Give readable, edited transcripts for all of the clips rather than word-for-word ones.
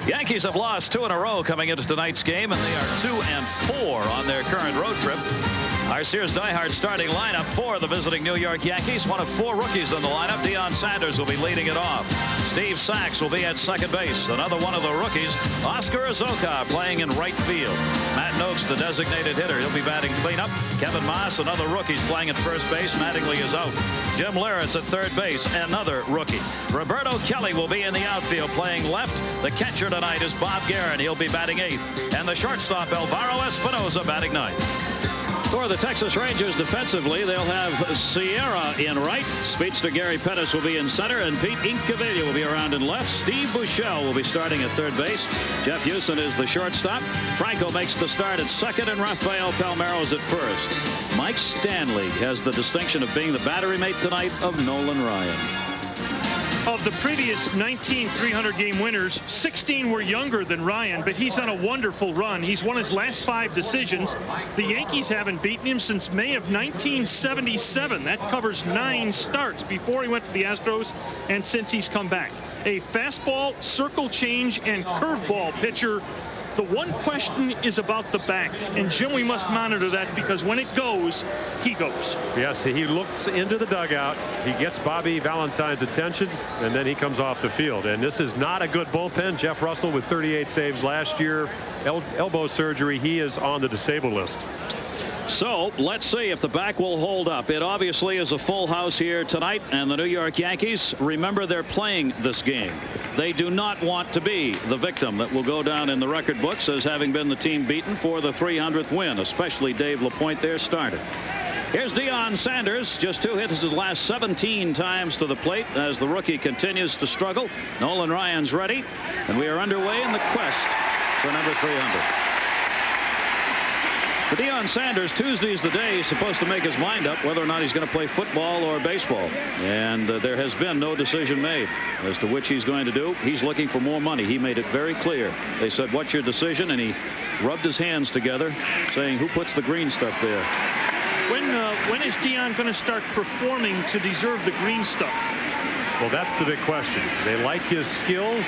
Yankees have lost 2 in a row coming into tonight's game, and they are 2-4 on their current road trip. Our Sears diehard starting lineup for the visiting New York Yankees. One of 4 rookies in the lineup. Deion Sanders will be leading it off. Steve Sax will be at second base. Another one of the rookies, Oscar Azoka, playing in right field. Matt Noakes, the designated hitter. He'll be batting cleanup. Kevin Maas, another rookie, is playing at first base. Mattingly is out. Jim Leyritz at third base, another rookie. Roberto Kelly will be in the outfield playing left. The catcher tonight is Bob Geren. He'll be batting 8th. And the shortstop, Alvaro Espinosa, batting 9th. For the Texas Rangers defensively, they'll have Sierra in right. Speedster Gary Pettis will be in center, and Pete Incaviglia will be around in left. Steve Buechele will be starting at third base. Jeff Houston is the shortstop. Franco makes the start at second, and Rafael Palmero's at first. Mike Stanley has the distinction of being the battery mate tonight of Nolan Ryan. Of the previous 19 300-game winners, 16 were younger than Ryan, but he's on a wonderful run. He's won his last 5 decisions. The Yankees haven't beaten him since May of 1977. That covers 9 starts before he went to the Astros and since he's come back. A fastball, circle change, and curveball pitcher. The one question is about the back, and Jim, we must monitor that because when it goes, he goes. Yes, he looks into the dugout. He gets Bobby Valentine's attention, and then he comes off the field. And this is not a good bullpen. Jeff Russell with 38 saves last year. Elbow surgery. He is on the disabled list. So let's see if the back will hold up. It obviously is a full house here tonight, and the New York Yankees, remember, they're playing this game. They do not want to be the victim that will go down in the record books as having been the team beaten for the 300th win, especially Dave Lapoint, their starter. Here's Deion Sanders, just 2 hits his last 17 times to the plate as the rookie continues to struggle. Nolan Ryan's ready, and we are underway in the quest for number 300. For Deion Sanders, Tuesday is the day he's supposed to make his mind up whether or not he's going to play football or baseball. And there has been no decision made as to which he's going to do. He's looking for more money. He made it very clear. They said, "What's your decision?" And he rubbed his hands together, saying, "Who puts the green stuff there?" When is Deion going to start performing to deserve the green stuff? Well, that's the big question. They like his skills.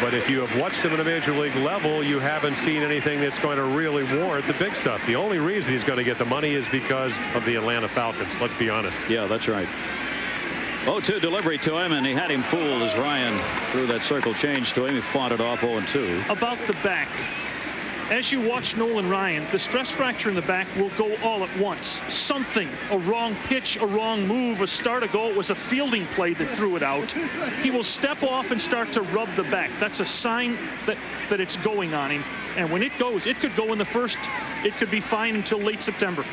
But if you have watched him at a major league level, you haven't seen anything that's going to really warrant the big stuff. The only reason he's going to get the money is because of the Atlanta Falcons. Let's be honest. Yeah, that's right. 0-2 delivery to him, and he had him fooled as Ryan threw that circle change to him. He fought it off 0-2. About the back. As you watch Nolan Ryan, the stress fracture in the back will go all at once. Something, a wrong pitch, a wrong move, a start, a goal. It was a fielding play that threw it out. He will step off and start to rub the back. That's a sign that it's going on him. And when it goes, it could go in the first. It could be fine until late September.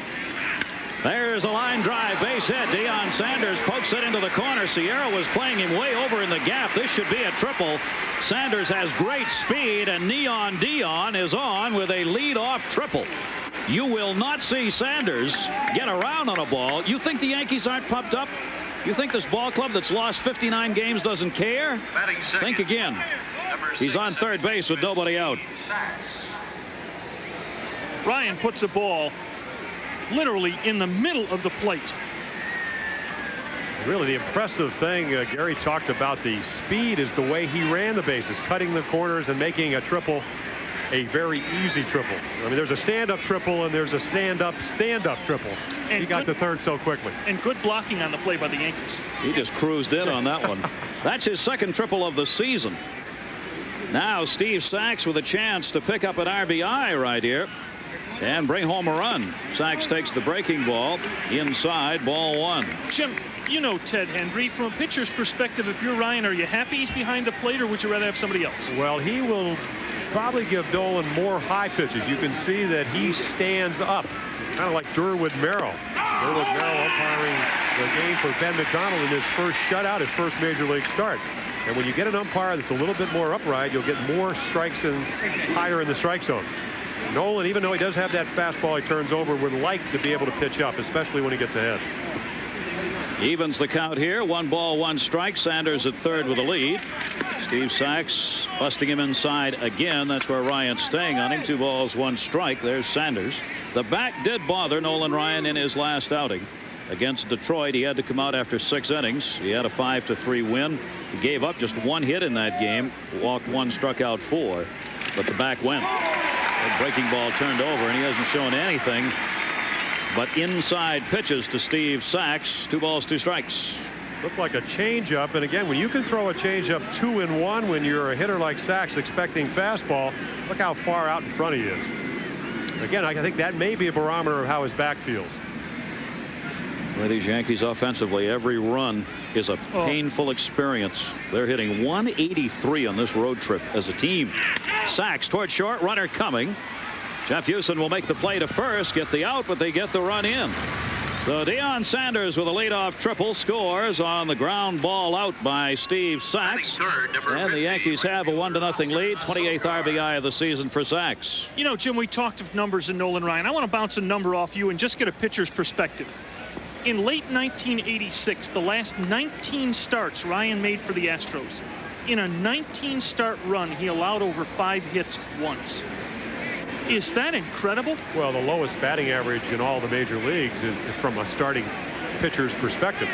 There's a line drive, base hit. Deion Sanders pokes it into the corner. Sierra was playing him way over in the gap. This should be a triple. Sanders has great speed, and Neon Deion is on with a lead-off triple. You will not see Sanders get around on a ball. You think the Yankees aren't pumped up? You think this ball club that's lost 59 games doesn't care? Think again. He's on third base with nobody out. Ryan puts a ball literally in the middle of the plate. Really, the impressive thing, Gary talked about the speed, is the way he ran the bases, cutting the corners and making a triple a very easy triple. I mean, there's a stand-up triple and there's a stand-up triple. And he got to third so quickly. And good blocking on the play by the Yankees. He just cruised in on that one. That's his second triple of the season. Now Steve Sax with a chance to pick up an RBI right here and bring home a run. Sax takes the breaking ball inside, ball 1. Jim, you know Ted Hendry. From a pitcher's perspective, if you're Ryan, are you happy he's behind the plate, or would you rather have somebody else? Well, he will probably give Nolan more high pitches. You can see that he stands up, kind of like Derwood Merrill. Derwood Merrill umpiring the game for Ben McDonald in his first shutout, his first major league start. And when you get an umpire that's a little bit more upright, you'll get more strikes and higher in the strike zone. Nolan, even though he does have that fastball he turns over, would like to be able to pitch up, especially when he gets ahead. Evens the count here. 1 ball, 1 strike. Sanders at third with a lead. Steve Sax busting him inside again. That's where Ryan's staying on him. 2 balls, 1 strike. There's Sanders. The back did bother Nolan Ryan in his last outing. against Detroit. He had to come out after 6 innings. He had a 5-3 win. He gave up just 1 hit in that game, walked 1, struck out 4, but the back went. That breaking ball turned over, and he hasn't shown anything but inside pitches to Steve Sax. 2 balls, 2 strikes. Looked like a changeup, and again, when you can throw a changeup 2-1 when you're a hitter like Sax expecting fastball, look how far out in front he is. Again, I think that may be a barometer of how his back feels. Well, these Yankees offensively, every run is a painful experience. They're hitting 183 on this road trip as a team. Sax toward short, runner coming. Jeff Houston will make the play to first, get the out, but they get the run in. So Deion Sanders with a leadoff triple scores on the ground ball out by Steve Sax. And the Yankees have a 1-0 lead. 28th RBI of the season for Sax. You know, Jim, we talked of numbers in Nolan Ryan. I want to bounce a number off you and just get a pitcher's perspective. In late 1986, the last 19 starts Ryan made for the Astros. In a 19-start run, he allowed over 5 hits once. Is that incredible? Well, the lowest batting average in all the major leagues is from a starting pitcher's perspective.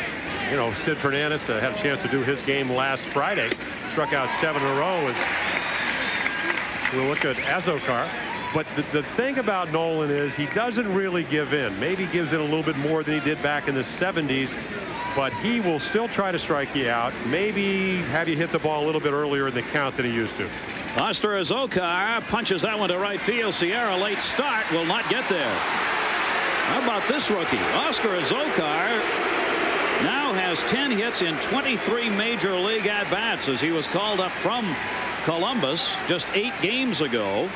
You know, Sid Fernandez had a chance to do his game last Friday, struck out 7 in a row. We'll look at Azokar. But the thing about Nolan is he doesn't really give in. Maybe gives in a little bit more than he did back in the 70s, but he will still try to strike you out. Maybe have you hit the ball a little bit earlier in the count than he used to. Oscar Azokar punches that one to right field. Sierra late start will not get there. How about this rookie? Oscar Azokar now has 10 hits in 23 major league at-bats as he was called up from Columbus just 8 games ago,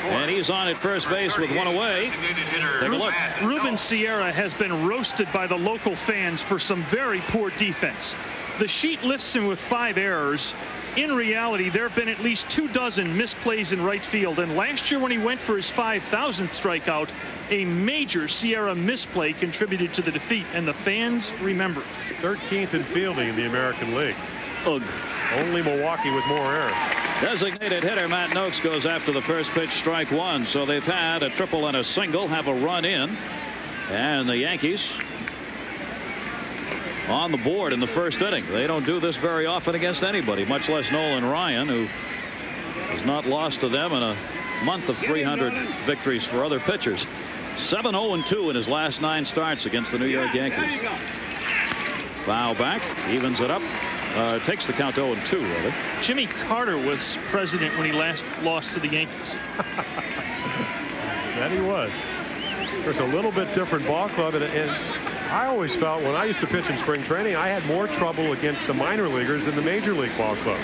and he's on at first base with 1 away. Take a look. Ruben Sierra has been roasted by the local fans for some very poor defense. The sheet lists him with 5 errors. In reality, there have been at least 24 misplays in right field, and last year when he went for his 5,000th strikeout, a major Sierra misplay contributed to the defeat, and the fans remember it. 13th in fielding in the American League. Ugh. Only Milwaukee with more errors. Designated hitter Matt Noakes goes after the first pitch, strike 1. So they've had a triple and a single, have a run in, and the Yankees on the board in the first inning. They don't do this very often against anybody, much less Nolan Ryan, who has not lost to them in a month of 300 victories for other pitchers. 7-0-2 in his last 9 starts against the New York Yankees. Foul back, evens it up. Takes the count 0-2, really. Jimmy Carter was president when he last lost to the Yankees. That he was. There's a little bit different ball club, and I always felt when I used to pitch in spring training, I had more trouble against the minor leaguers than the major league ball club.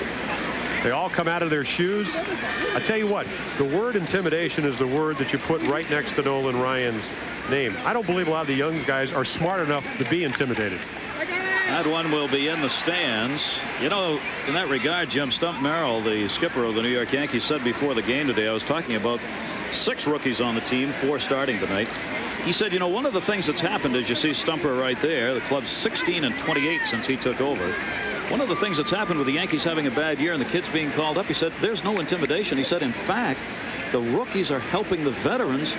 They all come out of their shoes. I tell you what, the word intimidation is the word that you put right next to Nolan Ryan's name. I don't believe a lot of the young guys are smart enough to be intimidated. That one will be in the stands. You know, in that regard, Jim, Stump Merrill, the skipper of the New York Yankees, said before the game today, I was talking about 6 rookies on the team, 4 starting tonight. He said, you know, one of the things that's happened is you see Stumper right there. The club's 16-28 since he took over. One of the things that's happened with the Yankees having a bad year and the kids being called up, he said, there's no intimidation. He said, in fact, the rookies are helping the veterans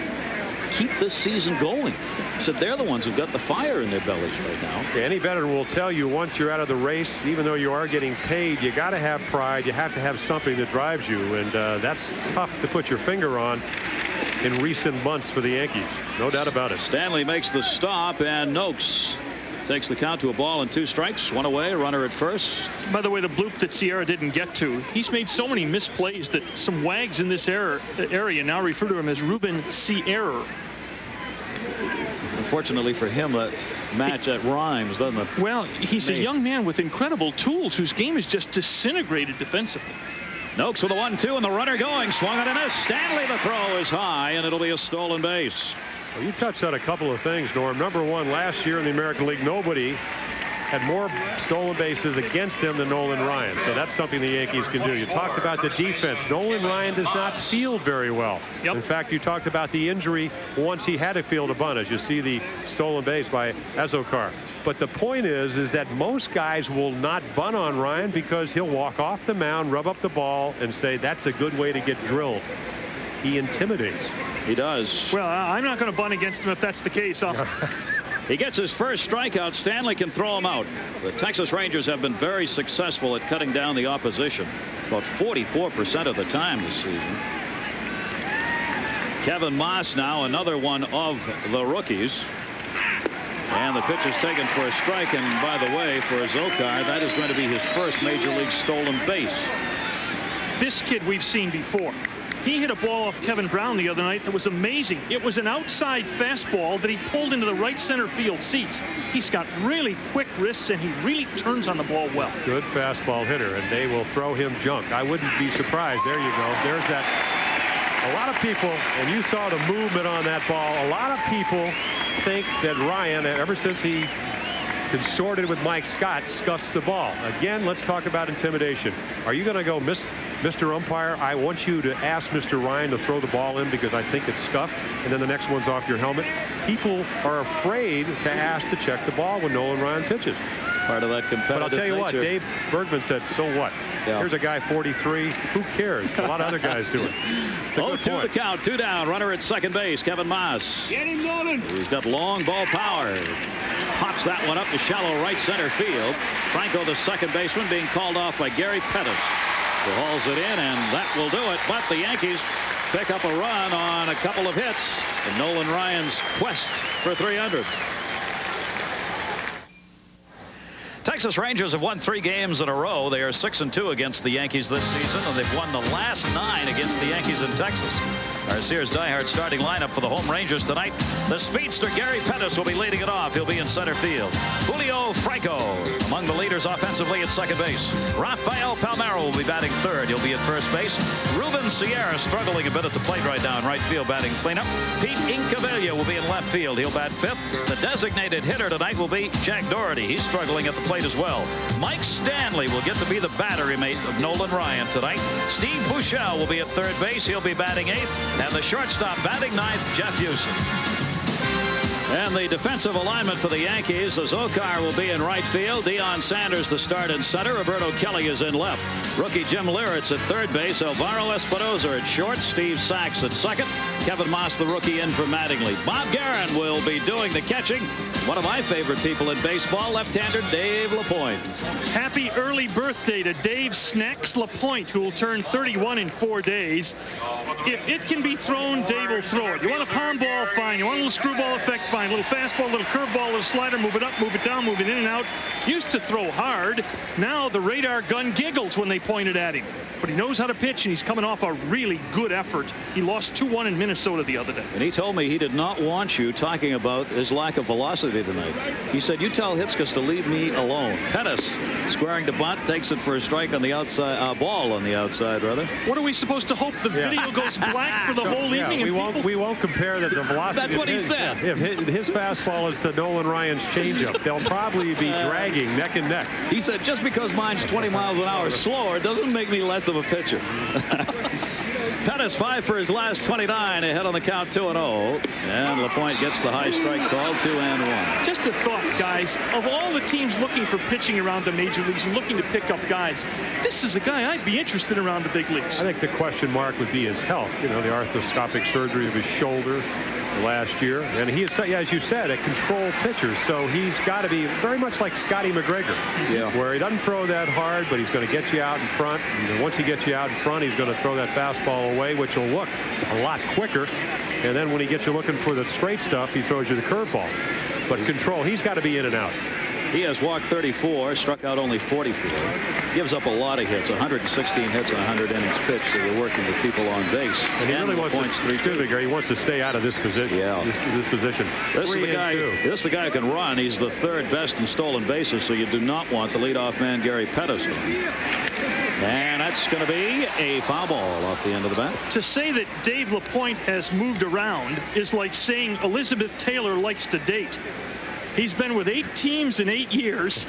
keep this season going. He said they're the ones who've got the fire in their bellies right now. Yeah, any veteran will tell you once you're out of the race, even though you are getting paid, you got to have pride. You have to have something that drives you, and that's tough to put your finger on in recent months for the Yankees. No doubt about it. Stanley makes the stop, and Noakes takes the count to a ball and 2 strikes, 1 away, runner at first. By the way, the bloop that Sierra didn't get to, he's made so many misplays that some wags in this area now refer to him as Ruben Sierra. Unfortunately for him, that match that rhymes, doesn't it? Well, he's a young man with incredible tools whose game is just disintegrated defensively. Noakes with a 1-2 and the runner going, swung and a miss. Stanley, the throw is high, and it'll be a stolen base. Well, you touched on a couple of things, Norm. Number one, last year in the American League, nobody had more stolen bases against him than Nolan Ryan. So that's something the Yankees can do. You talked about the defense. Nolan Ryan does not field very well. Yep. In fact, you talked about the injury once he had to field a bunt, as you see the stolen base by Azokar. But the point is that most guys will not bunt on Ryan because he'll walk off the mound, rub up the ball, and say that's a good way to get drilled. He intimidates. He does. Well, I'm not going to bunt against him if that's the case. Yeah, He gets his first strikeout. Stanley can throw him out. The Texas Rangers have been very successful at cutting down the opposition, about 44% of the time this season. Kevin Maas now, another one of the rookies. And the pitch is taken for a strike. And by the way, for Zokar, that is going to be his first major league stolen base. This kid we've seen before. He hit a ball off Kevin Brown the other night that was amazing. It was an outside fastball that he pulled into the right center field seats. He's got really quick wrists, and he really turns on the ball well. Good fastball hitter, and they will throw him junk. I wouldn't be surprised. There you go. There's that. A lot of people, and you saw the movement on that ball, a lot of people think that Ryan, ever since he consorted with Mike Scott, scuffs the ball. Again, let's talk about intimidation. Are you going to go, Mr. Umpire, I want you to ask Mr. Ryan to throw the ball in because I think it's scuffed, and then the next one's off your helmet? People are afraid to ask to check the ball when Nolan Ryan pitches. It's part of that competitive But I'll tell you nature. what, Dave Bergman said, so what? Yeah. Here's a guy 43. Who cares? A lot of other guys do it. 0-2 the count, 2 down. Runner at second base, Kevin Maas. Get him, Nolan. He's got long ball power. Pops that one up to shallow right center field. Franco, the second baseman, being called off by Gary Pettis, who hauls it in, and that will do it. But the Yankees pick up a run on a couple of hits in Nolan Ryan's quest for 300. Texas Rangers have won 3 games in a row. They are 6-2 against the Yankees this season, and they've won the last 9 against the Yankees in Texas. Our Sears diehard starting lineup for the home Rangers tonight. The speedster Gary Pettis will be leading it off. He'll be in center field. Julio Franco among the leaders offensively at second base. Rafael Palmeiro will be batting third. He'll be at first base. Ruben Sierra struggling a bit at the plate right now in right field, batting cleanup. Pete Incaviglia will be in left field. He'll bat fifth. The designated hitter tonight will be Jack Doherty. He's struggling at the plate as well. Mike Stanley will get to be the battery mate of Nolan Ryan tonight. Steve Buechele will be at third base. He'll be batting eighth. And the shortstop batting ninth, Jeff Houston. And the defensive alignment for the Yankees, Zokar will be in right field. Deion Sanders the start in center. Roberto Kelly is in left. Rookie Jim Leyritz at third base. Alvaro Espinoza at short. Steve Sax at second. Kevin Maas, the rookie, in for Mattingly. Bob Geren will be doing the catching. One of my favorite people in baseball, left-hander Dave Lapoint. Happy early birthday to Dave Snacks Lapoint, who will turn 31 in 4 days. If it can be thrown, Dave will throw it. You want a pound ball, fine. You want a little screwball effect, fine. A little fastball, a little curveball, a little slider, move it up, move it down, move it in and out. Used to throw hard. Now the radar gun giggles when they point it at him. But he knows how to pitch, and he's coming off a really good effort. He lost 2-1 in Minnesota the other day. And he told me he did not want you talking about his lack of velocity tonight. He said, you tell Hitzges to leave me alone. Pettis squaring to bunt, takes it for a strike on the outside, ball on the outside, rather. What are we supposed to hope? The video goes black for the whole evening? We won't compare the velocity. That's what he said. If his fastball is to Nolan Ryan's changeup, they'll probably be dragging neck and neck. He said, just because mine's 20 miles an hour slower doesn't make me less of a pitcher. Pettis 5 for his last 29, ahead on the count 2-0. And Lapointe gets the high strike call, 2-1. Just a thought, guys. Of all the teams looking for pitching around the major leagues and looking to pick up guys, this is a guy I'd be interested in around the big leagues. I think the question mark would be his health. You know, the arthroscopic surgery of his shoulder last year, and he is, as you said, a control pitcher, so he's got to be very much like Scotty McGregor, where he doesn't throw that hard, but he's going to get you out in front, and once he gets you out in front, he's going to throw that fastball away, which will look a lot quicker, and then when he gets you looking for the straight stuff, he throws you the curveball. But control, he's got to be in and out. He has walked 34, struck out only 44. Gives up a lot of hits, 116 hits and 100 innings pitched, so you're working with people on base. And he really wants he wants to stay out of this position. Yeah. This position. This is the guy who can run. He's the third best in stolen bases, so you do not want the leadoff man, Gary Pettis. And that's going to be a foul ball off the end of the bat. To say that Dave Lapointe has moved around is like saying Elizabeth Taylor likes to date. He's been with 8 teams in 8 years.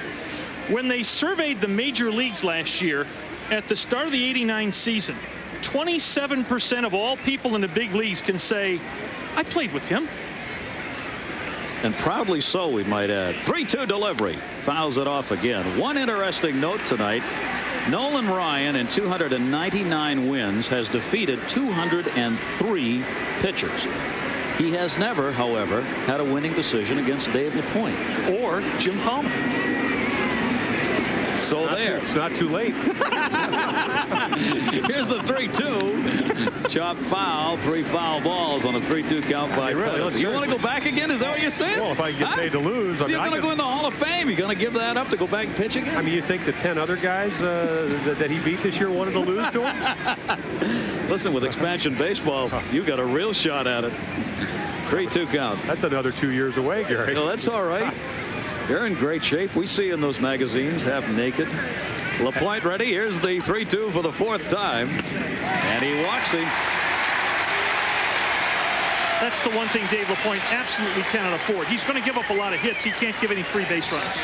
When they surveyed the major leagues last year, at the start of the '89 season, 27% of all people in the big leagues can say, I played with him. And proudly so, we might add. 3-2 delivery. Fouls it off again. One interesting note tonight. Nolan Ryan, in 299 wins, has defeated 203 pitchers. He has never, however, had a winning decision against Dave Lapoint or Jim Palmer. So there. It's not too late. Here's the 3-2. Chop foul. 3 foul balls on a 3-2 count by Pettis. You want to go back again? Is that what you're saying? Well, if I get paid to lose, I mean, you're going to go in the Hall of Fame. You're going to give that up to go back and pitch again? I mean, you think the 10 other guys that he beat this year wanted to lose to him? Listen, with expansion baseball, you got a real shot at it. 3-2 count. That's another 2 years away, Gary. No, that's all right. They're in great shape. We see in those magazines, half naked. Lapointe ready. Here's the 3-2 for the 4th time. And he walks him. That's the one thing Dave Lapointe absolutely cannot afford. He's going to give up a lot of hits. He can't give any free base runs.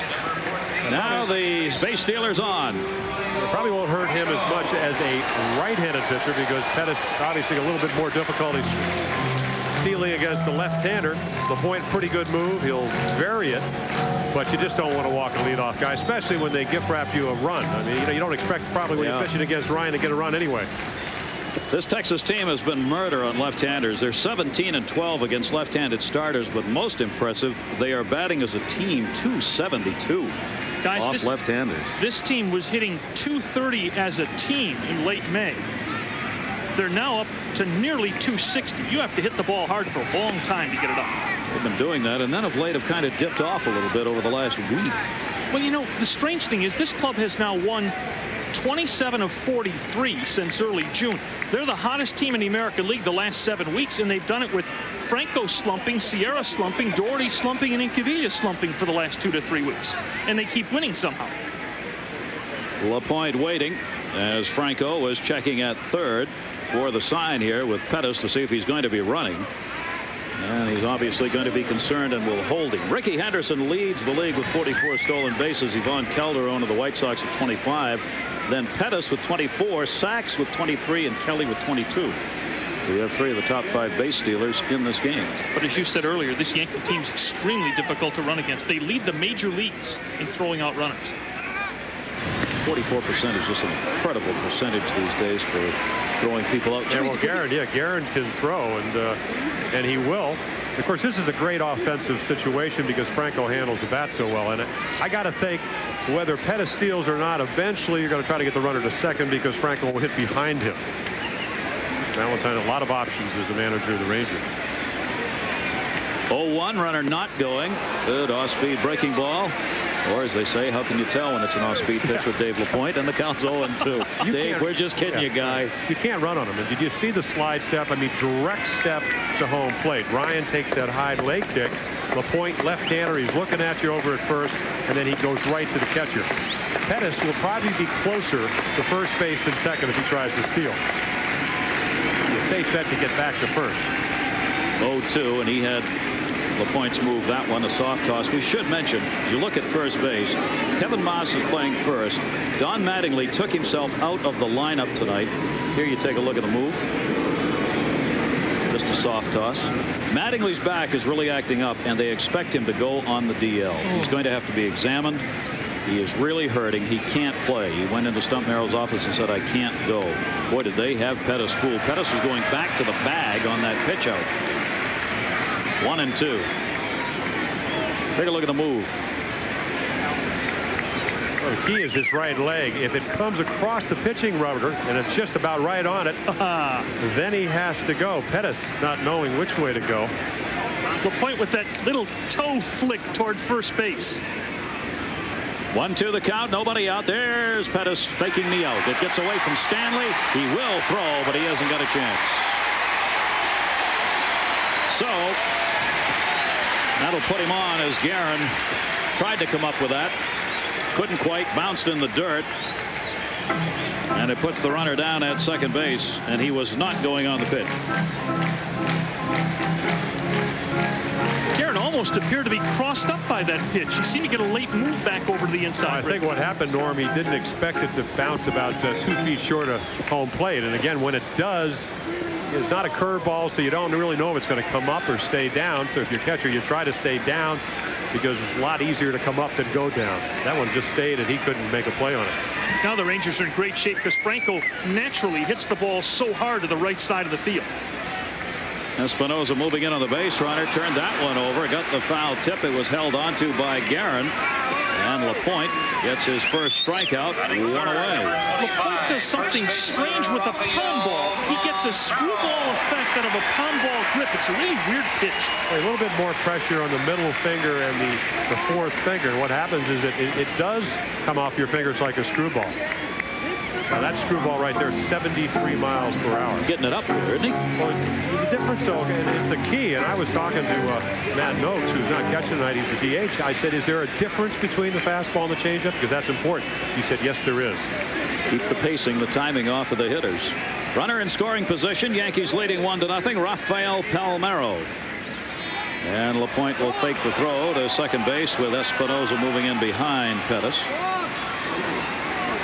Now the base stealer's on. It probably won't hurt him as much as a right-handed pitcher because Pettis obviously a little bit more difficulty stealing against the left-hander. Lapointe, pretty good move. He'll vary it. But you just don't want to walk a leadoff guy, especially when they gift wrap you a run. I mean, you don't expect probably when you're pitching against Ryan to get a run anyway. This Texas team has been murder on left-handers. They're 17-12 against left-handed starters, but most impressive, they are batting as a team .272 guys, off left-handers. This team was hitting .230 as a team in late May. They're now up to nearly .260. You have to hit the ball hard for a long time to get it up. They've been doing that, and then of late have kind of dipped off a little bit over the last week. Well, you know, the strange thing is this club has now won 27 of 43 since early June. They're the hottest team in the American League the last 7 weeks, and they've done it with Franco slumping, Sierra slumping, Doherty slumping, and Incaviglia slumping for the last 2 to 3 weeks. And they keep winning somehow. Lapointe waiting as Franco was checking at third for the sign here with Pettis to see if he's going to be running. And he's obviously going to be concerned and will hold him. Ricky Henderson leads the league with 44 stolen bases. Yvonne Calderon of the White Sox with 25. Then Pettis with 24, Sax with 23, and Kelly with 22. We have 3 of the top 5 base stealers in this game. But as you said earlier, this Yankee team is extremely difficult to run against. They lead the major leagues in throwing out runners. 44% is just an incredible percentage these days for throwing people out. Yeah, well, Geren can throw, and he will. Of course, this is a great offensive situation because Franco handles the bat so well. And I got to think whether Pettis steals or not, eventually you're going to try to get the runner to second because Franco will hit behind him. Valentine, a lot of options as a manager of the Rangers. 0-1, runner not going. Good off-speed breaking ball. Or as they say, how can you tell when it's an off-speed pitch with Dave Lapointe? And the count's 0-2. Dave, we're just kidding you, guy. You can't run on him. And did you see the slide step? I mean, direct step to home plate. Ryan takes that high leg kick. Lapointe, left-hander, he's looking at you over at first, and then he goes right to the catcher. Pettis will probably be closer to first base than second if he tries to steal. A safe bet to get back to first. 0-2, and he had Lapointe's move that one, a soft toss. We should mention, as you look at first base, Kevin Maas is playing first. Don Mattingly took himself out of the lineup tonight. Here you take a look at the move. Just a soft toss. Mattingly's back is really acting up, and they expect him to go on the DL. He's going to have to be examined. He is really hurting. He can't play. He went into Stump Merrill's office and said, I can't go. Boy, did they have Pettis fooled. Pettis was going back to the bag on that pitch out. 1-2. Take a look at the move. Well, the key is his right leg. If it comes across the pitching rubber and it's just about right on it, then he has to go. Pettis not knowing which way to go. Lapointe with that little toe flick toward first base. 1-2 the count. Nobody out. There's Pettis faking me out. It gets away from Stanley. He will throw, but he hasn't got a chance. So that'll put him on as Geren tried to come up with that. Couldn't quite. Bounced in the dirt. And it puts the runner down at second base, and he was not going on the pitch. Geren almost appeared to be crossed up by that pitch. He seemed to get a late move back over to the inside. I think what happened, Norm, he didn't expect it to bounce about 2 feet short of home plate. And again, when it does, it's not a curveball, so you don't really know if it's going to come up or stay down. So if you're catcher, you try to stay down because it's a lot easier to come up than go down. That one just stayed, and he couldn't make a play on it. Now the Rangers are in great shape because Franco naturally hits the ball so hard to the right side of the field. Espinosa moving in on the base runner, turned that one over, got the foul tip. It was held onto by Geren, and Lapoint gets his first strikeout. One away. Lapoint does something strange with a palm ball. He gets a screwball effect out of a palm ball grip. It's a really weird pitch. A little bit more pressure on the middle finger and the fourth finger. And what happens is that it does come off your fingers like a screwball. Now that screwball right there, 73 miles per hour. Getting it up there, isn't he? Well, the difference, though, and it's the key, and I was talking to Matt Noakes, who's not catching tonight. He's the DH. I said, is there a difference between the fastball and the changeup? Because that's important. He said, yes, there is. Keep the pacing, the timing off of the hitters. Runner in scoring position. Yankees leading 1-0. Rafael Palmeiro. And Lapoint will fake the throw to second base with Espinosa moving in behind Pettis.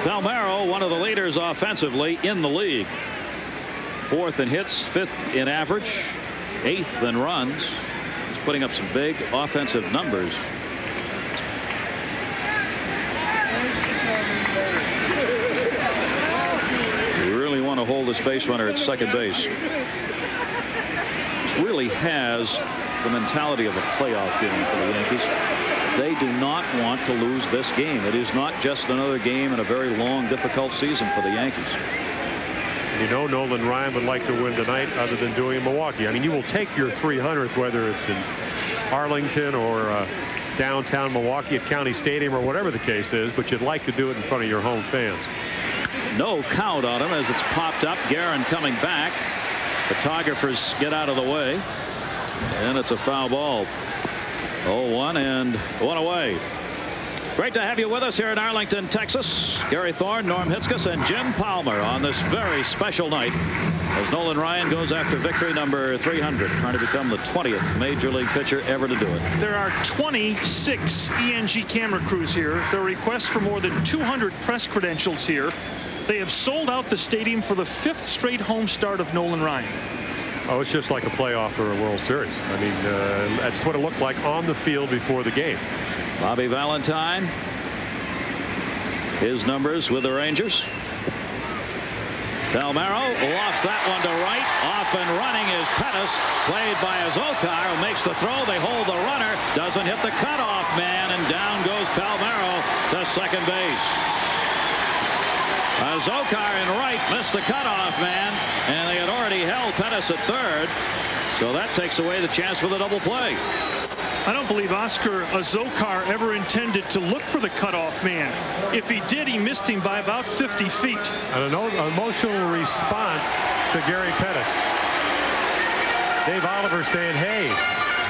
Palmeiro, one of the leaders offensively in the league. 4th in hits, 5th in average, 8th in runs. He's putting up some big offensive numbers. You really want to hold this base runner at second base. This really has the mentality of a playoff game for the Yankees. They do not want to lose this game. It is not just another game in a very long, difficult season for the Yankees. You know, Nolan Ryan would like to win tonight other than doing in Milwaukee. I mean, you will take your 300th, whether it's in Arlington or downtown Milwaukee at County Stadium or whatever the case is, but you'd like to do it in front of your home fans. No count on him as it's popped up. Geren coming back. Photographers get out of the way. And it's a foul ball. 0-1 and 1 away. Great to have you with us here in Arlington, Texas. Gary Thorne, Norm Hitzges, and Jim Palmer on this very special night as Nolan Ryan goes after victory number 300, trying to become the 20th major league pitcher ever to do it. There are 26 ENG camera crews here. There are requests for more than 200 press credentials here. They have sold out the stadium for the 5th straight home start of Nolan Ryan. Oh, it's just like a playoff or a World Series. I mean, that's what it looked like on the field before the game. Bobby Valentine, his numbers with the Rangers. Palmeiro lofts that one to right. Off and running is Pettis, played by Azokar, who makes the throw. They hold the runner, doesn't hit the cutoff man, and down goes Palmeiro to second base. Azokar in right missed the cutoff man, and they had already held Pettis at third, so that takes away the chance for the double play. I don't believe Oscar Azokar ever intended to look for the cutoff man. If he did, he missed him by about 50 feet. An emotional response to Gary Pettis. Dave Oliver saying, hey,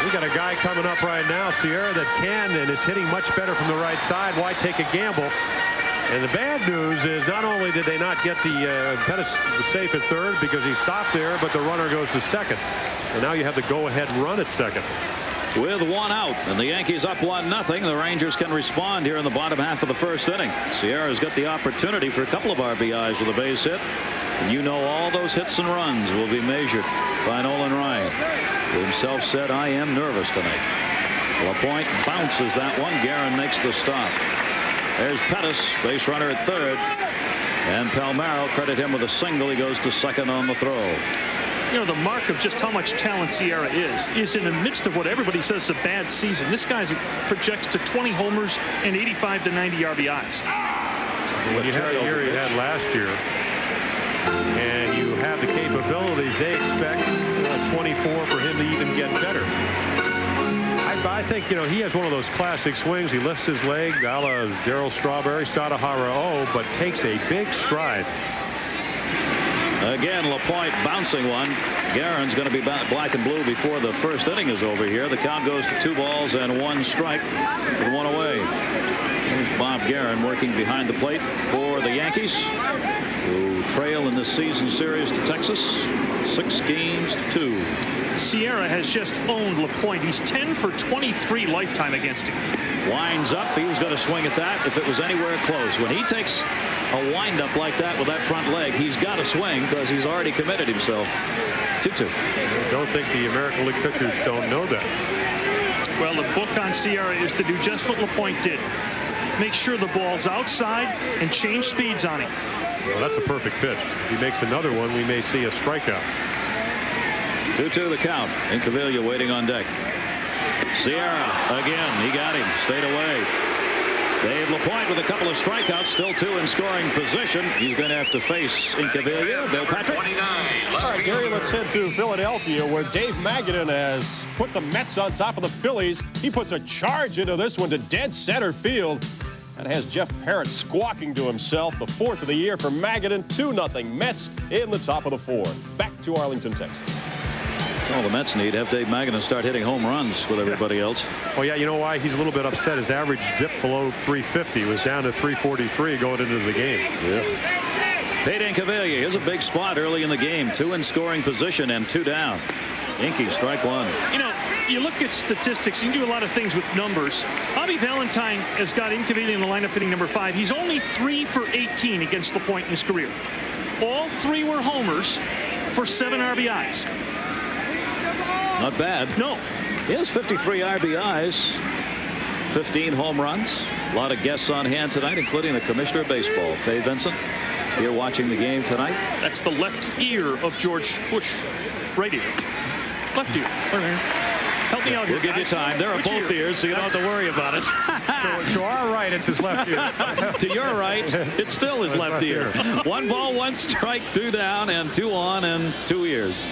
we got a guy coming up right now, Sierra, that can and is hitting much better from the right side. Why take a gamble? And the bad news is not only did they not get the Pettis safe at third because he stopped there, but the runner goes to second. And now you have the go-ahead run at second. With one out and the Yankees up 1-0, the Rangers can respond here in the bottom half of the first inning. Sierra's got the opportunity for a couple of RBIs with a base hit. And you know all those hits and runs will be measured by Nolan Ryan, who himself said, I am nervous tonight. Lapoint bounces that one. Geren makes the stop. There's Pettis, base runner at third. And Palmeiro, credit him with a single. He goes to second on the throw. You know, the mark of just how much talent Sierra is in the midst of what everybody says is a bad season. This guy projects to 20 homers and 85 to 90 RBIs. When you have the year he had last year, and you have the capabilities, they expect 24 for him to even get better. I think, you know, he has one of those classic swings. He lifts his leg, a la Darryl Strawberry, Sadahara, but takes a big stride. Again, Lapoint bouncing one. Geren's going to be black and blue before the first inning is over here. The count goes to 2 balls and 1 strike with 1 away. Here's Bob Geren working behind the plate for the Yankees, who trail in this season series to Texas 6-2. Sierra has just owned Lapoint. He's 10 for 23 lifetime against him. Winds up. He was going to swing at that if it was anywhere close. When he takes a windup like that with that front leg, he's got to swing because he's already committed himself. 2-2. I don't think the American League pitchers don't know that. Well, the book on Sierra is to do just what Lapoint did. Make sure the ball's outside and change speeds on him. Well, that's a perfect pitch. If he makes another one, we may see a strikeout. 2-2 the count. Incaviglia waiting on deck. Sierra again. He got him. Stayed away. Dave Lapoint with a couple of strikeouts, still 2 in scoring position. He's going to have to face Incaviglia. Bill Patrick. All right, Gary, let's head to Philadelphia, where Dave Magadan has put the Mets on top of the Phillies. He puts a charge into this one to dead center field. That has Jeff Parrott squawking to himself. The 4th of the year for Magadan. 2-0 Mets in the top of the 4th. Back to Arlington, Texas. All the Mets need have Dave Magadan start hitting home runs with everybody else. Oh, yeah, you know why? He's a little bit upset. His average dipped below 350. It was down to 343 going into the game. Yeah. Pete Incaviglia. Here's a big spot early in the game. 2 in scoring position and 2 down. Inky, strike 1. You know, you look at statistics, you can do a lot of things with numbers. Bobby Valentine has got Incaviglia in the lineup hitting number 5. He's only 3 for 18 against Lapoint in his career. All 3 were homers for 7 RBIs. Not bad. No. He has 53 RBIs, 15 home runs. A lot of guests on hand tonight, including the Commissioner of Baseball, Fay Vincent, here watching the game tonight. That's the left ear of George Bush. Right ear. Left ear. Help me out here. We'll give you time. There are both ears, so you don't have to worry about it. To our right, it's his left ear. To your right, it's still his left ear. 1 ball, 1 strike, 2 down, and 2 on, and 2 ears.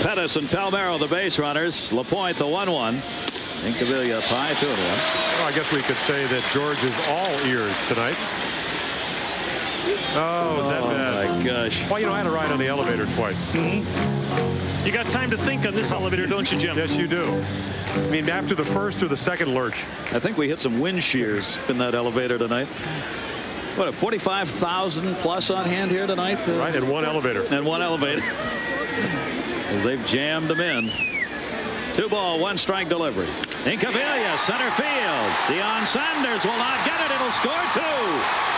Pettis and Palmer, the base runners. Lapoint, the 1-1. Incaviglia up high, 2-1. Well, I guess we could say that George is all ears tonight. Oh, is that bad? Oh, my gosh. Well, you know, I had a ride on the elevator twice. You got time to think on this elevator, don't you, Jim? Yes, you do. I mean, after the first or the second lurch. I think we hit some wind shears in that elevator tonight. What, 45,000 plus on hand here tonight? Right, and 1 elevator. And 1 elevator. As they've jammed them in. 2 ball, 1 strike delivery. Incaviglia, center field. Deion Sanders will not get it. It'll score 2.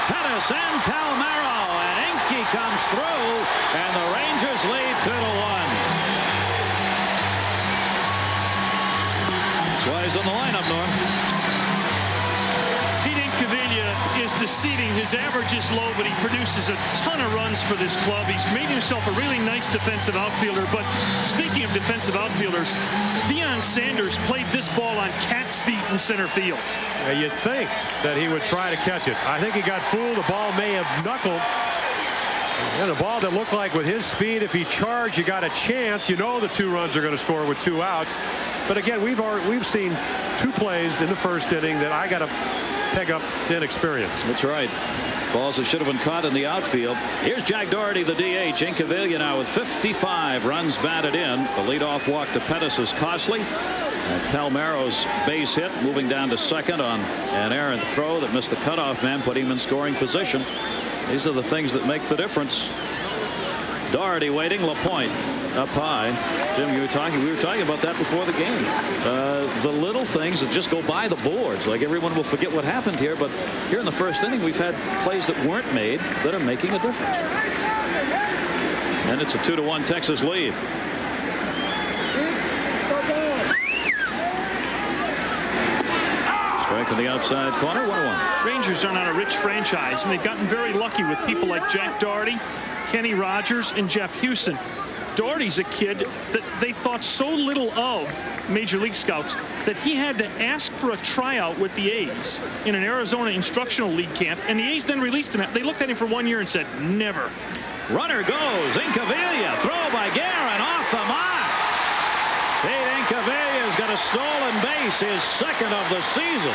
Pettis and Palmero, and Inky comes through, and the Rangers lead 2-1. That's why he's in the lineup, Norm. Pete Incaviglia is deceiving. His average is low, but he produces a ton of runs for this club. He's made himself a really nice defensive outfielder. But speaking of defensive outfielders, Deion Sanders played this ball on cat's feet in center field. Yeah, you'd think that he would try to catch it. I think he got fooled. The ball may have knuckled. And a ball that looked like with his speed, if he charged, you got a chance. You know the 2 runs are going to score with 2 outs. But again, we've seen 2 plays in the first inning that I got to peg up to inexperience. That's right. Balls that should have been caught in the outfield. Here's Jack Doherty, the DH. Incaviglia now with 55 runs batted in. The leadoff walk to Pettis is costly. And Palmero's base hit, moving down to second on an errant throw that missed the cutoff man, put him in scoring position. These are the things that make the difference. Doherty waiting. Lapoint up high. Jim, we were talking about that before the game. The little things that just go by the boards. Like everyone will forget what happened here, but here in the first inning we've had plays that weren't made that are making a difference. And it's a 2-1 Texas lead. Strike in the outside corner, 1-1. Rangers are not a rich franchise, and they've gotten very lucky with people like Jack Doherty, Kenny Rogers, and Jeff Houston. Doherty's a kid that they thought so little of, Major League scouts, that he had to ask for a tryout with the A's in an Arizona Instructional League camp, and the A's then released him. They looked at him for 1 year and said, never. Runner goes. Incaviglia. Throw by Geren off the mark. Pete Incaviglia's got a stolen base, his 2nd of the season.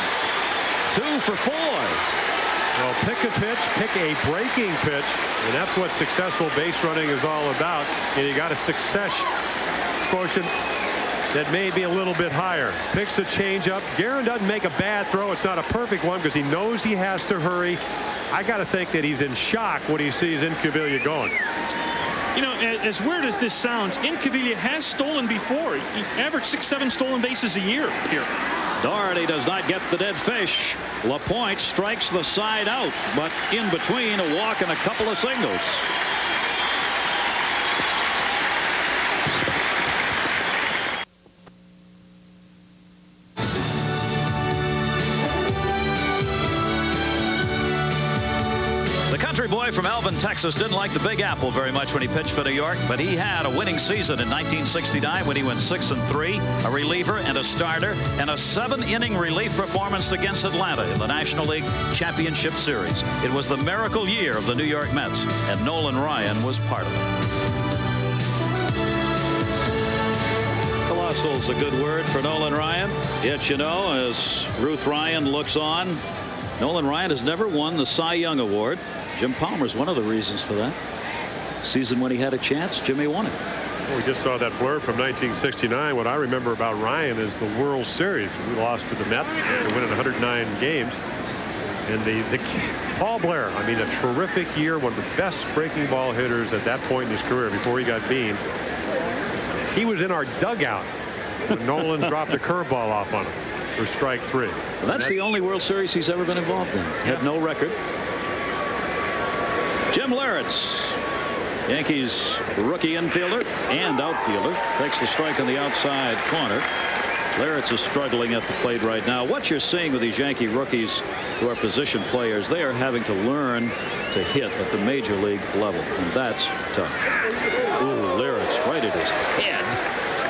2 for 4. Well, pick a pitch, pick a breaking pitch, and that's what successful base running is all about. And you got a success quotient that may be a little bit higher. Picks a changeup. Geren doesn't make a bad throw. It's not a perfect one because he knows he has to hurry. I got to think that he's in shock when he sees Incaviglia going. You know, as weird as this sounds, Incaviglia has stolen before. He averaged 6-7 stolen bases a year here. Doherty does not get the dead fish. Lapoint strikes the side out, but in between a walk and a couple of singles. The country boy from Alvin, Texas didn't like the Big Apple very much when he pitched for New York, but he had a winning season in 1969 when he went 6-3, a reliever and a starter, and a 7-inning relief performance against Atlanta in the National League Championship Series. It was the miracle year of the New York Mets, and Nolan Ryan was part of it. Colossal's a good word for Nolan Ryan. Yet, you know, as Ruth Ryan looks on, Nolan Ryan has never won the Cy Young Award. Jim Palmer's one of the reasons for that. Season when he had a chance, Jimmy won it. Well, we just saw that blurb from 1969. What I remember about Ryan is the World Series. We lost to the Mets. They win in 109 games. And the Paul Blair, I mean, a terrific year, one of the best breaking ball hitters at that point in his career before he got beamed. He was in our dugout when Nolan dropped a curveball off on him for strike 3. Well, that's the only World Series he's ever been involved in. Had no record. Jim Leyritz, Yankees rookie infielder and outfielder, takes the strike on the outside corner. Leyritz is struggling at the plate right now. What you're seeing with these Yankee rookies who are position players, they are having to learn to hit at the major league level, and that's tough. Ooh, Leyritz right at his head,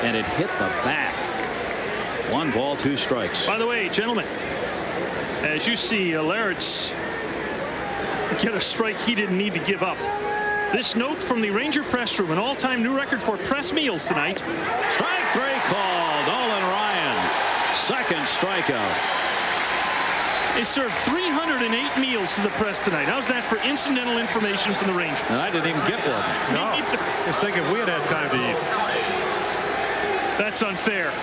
and it hit the bat. 1 ball, 2 strikes. By the way, gentlemen, as you see Leyritz get a strike he didn't need to give up. This note from the Ranger press room, an all-time new record for press meals tonight. Strike 3 called. Nolan Ryan, second strikeout. They served 308 meals to the press tonight. How's that for incidental information from the Rangers? And I didn't even get one. No, just thinking we had time to eat. That's unfair.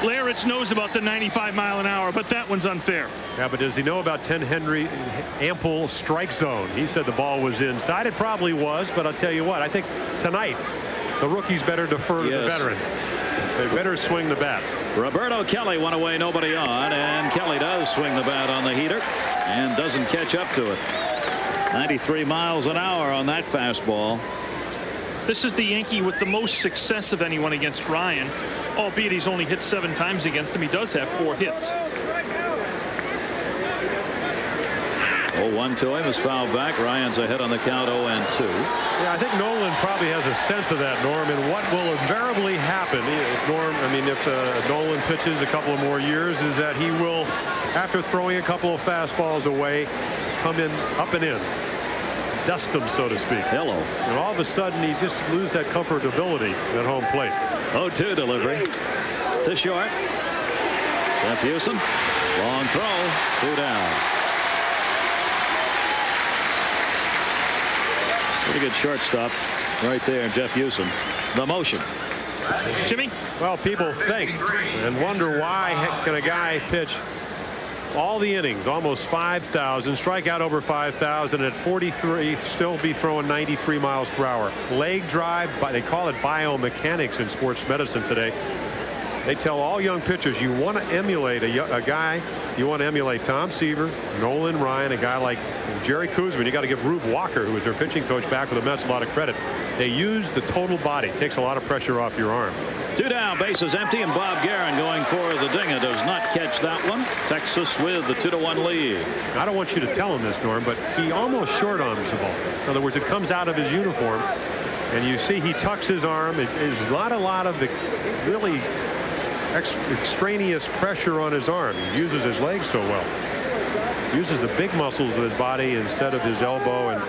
Leyritz knows about the 95-mile-an-hour, but that one's unfair. Yeah, but does he know about 10 Henry ample strike zone? He said the ball was inside. It probably was, but I'll tell you what, I think tonight the rookies better defer to the veteran. They better swing the bat. Roberto Kelly went away, nobody on, and Kelly does swing the bat on the heater and doesn't catch up to it. 93 miles an hour on that fastball. This is the Yankee with the most success of anyone against Ryan, albeit he's only hit 7 times against him. He does have 4 hits. 0-1 to him is fouled back. Ryan's ahead on the count, 0-2. Yeah, I think Nolan probably has a sense of that, Norm, and what will invariably happen if Nolan pitches a couple of more years is that he will, after throwing a couple of fastballs away, come in up and in. Dust him, so to speak. Hello. And all of a sudden he just loses that comfortability at home plate. 0-2 delivery to short. Jeff Houston, long throw, 2 down. Pretty good shortstop right there, Jeff Houston. The motion. Jimmy? Well, people think and wonder why can a guy pitch all the innings, almost 5,000, strike out over 5,000 at 43, still be throwing 93 miles per hour. Leg drive, they call it biomechanics in sports medicine today. They tell all young pitchers you want to emulate a guy. You want to emulate Tom Seaver, Nolan Ryan, a guy like Jerry Koosman. You got to give Rube Walker, who was their pitching coach back with the Mets, a lot of credit. They use the total body. It takes a lot of pressure off your arm. 2 down, bases empty, and Bob Geren going for the dinger does not catch that one. Texas with the 2-1 lead. I don't want you to tell him this, Norm, but he almost short arms the ball. In other words, it comes out of his uniform, and you see he tucks his arm. There's not a lot of really extraneous pressure on his arm. He uses his legs so well. He uses the big muscles of his body instead of his elbow, and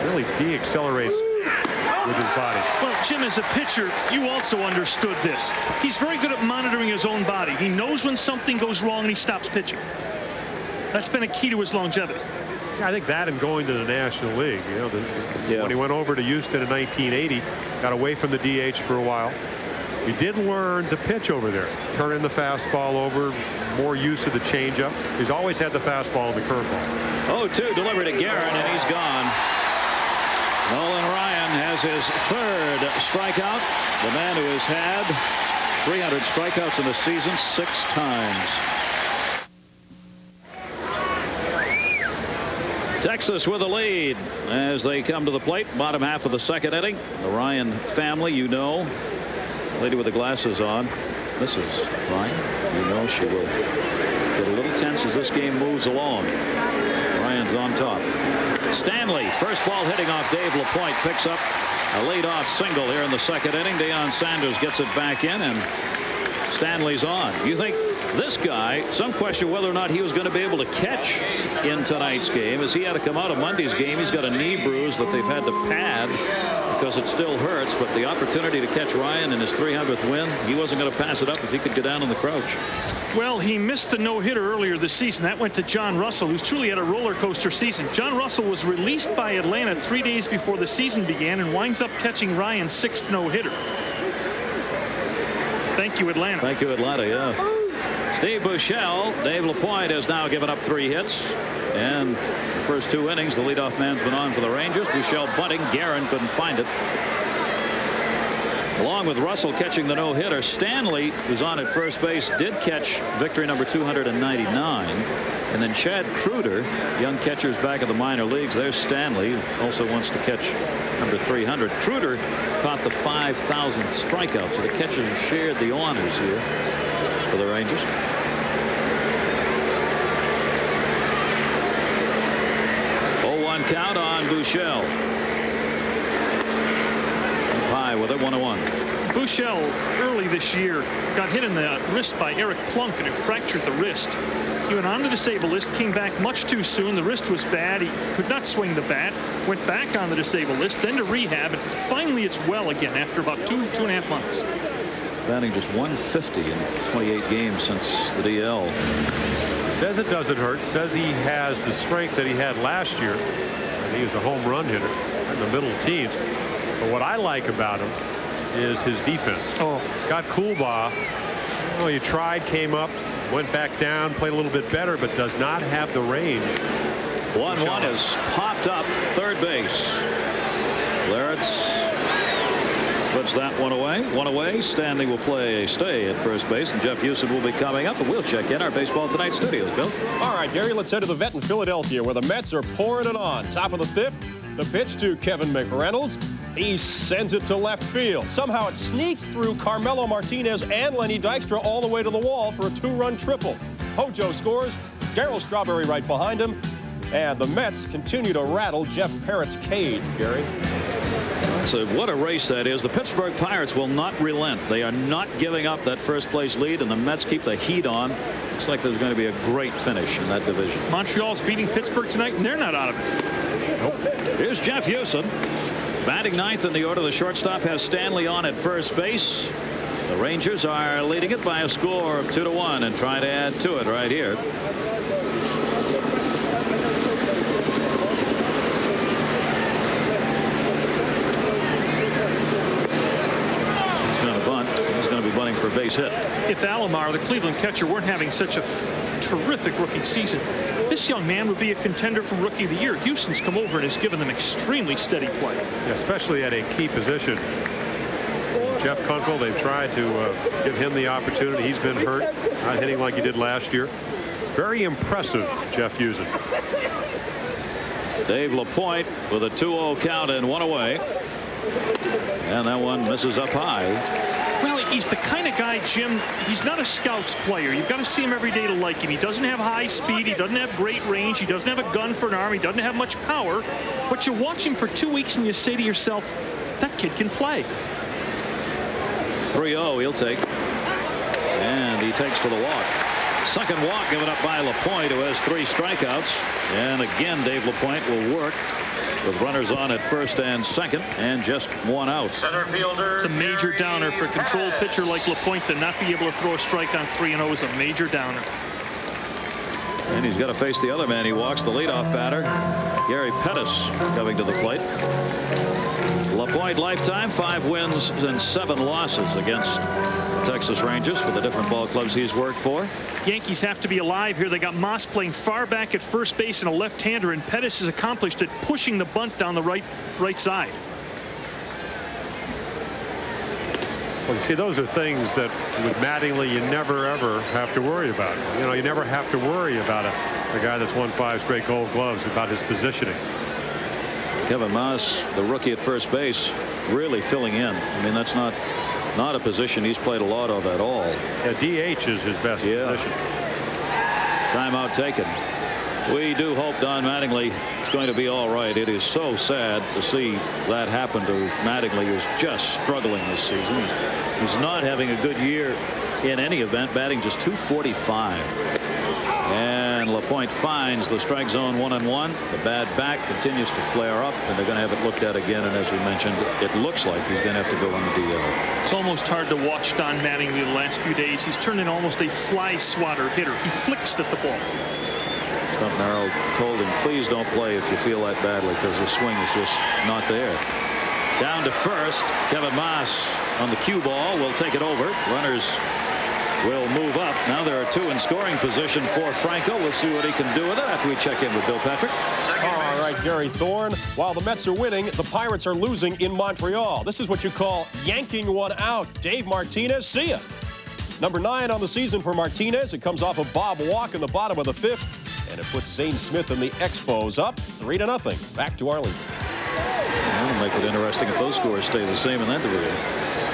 really de-accelerates with his body. Well, Jim, as a pitcher, you also understood this. He's very good at monitoring his own body. He knows when something goes wrong and he stops pitching. That's been a key to his longevity. I think that and going to the National League. You know, when he went over to Houston in 1980, got away from the DH for a while. He did learn to pitch over there, turning the fastball over, more use of the changeup. He's always had the fastball and the curveball. 0-2 delivery to Geren, and he's gone. Nolan Ryan has his 3rd strikeout. The man who has had 300 strikeouts in the season 6 times. Texas with a lead as they come to the plate. Bottom half of the 2nd inning. The Ryan family, you know. Lady with the glasses on. Mrs. Ryan, you know she will get a little tense as this game moves along. Ryan's on top. Stanley, first ball hitting off Dave Lapoint, picks up a leadoff single here in the second inning. Deion Sanders gets it back in, and Stanley's on. You think this guy, some question whether or not he was going to be able to catch in tonight's game, as he had to come out of Monday's game. He's got a knee bruise that they've had to pad because it still hurts, but the opportunity to catch Ryan in his 300th win, he wasn't going to pass it up if he could get down on the crouch. Well, he missed the no-hitter earlier this season. That went to John Russell, who's truly had a roller coaster season. John Russell was released by Atlanta 3 days before the season began and winds up catching Ryan's 6th no-hitter. Thank you, Atlanta. Thank you, Atlanta, yeah. Steve Buechele, Dave Lapoint has now given up 3 hits. And the first 2 innings, the leadoff man's been on for the Rangers. Buechele bunting. Geren couldn't find it. Along with Russell catching the no-hitter, Stanley, who's on at first base, did catch victory number 299. And then Chad Kruder, young catchers back at the minor leagues. There's Stanley, who also wants to catch number 300. Kruder caught the 5,000th strikeout, so the catchers have shared the honors here for the Rangers. Count on Buechele. Up high with it, 1-1. Buechele early this year got hit in the wrist by Eric Plunk, and it fractured the wrist. He went on the disabled list, came back much too soon. The wrist was bad. He could not swing the bat. Went back on the disabled list, then to rehab, and finally it's well again after about 2.5 months. Batting just 150 in 28 games since the DL. Says it doesn't hurt. Says he has the strength that he had last year. And he was a home run hitter in the middle teens. But what I like about him is his defense. Oh, he's got cool ball. Well, he tried, came up, went back down, played a little bit better, but does not have the range. 1-1 is popped up third base. Larrett's puts that one away. One away. Stanley will play a stay at first base, and Jeff Houston will be coming up, and we'll check in our Baseball Tonight studios. Bill. All right, Gary, let's head to the vet in Philadelphia, where the Mets are pouring it on. Top of the 5th, the pitch to Kevin McReynolds. He sends it to left field. Somehow it sneaks through Carmelo Martinez and Lenny Dykstra all the way to the wall for a 2-run triple. Hojo scores. Darryl Strawberry right behind him. And the Mets continue to rattle Jeff Parrott's cage, Gary. So what a race that is. The Pittsburgh Pirates will not relent. They are not giving up that first place lead, and the Mets keep the heat on. Looks like there's going to be a great finish in that division. Montreal's beating Pittsburgh tonight, and they're not out of it. Nope. Here's Jeff Houston. Batting 9th in the order. The shortstop has Stanley on at first base. The Rangers are leading it by a score of 2-1 and trying to add to it right here. Bunting for a base hit. If Alomar, the Cleveland catcher, weren't having such a terrific rookie season, this young man would be a contender for Rookie of the Year. Houston's come over and has given them extremely steady play. Yeah, especially at a key position. Jeff Kunkel, they've tried to give him the opportunity. He's been hurt, not hitting like he did last year. Very impressive, Jeff Houston. Dave Lapoint with a 2-0 count and 1 away. And that one misses up high. Well, he's the kind of guy, Jim, he's not a scouts player. You've got to see him every day to like him. He doesn't have high speed. He doesn't have great range. He doesn't have a gun for an arm. He doesn't have much power. But you watch him for 2 weeks and you say to yourself, that kid can play. 3-0 he'll take. And he takes for the walk. Second walk given up by Lapoint, who has 3 strikeouts. And again, Dave Lapoint will work with runners on at first and second and just 1 out. Center fielder. It's a major downer for a controlled pitcher like Lapoint to not be able to throw a strike on 3-0 is a major downer. And he's got to face the other man. He walks the leadoff batter, Gary Pettis, coming to the plate. Lapoint lifetime, 5 wins and 7 losses against the Texas Rangers for the different ball clubs he's worked for. Yankees have to be alive here. They got Maas playing far back at first base and a left-hander, and Pettis has accomplished it, pushing the bunt down the right side. Well, you see, those are things that with Mattingly you never ever have to worry about. You know, you never have to worry about a guy that's won 5 straight Gold Gloves, about his positioning. Kevin Maas, the rookie at first base, really filling in. I mean, that's not a position he's played a lot of at all. Yeah, DH is his best position. Timeout taken. We do hope Don Mattingly going to be all right. It is so sad to see that happen to Mattingly, who's just struggling this season. He's not having a good year in any event, batting just .245. And Lapoint finds the strike zone 1-1. The bad back continues to flare up, and they're going to have it looked at again. And as we mentioned, it looks like he's going to have to go on the DL. It's almost hard to watch Don Mattingly the last few days. He's turned into almost a fly swatter hitter. He flicks at the ball. Stump Merrill told him, please don't play if you feel that badly, because the swing is just not there. Down to first. Kevin Maas on the cue ball will take it over. Runners will move up. Now there are two in scoring position for Franco. We'll see what he can do with it after we check in with Bill Patrick. All right, Gary Thorne. While the Mets are winning, the Pirates are losing in Montreal. This is what you call yanking one out. Dave Martinez, see ya. Number 9 on the season for Martinez. It comes off a Bob walk in the bottom of the 5th. And it puts Zane Smith and the Expos up 3-0. Back to Arlington. That'll make it interesting if those scores stay the same in that division.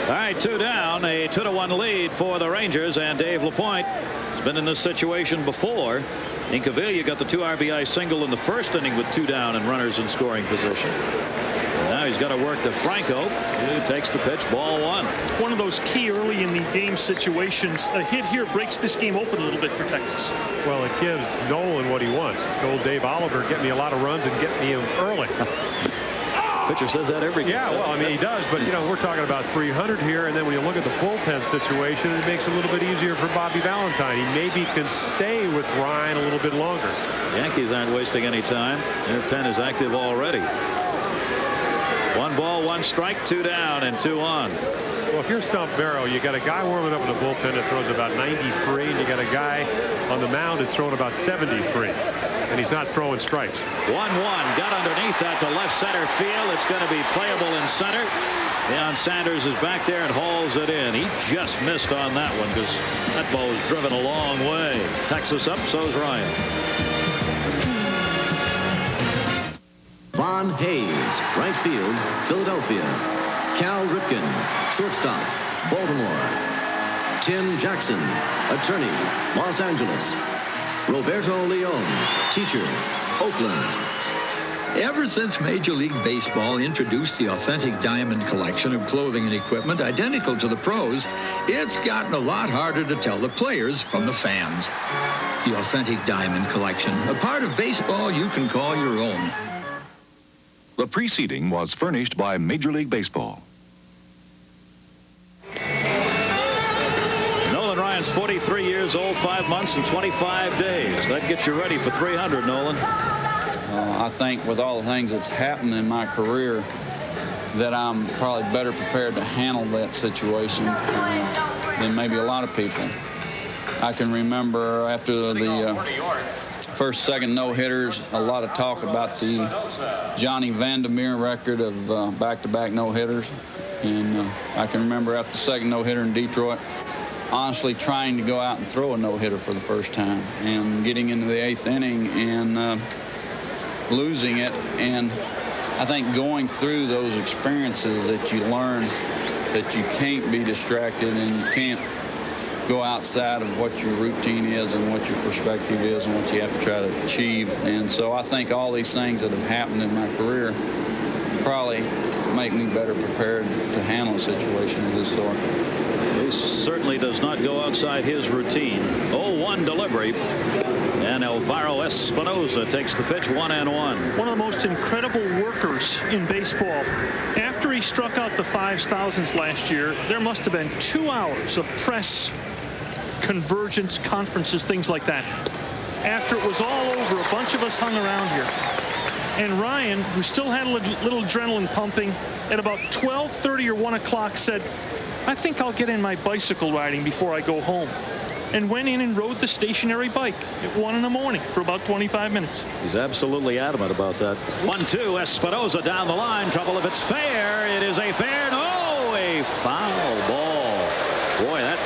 All right, 2 down, a 2-1 lead for the Rangers, and Dave Lapoint has been in this situation before. Incaviglia got the 2 RBI single in the first inning with 2 down and runners in scoring position. And now he's got to work to Franco, who takes the pitch, ball 1. One of those key early in the game situations. A hit here breaks this game open a little bit for Texas. Well, it gives Nolan what he wants. He told Dave Oliver, get me a lot of runs and get me him early. Pitcher says that every game. Yeah, well, I mean, he does, but, you know, we're talking about 300 here, and then when you look at the bullpen situation, it makes it a little bit easier for Bobby Valentine. He maybe can stay with Ryan a little bit longer. The Yankees aren't wasting any time. Their pen is active already. 1 ball, 1 strike, 2 down, and 2 on. Well, if you're Stump Merrill, you got a guy warming up in the bullpen that throws about 93, and you got a guy on the mound that's throwing about 73. And he's not throwing strikes. 1-1, got underneath that to left center field. It's going to be playable in center. Deion Sanders is back there and hauls it in. He just missed on that one because that ball was driven a long way. Texas up, so's Ryan. Von Hayes, right field, Philadelphia. Cal Ripken, shortstop, Baltimore. Tim Jackson, attorney, Los Angeles. Roberto Leon, teacher, Oakland. Ever since Major League Baseball introduced the authentic diamond collection of clothing and equipment identical to the pros, it's gotten a lot harder to tell the players from the fans. The authentic diamond collection, a part of baseball you can call your own. The preceding was furnished by Major League Baseball. Nolan Ryan's 43 years old, 5 months and 25 days. That gets you ready for 300, Nolan. I think with all the things that's happened in my career that I'm probably better prepared to handle that situation than maybe a lot of people. I can remember after the first, second no-hitters, a lot of talk about the Johnny Vandermeer record of back-to-back no-hitters. And I can remember after the second no-hitter in Detroit, honestly trying to go out and throw a no-hitter for the first time and getting into the 8th inning and losing it. And I think going through those experiences that you learn that you can't be distracted and you can't go outside of what your routine is and what your perspective is and what you have to try to achieve. And so I think all these things that have happened in my career probably make me better prepared to handle a situation of this sort. He certainly does not go outside his routine. 0-1 delivery. And Alvaro Espinoza takes the pitch, 1-1. One of the most incredible workers in baseball. After he struck out the 5,000s last year, there must have been 2 hours of press convergence conferences, things like that. After it was all over, a bunch of us hung around here. And Ryan, who still had a little adrenaline pumping, at about 12:30 or 1 o'clock said, I think I'll get in my bicycle riding before I go home. And went in and rode the stationary bike at 1 in the morning for about 25 minutes. He's absolutely adamant about that. 1-2, Espinoza down the line. Trouble if it's fair. It is a fair, no, a foul ball. Boy, that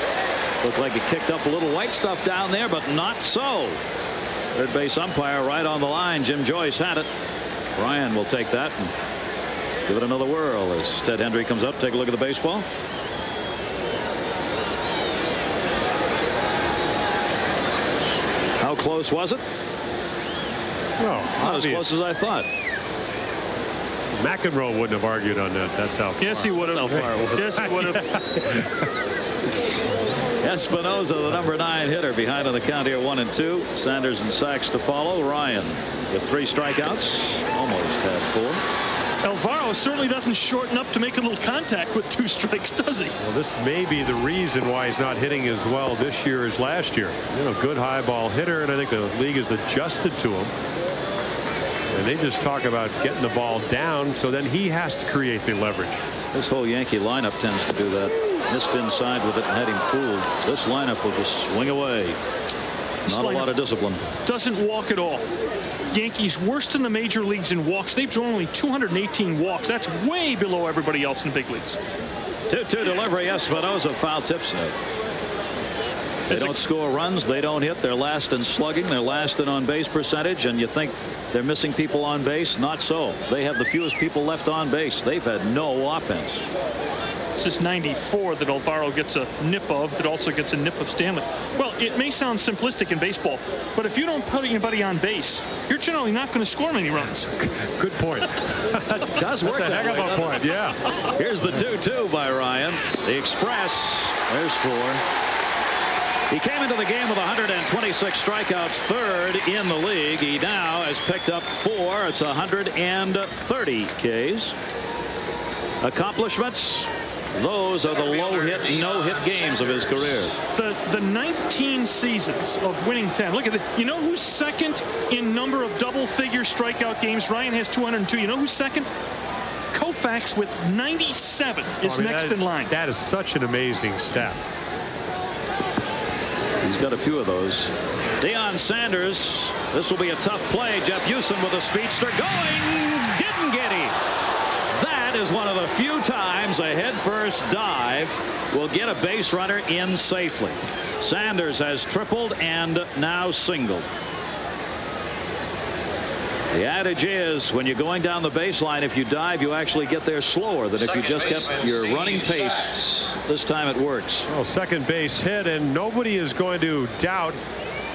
looked like it kicked up a little white stuff down there, but not so. Third base umpire right on the line. Jim Joyce had it. Ryan will take that and give it another whirl as Ted Hendry comes up. Take a look at the baseball. How close was it? Well, not as close as I thought. McEnroe wouldn't have argued on that. That's how far. Yes, he would have. Yes, he would have. Espinosa, the number 9 hitter, behind on the count here, 1-2. Sanders and Sax to follow. Ryan with 3 strikeouts, almost had 4. Alvaro certainly doesn't shorten up to make a little contact with 2 strikes, does he? Well, this may be the reason why he's not hitting as well this year as last year. You know, good high ball hitter, and I think the league has adjusted to him. And they just talk about getting the ball down, so then he has to create the leverage. This whole Yankee lineup tends to do that. Missed inside with it and had him fooled. This lineup will just swing away. Not a lot of discipline. Doesn't walk at all. Yankees worst in the major leagues in walks. They've drawn only 218 walks. That's way below everybody else in the big leagues. 2-2 delivery. Espinosa foul tips it. They don't score runs. They don't hit. They're last in slugging. They're last in on base percentage. And you think they're missing people on base? Not so. They have the fewest people left on base. They've had no offense. It's just 94 that Alvaro gets a nip of, that also gets a nip of Stanley. Well, it may sound simplistic in baseball, but if you don't put anybody on base, you're generally not going to score many runs. Good point. That does work. That's a heck of a point. Yeah. Here's the 2-2 by Ryan. The Express. There's 4. He came into the game with 126 strikeouts, 3rd in the league. He now has picked up 4. It's 130 Ks. Accomplishments. Those are the low-hit, no-hit games of his career. The 19 seasons of winning 10. Look at that. You know who's second in number of double-figure strikeout games? Ryan has 202. You know who's second? Koufax with 97 is next in line. That is such an amazing stat. He's got a few of those. Deion Sanders. This will be a tough play. Jeff Houston with a speedster going. Didn't get him. That is one of the few times a head-first dive will get a base runner in safely. Sanders has tripled and now singled. The adage is when you're going down the baseline, if you dive, you actually get there slower than if you just kept your running pace. This time it works. Well, second base hit, and nobody is going to doubt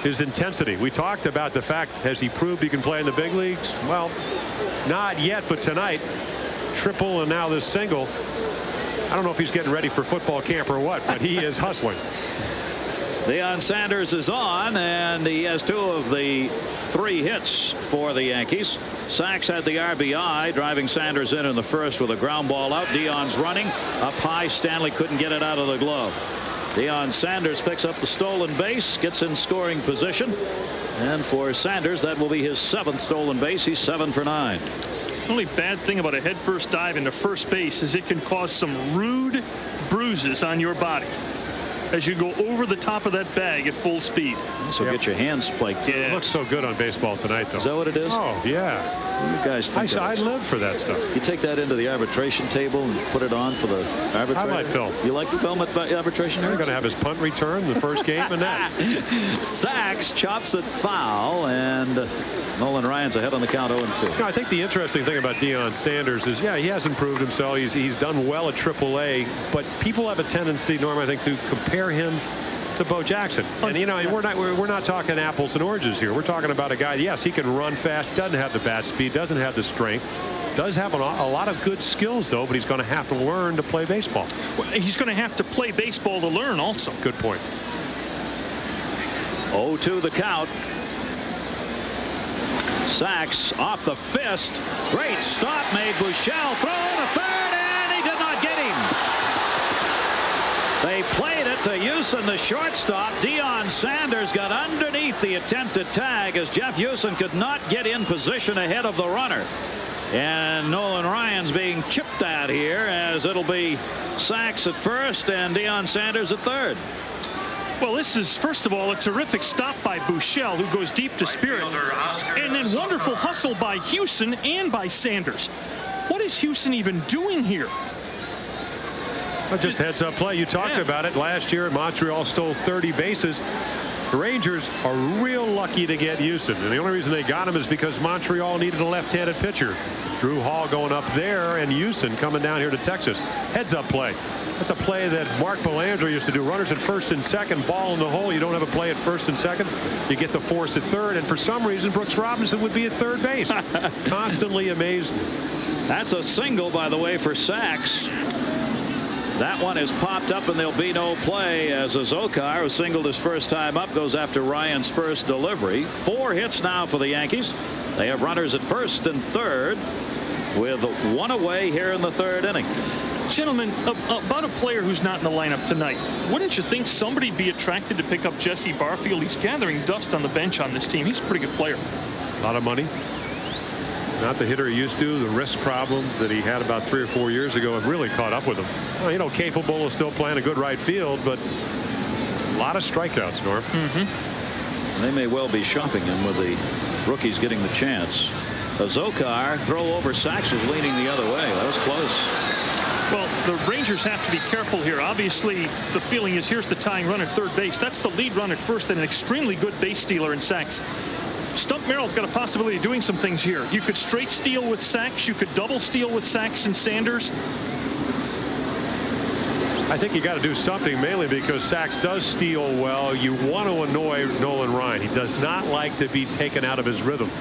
his intensity. We talked about the fact, has he proved he can play in the big leagues? Well, not yet, but tonight, triple and now this single. I don't know if he's getting ready for football camp or what, but he is hustling. Deion Sanders is on, and he has 2 of the 3 hits for the Yankees. Sax had the RBI, driving Sanders in the first with a ground ball out. Deion's running up high. Stanley couldn't get it out of the glove. Deion Sanders picks up the stolen base, gets in scoring position, and for Sanders, that will be his 7th stolen base. He's 7 for 9. The only bad thing about a head-first dive into first base is it can cause some rude bruises on your body as you go over the top of that bag at full speed. So get your hands spiked. It looks so good on baseball tonight, though. Is that what it is? Oh, yeah. You guys think I live for that stuff. You take that into the arbitration table and put it on for the arbitrator? I like film. You like the film at the arbitration? We're going to have his punt return the first game and that. Sax chops it foul, and Nolan Ryan's ahead on the count 0-2. I think the interesting thing about Deion Sanders is, yeah, he hasn't proved himself. He's done well at AAA, but people have a tendency, Norm, I think, to compare him to Bo Jackson. And, you know, we're not talking apples and oranges here. We're talking about a guy, yes, he can run fast, doesn't have the bat speed, doesn't have the strength, does have a lot of good skills, though, but he's going to have to learn to play baseball. Well, he's going to have to play baseball to learn also. Good point. 0-2 the count. Sax off the fist. Great stop made. Buechele thrown to third, and he did not get him. They played it to Houston, the shortstop. Deion Sanders got underneath the attempted tag as Jeff Houston could not get in position ahead of the runner. And Nolan Ryan's being chipped at here as it'll be Sax at first and Deion Sanders at third. Well, this is, first of all, a terrific stop by Buechele, who goes deep to Spirit. And then wonderful hustle by Houston and by Sanders. What is Houston even doing here? Well, just heads up play. You talked about it last year. Montreal stole 30 bases. The Rangers are real lucky to get Houston, and the only reason they got him is because Montreal needed a left-handed pitcher. Drew Hall going up there, and Houston coming down here to Texas. Heads-up play. That's a play that Mark Belanger used to do. Runners at first and second, ball in the hole. You don't have a play at first and second. You get the force at third, and for some reason, Brooks Robinson would be at third base. Constantly amazed me. That's a single, by the way, for Sax. That one is popped up, and there'll be no play as Azokar, who singled his first time up, goes after Ryan's first delivery. 4 hits now for the Yankees. They have runners at first and third with 1 away here in the 3rd inning. Gentlemen, about a player who's not in the lineup tonight, wouldn't you think somebody'd be attracted to pick up Jesse Barfield? He's gathering dust on the bench on this team. He's a pretty good player. A lot of money. Not the hitter he used to. The wrist problems that he had about 3 or 4 years ago have really caught up with him. Well, you know, capable of still playing a good right field, but a lot of strikeouts, Norm. They may well be shopping him with the rookies getting the chance. Azokar, throw over. Sax was leaning the other way. That was close. Well, the Rangers have to be careful here. Obviously, the feeling is here's the tying run at third base. That's the lead run at first and an extremely good base stealer in Sax. Stump Merrill's got a possibility of doing some things here. You could straight steal with Sax. You could double steal with Sax and Sanders. I think you got to do something, mainly because Sax does steal well. You want to annoy Nolan Ryan. He does not like to be taken out of his rhythm.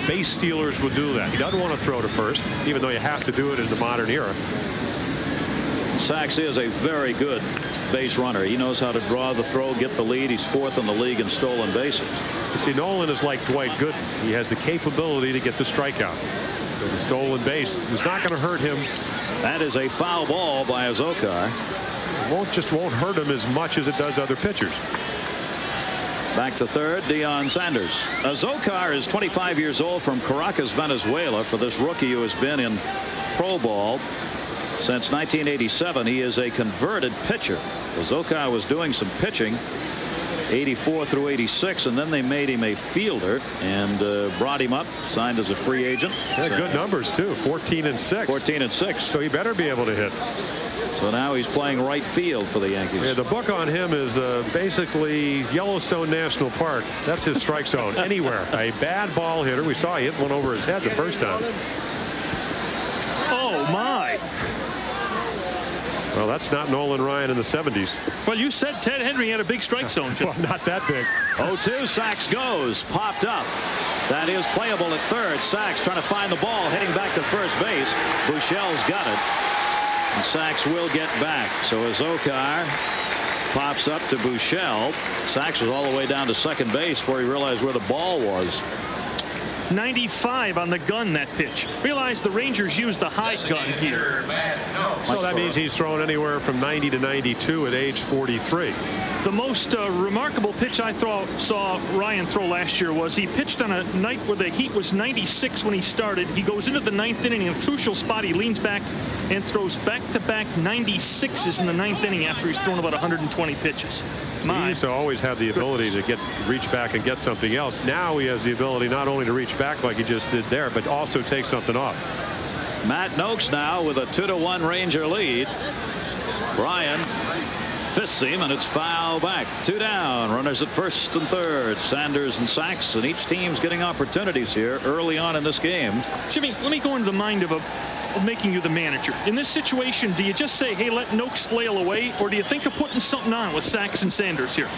Base stealers will do that. He doesn't want to throw to first, even though you have to do it in the modern era. Sax is a very good base runner. He knows how to draw the throw, get the lead. He's 4th in the league in stolen bases. You see, Nolan is like Dwight Gooden. He has the capability to get the strikeout. So the stolen base is not going to hurt him. That is a foul ball by Azokar. It won't hurt him as much as it does other pitchers. Back to third, Deion Sanders. Azokar is 25 years old from Caracas, Venezuela. For this rookie who has been in pro ball since 1987, he is a converted pitcher. Azokar was doing some pitching 84 through 86, and then they made him a fielder and brought him up, signed as a free agent. Yeah, good numbers too. 14 and 6. 14 and 6. So he better be able to hit. So now he's playing right field for the Yankees. Yeah, the book on him is basically Yellowstone National Park. That's his strike zone. Anywhere. A bad ball hitter. We saw he hit one over his head the first time. Oh my. Well, that's not Nolan Ryan in the 70s. Well, you said Ted Henry had a big strike zone, Jim. Well, not that big. 0-2. Sax goes. Popped up. That is playable at third. Sax trying to find the ball, heading back to first base. Buechel's got it. And Sax will get back. So Azokar pops up to Buechel. Sax was all the way down to second base before he realized where the ball was. 95 on the gun, that pitch. Realize the Rangers use the high gun here. So that means he's thrown anywhere from 90 to 92 at age 43. The most remarkable pitch I saw Ryan throw last year was he pitched on a night where the heat was 96 when he started. He goes into the 9th inning in a crucial spot. He leans back and throws back-to-back 96s in the 9th inning after he's thrown about 120 pitches. He used to always have the ability to reach back and get something else. Now he has the ability not only to reach back like he just did there, but also take something off. Matt Noakes now with a 2-1 Ranger lead. Ryan fists him, and it's foul back. 2 down. Runners at first and third. Sanders and Sax, and each team's getting opportunities here early on in this game. Jimmy, let me go into the mind of making you the manager. In this situation, do you just say, hey, let Noakes flail away, or do you think of putting something on with Sax and Sanders here?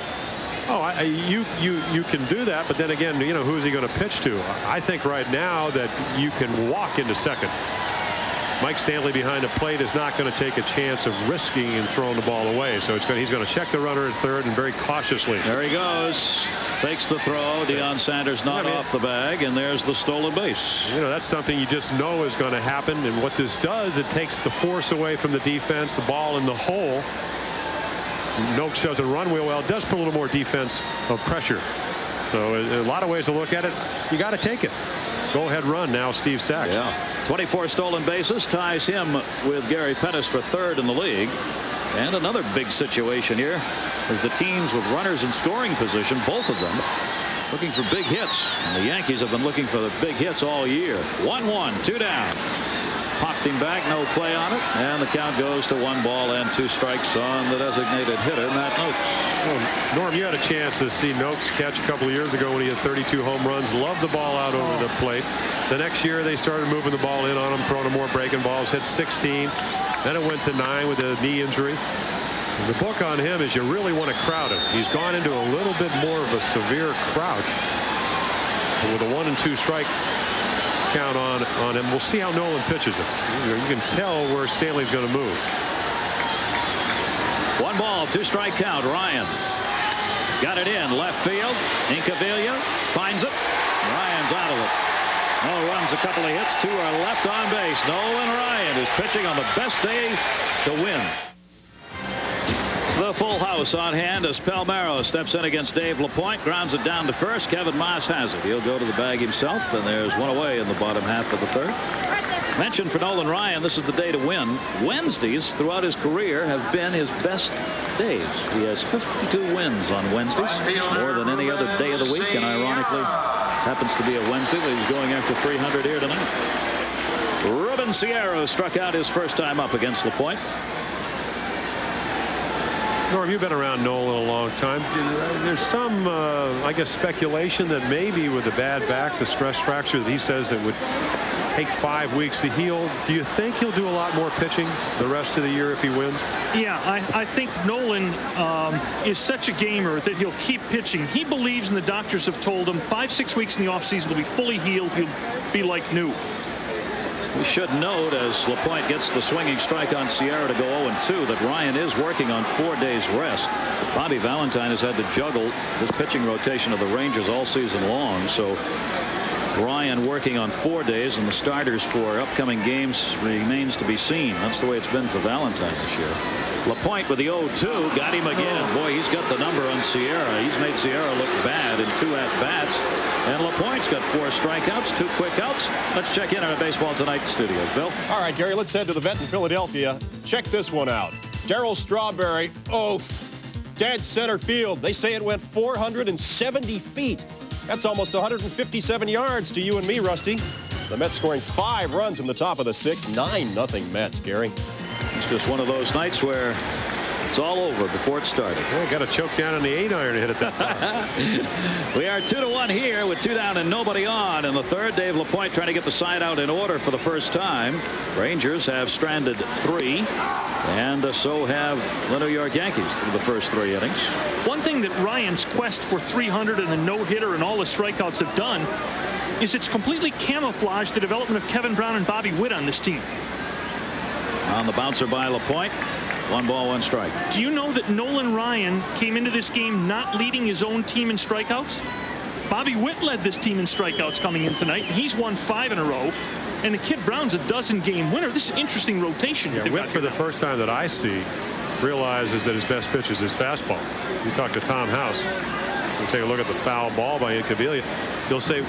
Oh, you can do that, but then again, you know, who's he going to pitch to? I think right now that you can walk into second. Mike Stanley behind the plate is not going to take a chance of risking and throwing the ball away. So he's going to check the runner at third and very cautiously. There he goes. Fakes the throw. Deion Sanders not off the bag, and there's the stolen base. You know, that's something you just know is going to happen. And what this does, it takes the force away from the defense, the ball in the hole. Noakes doesn't run real well. It does put a little more defense of pressure. So a lot of ways to look at it. You got to take it. Go ahead, run now, Steve Sax. Yeah. 24 stolen bases ties him with Gary Pettis for third in the league. And another big situation here is the teams with runners in scoring position, both of them looking for big hits. And the Yankees have been looking for the big hits all year. 1-1, 2 down. popped him back. No play on it. And the count goes to 1 ball and 2 strikes on the designated hitter, Matt Noakes. Well, Norm, you had a chance to see Noakes catch a couple of years ago when he had 32 home runs. Loved the ball out over the plate. The next year they started moving the ball in on him, throwing him more breaking balls. Hit 16. Then it went to 9 with a knee injury. The book on him is you really want to crowd him. He's gone into a little bit more of a severe crouch. But with a 1 and 2 strike count on him, we'll see how Nolan pitches it. You can tell where Stanley's going to move. 1 ball, 2 strike count. Ryan got it in left field. Incaviglia finds it. Ryan's out of it. No runs, a couple of hits. 2 are left on base. Nolan Ryan is pitching on the best day to win. The full house on hand as Palmer steps in against Dave Lapoint. Grounds it down to first. Kevin Maas has it. He'll go to the bag himself, and there's 1 away in the bottom half of the 3rd. Mentioned for Nolan Ryan, this is the day to win. Wednesdays throughout his career have been his best days. He has 52 wins on Wednesdays, more than any other day of the week, and ironically happens to be a Wednesday, but he's going after 300 here tonight. Ruben Sierra struck out his first time up against Lapoint. Norm, you've been around Nolan a long time. There's some, I guess, speculation that maybe with the bad back, the stress fracture that he says that would take 5 weeks to heal. Do you think he'll do a lot more pitching the rest of the year if he wins? Yeah, I think Nolan is such a gamer that he'll keep pitching. He believes, and the doctors have told him, 5-6 weeks in the offseason he'll be fully healed. He'll be like new. We should note, as Lapointe gets the swinging strike on Sierra to go 0-2, that Ryan is working on 4 days rest. Bobby Valentine has had to juggle this pitching rotation of the Rangers all season long, so Ryan working on 4 days, and the starters for upcoming games remains to be seen. That's the way it's been for Valentine this year. Lapointe with the 0-2, got him again. Boy, he's got the number on Sierra. He's made Sierra look bad in 2 at-bats. And Lapointe's got 4 strikeouts, 2 quick outs. Let's check in on our Baseball Tonight studios. Bill? All right, Gary, let's head to the vet in Philadelphia. Check this one out. Darryl Strawberry, dead center field. They say it went 470 feet. That's almost 157 yards to you and me, Rusty. The Mets scoring 5 runs from the top of the 6th. 9-0 Mets, Gary. It's just one of those nights where it's all over before it started. Well, got to choke down on the 8-iron to hit it that far. We are 2-1 here with 2 down and nobody on in the 3rd. Dave Lapointe trying to get the side out in order for the first time. Rangers have stranded 3, and so have the New York Yankees through the first 3 innings. One thing that Ryan's quest for 300 and the no-hitter and all the strikeouts have done is it's completely camouflaged the development of Kevin Brown and Bobby Witt on this team. On the bouncer by Lapointe. 1 ball, 1 strike. Do you know that Nolan Ryan came into this game not leading his own team in strikeouts? Bobby Witt led this team in strikeouts coming in tonight, and he's won 5 in a row. And the kid Brown's a 12-game winner. This is an interesting rotation. Yeah, Witt, for the first time that I see, realizes that his best pitch is his fastball. You talk to Tom House. We'll take a look at the foul ball by Incaviglia. He'll say,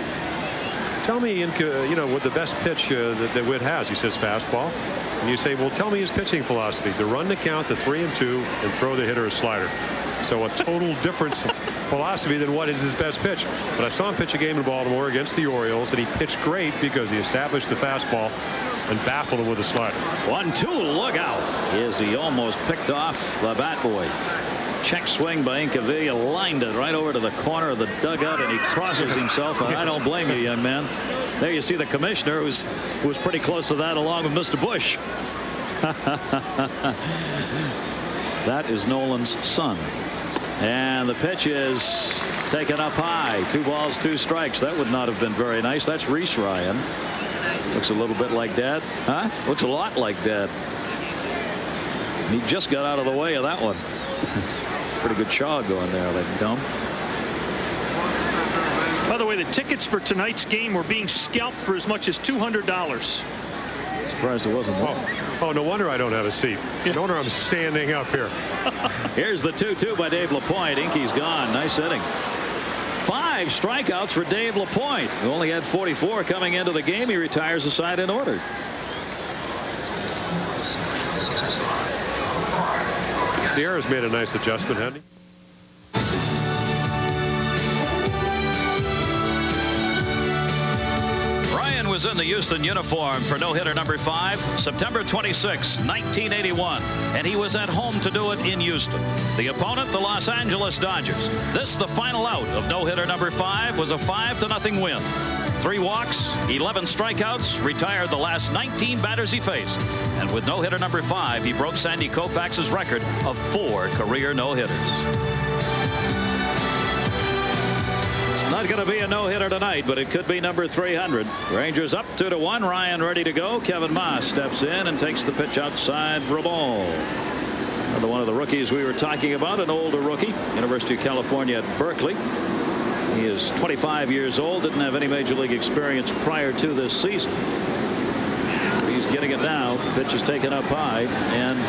tell me, what the best pitch that Witt has. He says fastball. And you say, well, tell me his pitching philosophy. To run the count to 3-2 and throw the hitter a slider. So a total different philosophy than what is his best pitch. But I saw him pitch a game in Baltimore against the Orioles, and he pitched great because he established the fastball and baffled him with a slider. 1-2, look out. As he almost picked off the bat boy. Check swing by Incaviglia, lined it right over to the corner of the dugout, and he crosses himself, and I don't blame you, young man. There you see the commissioner who was pretty close to that along with Mr. Bush. That is Nolan's son. And the pitch is taken up high. 2 balls, 2 strikes. That would not have been very nice. That's Reese Ryan. Looks a little bit like Dad. Huh? Looks a lot like Dad. He just got out of the way of that one. Pretty good chaw going there, ladies and gentlemen. By the way, the tickets for tonight's game were being scalped for as much as $200. Surprised it wasn't more. Oh, no wonder I don't have a seat. No wonder I'm standing up here. Here's the 2-2 by Dave Lapointe. Inky's gone. Nice inning. 5 strikeouts for Dave Lapointe, who only had 44 coming into the game. He retires the side in order. Sierra's made a nice adjustment, hasn't he? was in the Houston uniform for no-hitter number 5, September 26, 1981, and he was at home to do it in Houston. The opponent, the Los Angeles Dodgers. This, the final out of no-hitter number 5, was a 5-0 win. 3 walks, 11 strikeouts, retired the last 19 batters he faced. And with no-hitter number 5, he broke Sandy Koufax's record of 4 career no-hitters. Not going to be a no-hitter tonight, but it could be number 300. Rangers up 2-1. Ryan ready to go. Kevin Maas steps in and takes the pitch outside for a ball. Another one of the rookies we were talking about, an older rookie, University of California at Berkeley. He is 25 years old, didn't have any major league experience prior to this season. He's getting it now. Pitch is taken up high, and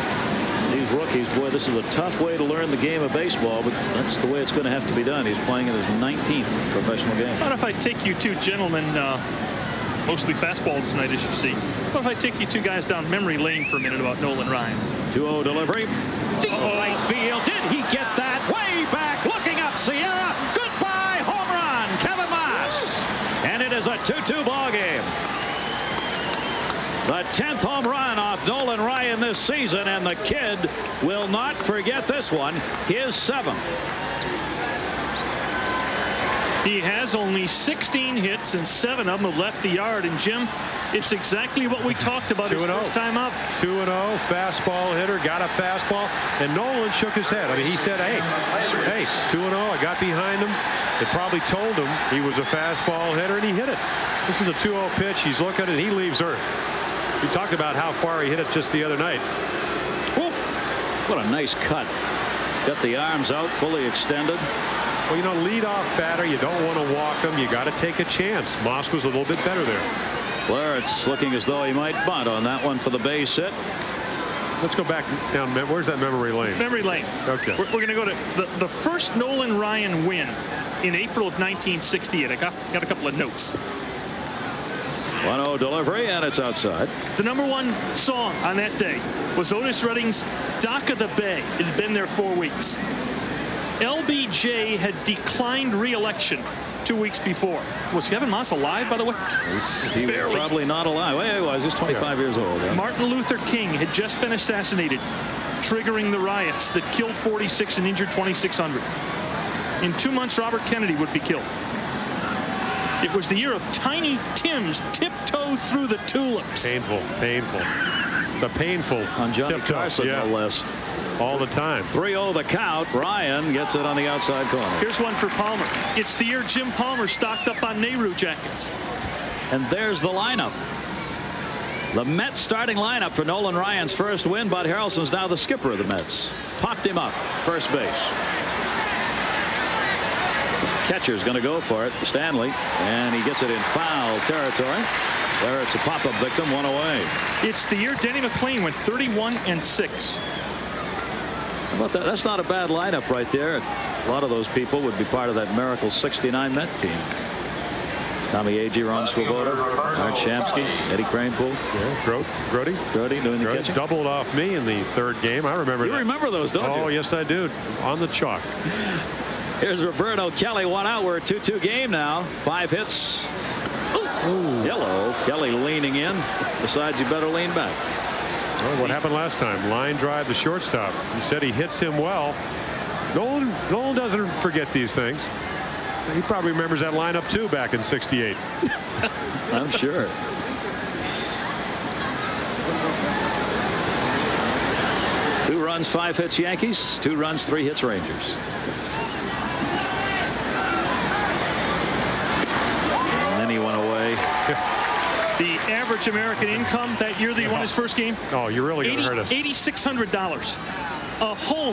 these rookies, boy, this is a tough way to learn the game of baseball, but that's the way it's going to have to be done. He's playing in his 19th professional game. What if I take you two gentlemen, mostly fastballs tonight, as you see. What if I take you two guys down memory lane for a minute about Nolan Ryan? 2-0 delivery. Deep right field. Did he get that? Way back. Looking up. Sierra. Goodbye. Home run. Kevin Maas. And it is a 2-2 ball game. The 10th home run off Nolan Ryan this season, and the kid will not forget this one, his 7th. He has only 16 hits, and 7 of them have left the yard. And Jim, it's exactly what we talked about his first time up. 2-0, fastball hitter, got a fastball, and Nolan shook his head. I mean, he said, hey, 2-0, I got behind him. It probably told him he was a fastball hitter, and he hit it. This is a 2-0 pitch. He's looking at it, and he leaves Earth. We talked about how far he hit it just the other night. Whoa. What a nice cut. Got the arms out, fully extended. Well, you know, leadoff batter, you don't want to walk him. You got to take a chance. Maas was a little bit better there. Clarence looking as though he might bunt on that one for the base hit. Let's go back down. Where's that memory lane? Memory lane. Okay. We're going to go to the first Nolan Ryan win in April of 1968. I got a couple of notes. 1-0 delivery, and it's outside. The #1 song on that day was Otis Redding's Dock of the Bay. It had been there 4 weeks. LBJ had declined re-election 2 weeks before. Was Kevin Maas alive, by the way? He was probably not alive. Well, he was. He's 25 years old. Yeah. Martin Luther King had just been assassinated, triggering the riots that killed 46 and injured 2,600. In 2 months, Robert Kennedy would be killed. It was the year of Tiny Tim's Tiptoe Through the Tulips. Painful. The painful on Johnny tiptoe. Carson, no less. All the time. 3-0 the count. Ryan gets it on the outside corner. Here's one for Palmer. It's the year Jim Palmer stocked up on Nehru jackets. And there's the lineup. The Mets starting lineup for Nolan Ryan's first win. Bud Harrelson's now the skipper of the Mets. Popped him up. First base. Catcher's going to go for it, Stanley, and he gets it in foul territory. There it's a pop-up victim, 1 away. It's the year Denny McLain went 31-6. How about that? That's not a bad lineup right there. A lot of those people would be part of that miracle 69 Met team. Tommy Agee, Ron Swoboda, Art Shamsky, Eddie Kranepool. Yeah, Grody doing the catching. Doubled off me in the 3rd game. I remember that. You remember those, don't you? Oh, yes, I do. On the chalk. Here's Roberto Kelly, 1 out. We're a 2-2 game now. 5 hits. Ooh. Yellow. Kelly leaning in. Decides he better lean back. Well, what happened last time? Line drive to shortstop. You said he hits him well. Nolan doesn't forget these things. He probably remembers that lineup too back in '68. I'm sure. Two runs, 5 hits Yankees. 2 runs, 3 hits Rangers. And then he went away. The average American income that year that he won his first game. Oh, you're really going to hurt us. $8,600.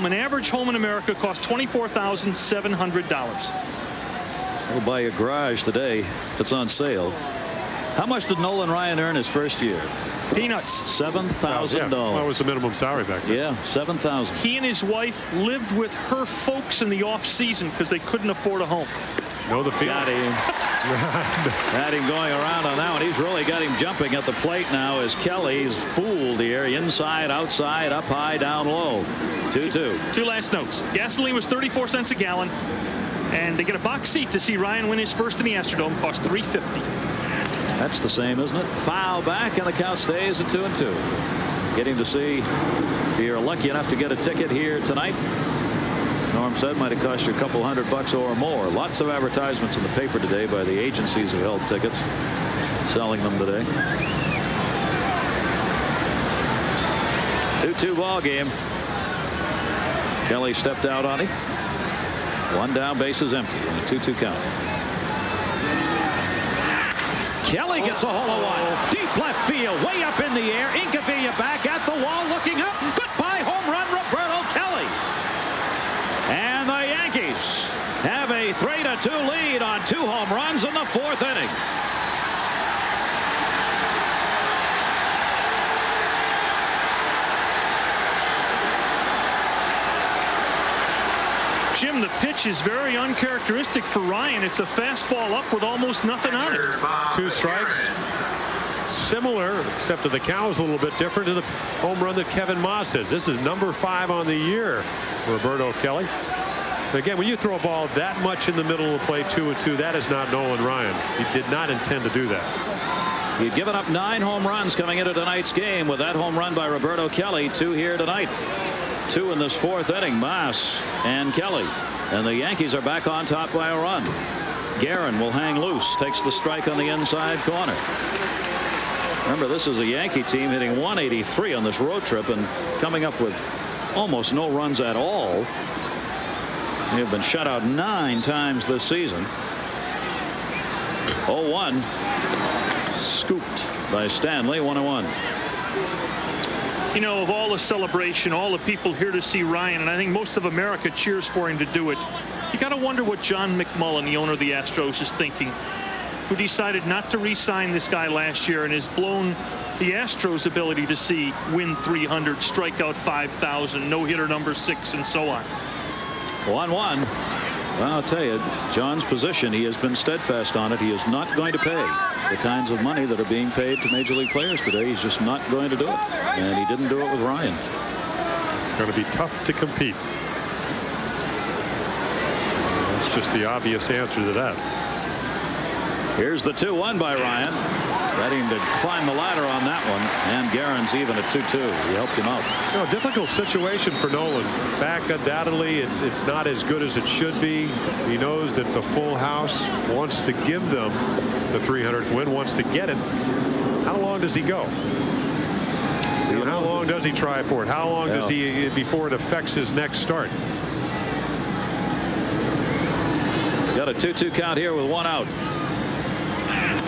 An average home in America costs $24,700. We'll buy a garage today if it's on sale. How much did Nolan Ryan earn his first year? Peanuts. $7,000. Yeah, that was the minimum salary back then. Yeah, $7,000. He and his wife lived with her folks in the off season because they couldn't afford a home. Know the feeling. Got him. Had him going around on that one. He's really got him jumping at the plate now as Kelly's fooled here. Inside, outside, up high, down low. 2-2. 2 last notes. Gasoline was 34 cents a gallon. And they get a box seat to see Ryan win his first in the Astrodome. Cost $350. That's the same, isn't it? Foul back, and the count stays at 2-2. Getting to see, if you're lucky enough to get a ticket here tonight, as Norm said, might have cost you a couple $100 or more. Lots of advertisements in the paper today by the agencies who held tickets, selling them today. 2-2 ball game. Kelly stepped out on him. One down, bases empty, and a 2-2 count. Kelly gets a hole of one. Deep left field, way up in the air. Incaviglia back at the wall, looking up. Goodbye, home run, Roberto Kelly. And the Yankees have a 3-2 lead on 2 home runs in the 4th inning. Jim, the pitch is very uncharacteristic for Ryan. It's a fastball up with almost nothing on it. 2 strikes. Similar, except that the count is a little bit different, to the home run that Kevin Maas says. This is number 5 on the year, Roberto Kelly. Again, when you throw a ball that much in the middle of the plate, 2-2, that is not Nolan Ryan. He did not intend to do that. He'd given up 9 home runs coming into tonight's game. With that home run by Roberto Kelly, 2 here tonight. 2 in this 4th inning, Maas and Kelly. And the Yankees are back on top by a run. Geren will hang loose, takes the strike on the inside corner. Remember, this is a Yankee team hitting 183 on this road trip and coming up with almost no runs at all. They have been shut out 9 times this season. 0-1. Scooped by Stanley, 1-1. You know, of all the celebration, all the people here to see Ryan, and I think most of America cheers for him to do it, you got to wonder what John McMullen, the owner of the Astros, is thinking, who decided not to re-sign this guy last year and has blown the Astros' ability to see win 300, strike out 5,000, no-hitter number 6, and so on. 1-1. Well, I'll tell you, John's position, he has been steadfast on it. He is not going to pay the kinds of money that are being paid to Major League players today. He's just not going to do it. And he didn't do it with Ryan. It's going to be tough to compete. That's just the obvious answer to that. Here's the 2-1 by Ryan. Ready to climb the ladder on that one. And Geren's even at 2-2. He helped him out. You know, difficult situation for Nolan. Back undoubtedly, it's not as good as it should be. He knows that it's a full house. Wants to give them the 300th win. Wants to get it. How long does he go? You know, how long does he try for it? How long does he before it affects his next start? Got a 2-2 count here with 1 out.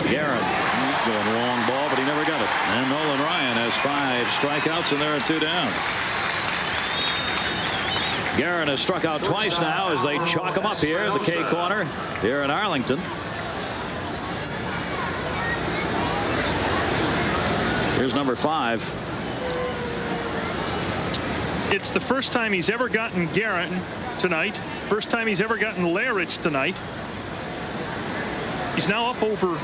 Geren, he's going long ball, but he never got it. And Nolan Ryan has 5 strikeouts, and they're at 2 down. Geren has struck out twice now as they chalk him up here at the K corner here in Arlington. Here's number 5. It's the first time he's ever gotten Geren tonight. First time he's ever gotten Larich tonight. He's now up over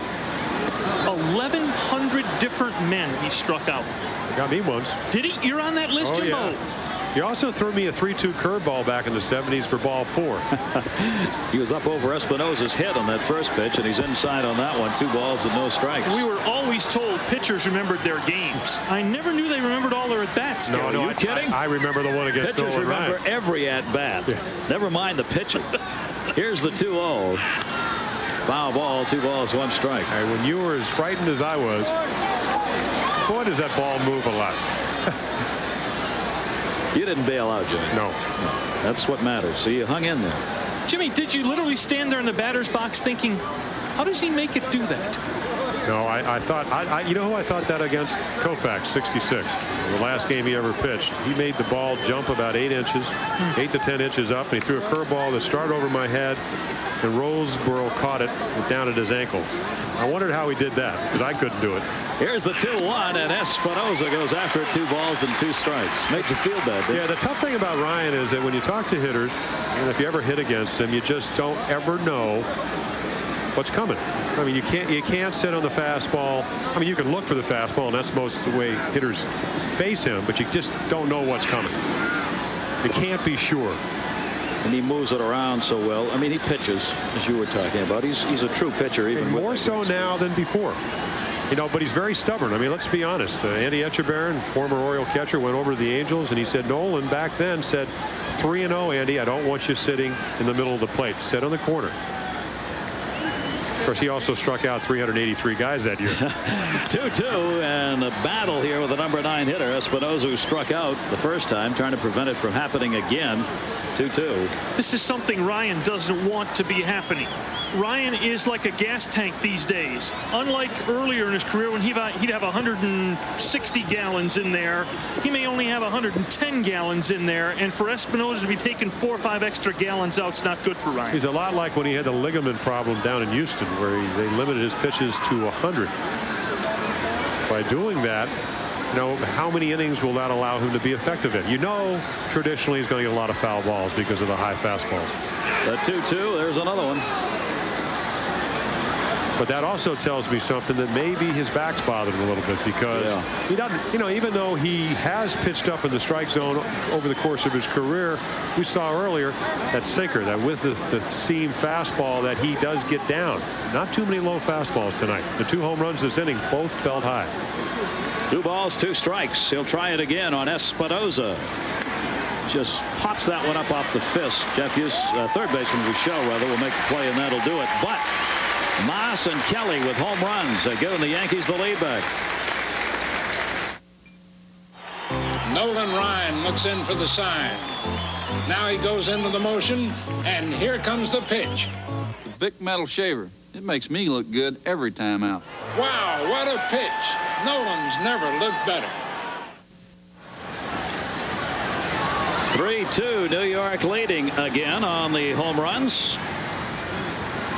1,100 different men he struck out. He got me once. Did he? You're on that list, Jimbo. Yeah. He also threw me a 3-2 curveball back in the 70s for ball 4. He was up over Espinosa's head on that first pitch, and he's inside on that one. 2 balls and no strikes. We were always told pitchers remembered their games. I never knew they remembered all their at-bats. No, Are you kidding? I remember the one against Pitchers Nolan remember Ryan. every at-bat. Yeah. Never mind the pitching. Here's the 2-0. Foul ball, 2 balls, 1 strike. And when you were as frightened as I was, boy, does that ball move a lot. You didn't bail out, Jimmy. No. That's what matters. So you hung in there. Jimmy, did you literally stand there in the batter's box thinking, how does he make it do that? No, I thought, you know who I thought that against? Koufax, 66. The last game he ever pitched. He made the ball jump about 8 inches, 8 to 10 inches up, and he threw a curveball that started over my head, and Roseboro caught it down at his ankle. I wondered how he did that, because I couldn't do it. Here's the 2-1, and Espinosa goes after it, 2 balls and 2 strikes. Made you feel bad, didn't it? Yeah, the tough thing about Ryan is that when you talk to hitters, and if you ever hit against him, you just don't ever know what's coming. I mean, you can't sit on the fastball. I mean, you can look for the fastball, and that's most of the way hitters face him, but you just don't know what's coming. You can't be sure. And he moves it around so well. I mean, he pitches, as you were talking about. He's a true pitcher, even more so now than before. You know, but he's very stubborn. I mean, let's be honest. Andy Etchebarren, former Oriole catcher, went over to the Angels, and he said, Nolan back then said, 3-0, Andy, I don't want you sitting in the middle of the plate. Sit on the corner. Of course, he also struck out 383 guys that year. 2-2, and a battle here with the number 9 hitter, Espinosa, who struck out the first time, trying to prevent it from happening again. 2-2. This is something Ryan doesn't want to be happening. Ryan is like a gas tank these days. Unlike earlier in his career when he'd have 160 gallons in there, he may only have 110 gallons in there. And for Espinosa to be taking 4 or 5 extra gallons out is not good for Ryan. He's a lot like when he had the ligament problem down in Houston, where they limited his pitches to 100. By doing that, you know, how many innings will that allow him to be effective in? You know, traditionally he's going to get a lot of foul balls because of the high fastballs. The 2-2, there's another one. But that also tells me something, that maybe his back's bothered him a little bit, because he doesn't, you know, even though he has pitched up in the strike zone over the course of his career, we saw earlier that sinker, that with the seam fastball that he does get down. Not too many low fastballs tonight. The 2 home runs this inning both felt high. 2 balls, 2 strikes. He'll try it again on Espinosa. Just pops that one up off the fist. Jeff Hughes, third baseman rather, will make the play, and that'll do it. But Maas and Kelly with home runs. They're giving the Yankees the lead back. Nolan Ryan looks in for the sign. Now he goes into the motion, and here comes the pitch. The Bic metal shaver. It makes me look good every time out. Wow, what a pitch. Nolan's never looked better. 3-2, New York leading again on the home runs.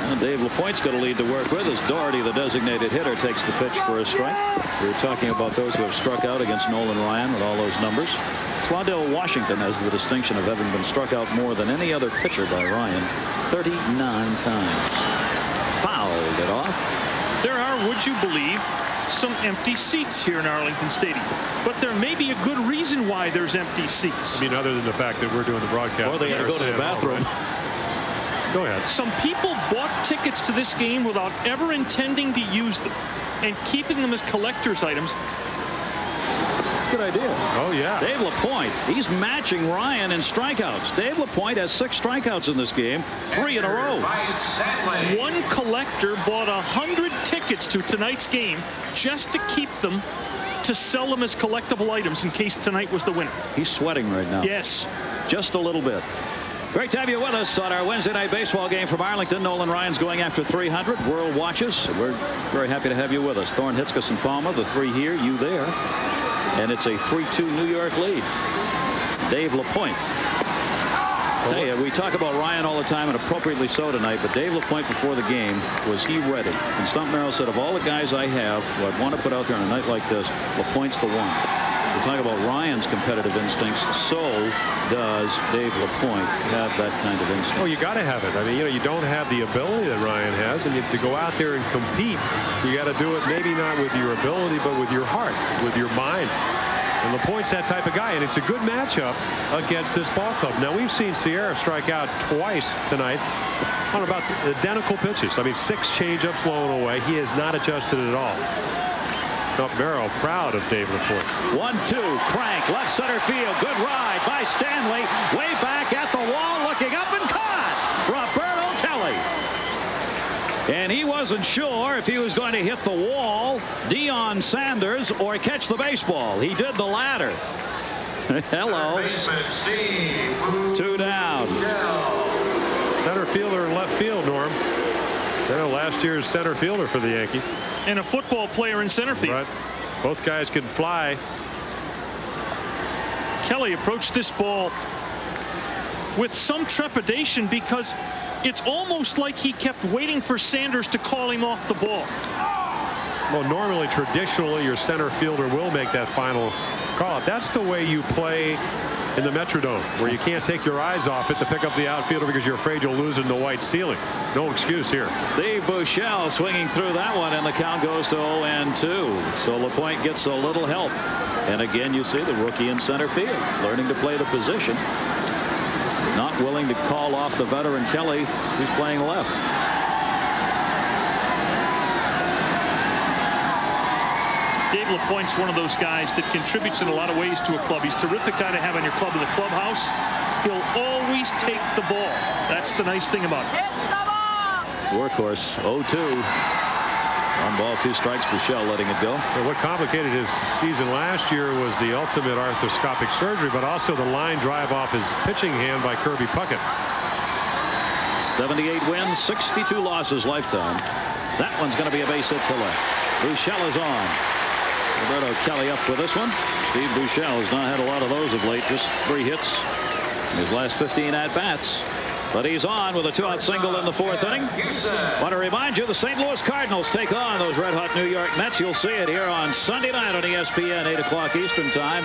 And Dave Lapoint's got a lead to work with as Doherty, the designated hitter, takes the pitch for a strike. We were talking about those who have struck out against Nolan Ryan with all those numbers. Claudell Washington has the distinction of having been struck out more than any other pitcher by Ryan, 39 times. Fouled it off. There are, would you believe, some empty seats here in Arlington Stadium. But there may be a good reason why there's empty seats. I mean, other than the fact that we're doing the broadcast. Or they got to go to the bathroom. Go ahead. Some people bought tickets to this game without ever intending to use them and keeping them as collector's items. Good idea. Oh, yeah. Dave Lapoint, he's matching Ryan in strikeouts. Dave Lapoint has 6 strikeouts in this game, 3 in a row. One collector bought 100 tickets to tonight's game just to keep them, to sell them as collectible items in case tonight was the winner. He's sweating right now. Yes. Just a little bit. Great to have you with us on our Wednesday night baseball game from Arlington. Nolan Ryan's going after 300. World watches. We're very happy to have you with us. Thorne, Hitzges, and Palmer, the 3 here, you there. And it's a 3-2 New York lead. Dave Lapoint. Tell you, we talk about Ryan all the time, and appropriately so tonight, but Dave Lapoint before the game, was he ready? And Stump Merrill said, of all the guys I have who I'd want to put out there on a night like this, Lapoint's the one. We talk about Ryan's competitive instincts, so does Dave Lapoint have that kind of instinct. Oh, you got to have it. I mean, you know, you don't have the ability that Ryan has, and to go out there and compete, you got to do it maybe not with your ability, but with your heart, with your mind. And Lapoint's that type of guy, and it's a good matchup against this ball club. Now, we've seen Sierra strike out twice tonight on about identical pitches. I mean, 6 changeups blown away. He has not adjusted at all. Merrill proud of Dave Lapoint. 1-2, crank, left center field. Good ride by Stanley. Way back at the wall, looking up and caught. Roberto Kelly. And he wasn't sure if he was going to hit the wall, Deion Sanders, or catch the baseball. He did the latter. Hello. 2 down. Center fielder in left field, Norm. Last year's center fielder for the Yankees. And a football player in center field. Right. Both guys can fly. Kelly approached this ball with some trepidation because it's almost like he kept waiting for Sanders to call him off the ball. Well, normally, traditionally, your center fielder will make that final call. That's the way you play in the Metrodome, where you can't take your eyes off it to pick up the outfielder because you're afraid you'll lose in the white ceiling. No excuse here. Steve Buechele swinging through that one, and the count goes to 0-2. So Lapointe gets a little help. And again, you see the rookie in center field learning to play the position. not willing to call off the veteran Kelly, who's playing left. Dave Lapoint's one of those guys that contributes in a lot of ways to a club. He's a terrific guy to have on your club in the clubhouse. He'll always take the ball. That's the nice thing about him. Workhorse, 0-2. 1 ball, 2 strikes. Buechele letting it go. And what complicated his season last year was the ultimate arthroscopic surgery, but also the line drive off his pitching hand by Kirby Puckett. 78 wins, 62 losses lifetime. That one's going to be a base hit to left. Buechele is on. Roberto Kelly up with this one. Steve Buechele has not had a lot of those of late. Just 3 hits in his last 15 at-bats. But he's on with a 2-out single in the 4th inning. Want to remind you, the St. Louis Cardinals take on those red-hot New York Mets. You'll see it here on Sunday night on ESPN, 8 o'clock Eastern time.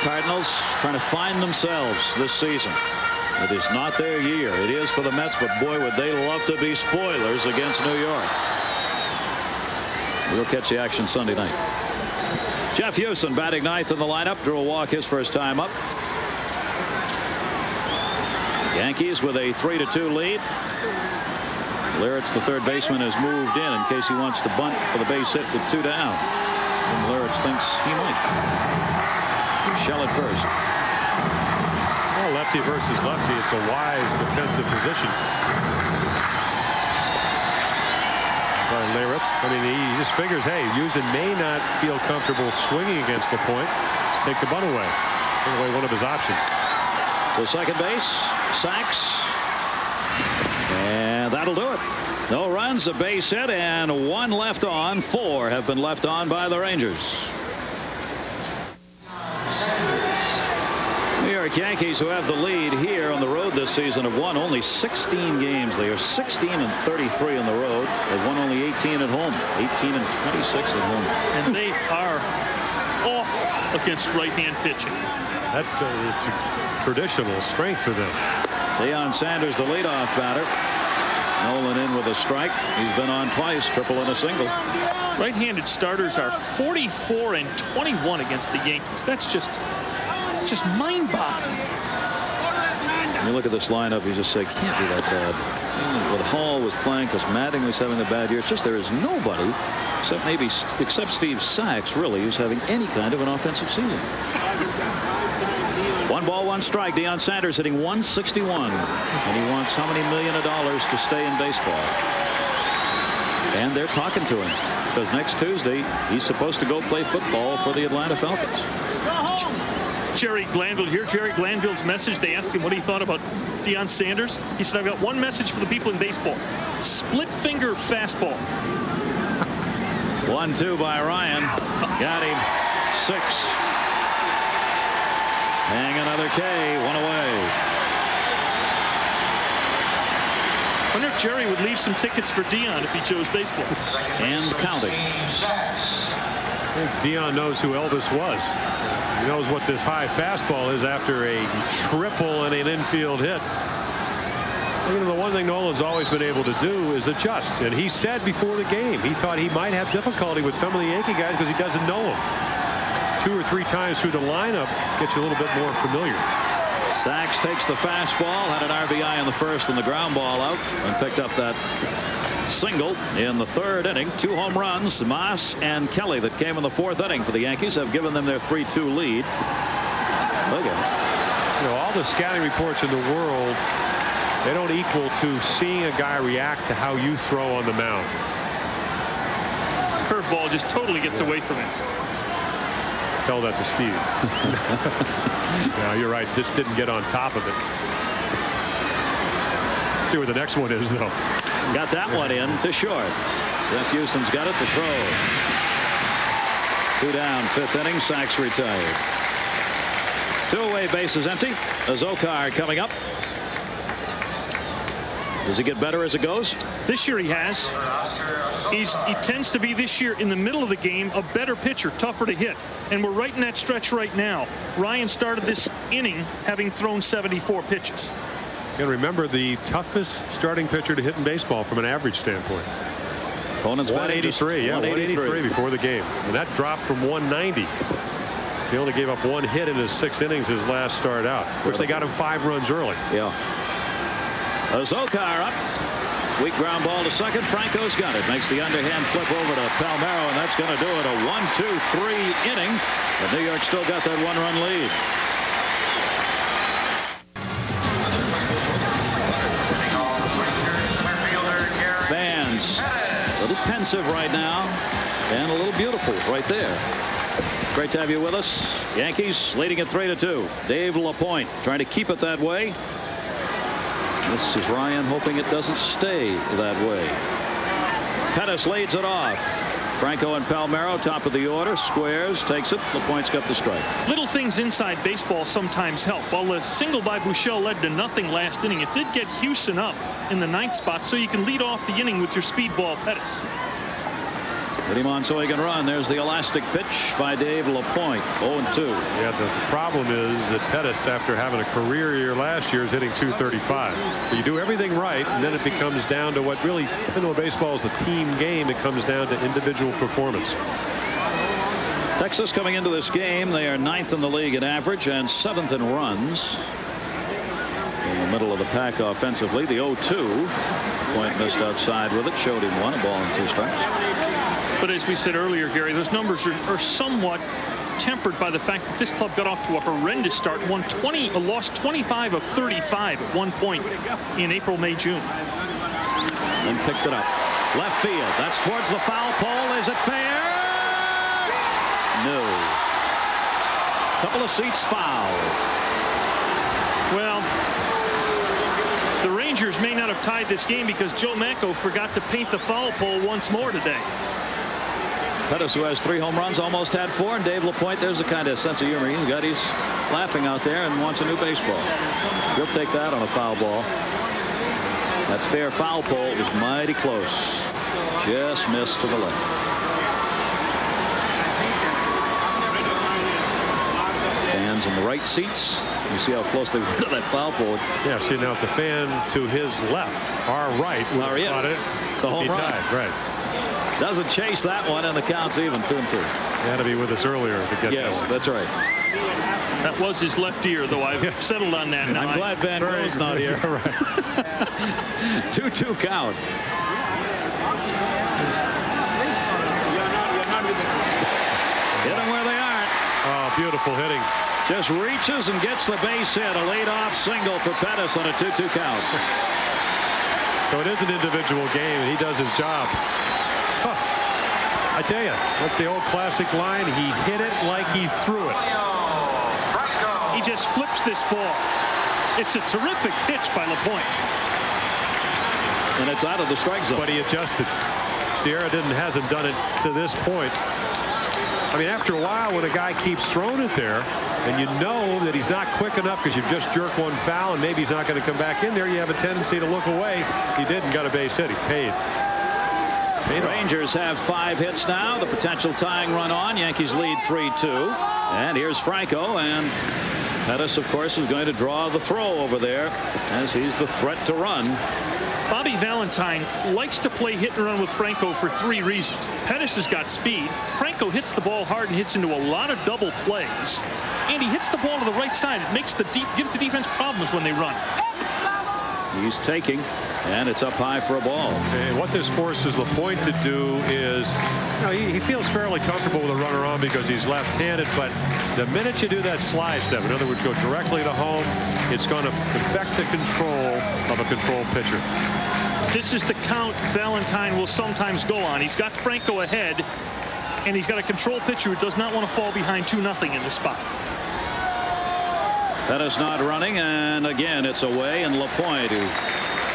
Cardinals trying to find themselves this season. It is not their year. It is for the Mets, but boy, would they love to be spoilers against New York. We'll catch the action Sunday night. Jeff Houston batting 9th in the lineup. Drew a walk his first time up. Yankees with a 3-2 lead. Lirritz, the third baseman, has moved in case he wants to bunt for the base hit with 2 down. And Lirritz thinks he might. Shell at first. Well, lefty versus lefty. It's a wise defensive position by Lirritz. I mean, he just figures, hey, Houston may not feel comfortable swinging against the point. Just take the bunt away. Take away one of his options. To second base, Sax. And that'll do it. No runs, a base hit, and 1 left on. 4 have been left on by the Rangers. New York Yankees, who have the lead here on the road this season, have won only 16 games. They are 16-33 on the road. They've won only 18 at home. 18-26 at home. And they are off against right-hand pitching. That's the traditional strength for them. Deion Sanders, the leadoff batter. Nolan in with a strike. He's been on twice, triple and a single. Right-handed starters are 44-21 against the Yankees. That's just mind-boggling. When you look at this lineup, you just say, can't be that bad. But Hall was playing because Mattingly's having a bad year. It's just there is nobody, except Steve Sax, really, who's having any kind of an offensive season. 1 ball, 1 strike. Deion Sanders hitting .161. And he wants how many million of dollars to stay in baseball? And they're talking to him because next Tuesday he's supposed to go play football for the Atlanta Falcons. Jerry Glanville here. Jerry Glanville's message. They asked him what he thought about Deion Sanders. He said, I've got one message for the people in baseball. Split finger fastball. 1-2 by Ryan. Got him. 6. Hang another K. 1 away. I wonder if Jerry would leave some tickets for Deion if he chose baseball. And counting. I think Deion knows who Elvis was. He knows what this high fastball is after a triple and an infield hit. You know, the one thing Nolan's always been able to do is adjust. And he said before the game he thought he might have difficulty with some of the Yankee guys because he doesn't know them. 2 or 3 times through the lineup gets you a little bit more familiar. Sax takes the fastball, had an RBI in the first and the ground ball out, and picked up that single in the 3rd inning. 2 home runs. Maas and Kelly that came in the 4th inning for the Yankees have given them their 3-2 lead. Look at it. You know, all the scouting reports in the world, they don't equal to seeing a guy react to how you throw on the mound. Curveball just totally gets away from him. Tell that to Steve. No, you're right. Just didn't get on top of it. See where the next one is, though. Got that one in to short. Jeff Houston's got it to throw. 2 down, 5th inning. Sax retired. 2 away, bases empty. Azokar coming up. Does he get better as it goes? This year he has. He tends to be this year in the middle of the game a better pitcher, tougher to hit. And we're right in that stretch right now. Ryan started this inning having thrown 74 pitches. And remember, the toughest starting pitcher to hit in baseball from an average standpoint. Opponent's 183, yeah, 183 before the game. And that dropped from 190. He only gave up 1 hit in his 6 innings his last start out. Of course, they got him 5 runs early. Yeah. Zokar up. Weak ground ball to second. Franco's got it. Makes the underhand flip over to Palmero, and that's going to do it. A 1-2-3 inning. But New York still got that 1-run lead. Fans a little pensive right now and a little beautiful right there. Great to have you with us. Yankees leading at 3-2. Dave Lapoint trying to keep it that way. This is Ryan hoping it doesn't stay that way. Pettis leads it off. Franco and Palmero top of the order. Squares, takes it. Lapoint's got the strike. Little things inside baseball sometimes help. While the single by Buechele led to nothing last inning, it did get Houston up in the 9th spot, so you can lead off the inning with your speedball Pettis. Eddie Monsoy run. There's the elastic pitch by Dave Lapoint. 0-2. Yeah, the problem is that Pettis, after having a career year last year, is hitting .235. So you do everything right, and then it becomes down to what really, even though baseball is a team game, it comes down to individual performance. Texas coming into this game, they are 9th in the league in average and 7th in runs. In the middle of the pack offensively. The 0-2. Point missed outside with it. Showed him 1, a ball and 2 strikes. But as we said earlier, Gary, those numbers are somewhat tempered by the fact that this club got off to a horrendous start. Lost 25 of 35 at one point in April, May, June. Then picked it up. Left field. That's towards the foul pole. Is it fair? No. Couple of seats foul. Well, the Rangers may not have tied this game because Joe Macko forgot to paint the foul pole once more today. Pettis, who has 3 home runs, almost had 4. And Dave Lapoint, there's a kind of sense of humor he's got. He's laughing out there and wants a new baseball. He'll take that on a foul ball. That fair foul pole was mighty close. Just missed to the left. Fans in the right seats. You see how close they were to that foul pole. Yeah, see now if the fan to his left, our right, would have caught it. It's a home run. Tied. Right. Doesn't chase that one, and the count's even 2-2. He had to be with us earlier to get that one. That's right. That was his left ear, though. I've settled on that now. I'm glad Van Grove's not here. 2-2 count. Hit them where they aren't. Oh, beautiful hitting. Just reaches and gets the base hit. A leadoff single for Pettis on a 2-2 count. So it is an individual game, and he does his job. Huh. I tell you, that's the old classic line. He hit it like he threw it. He just flips this ball. It's a terrific pitch by Lapoint. And it's out of the strike zone. But he adjusted. Sierra hasn't done it to this point. I mean, after a while, when a guy keeps throwing it there, and you know that he's not quick enough because you've just jerked one foul and maybe he's not going to come back in there, you have a tendency to look away. He did and got a base hit. He paid. Rangers have 5 hits now. The potential tying run on. Yankees lead 3-2. And here's Franco, and Pettis, of course, is going to draw the throw over there as he's the threat to run. Bobby Valentine likes to play hit and run with Franco for 3 reasons. Pettis has got speed. Franco hits the ball hard and hits into a lot of double plays. And he hits the ball to the right side. It makes gives the defense problems when they run. He's taking, and it's up high for a ball. And what this forces Lapoint to do is, he feels fairly comfortable with a runner on because he's left-handed, but the minute you do that slide step, in other words, go directly to home, it's going to affect the control of a control pitcher. This is the count Valentine will sometimes go on. He's got Franco ahead, and he's got a control pitcher who does not want to fall behind 2-0 in this spot. Pettis not running, and again it's away, and Lapoint, who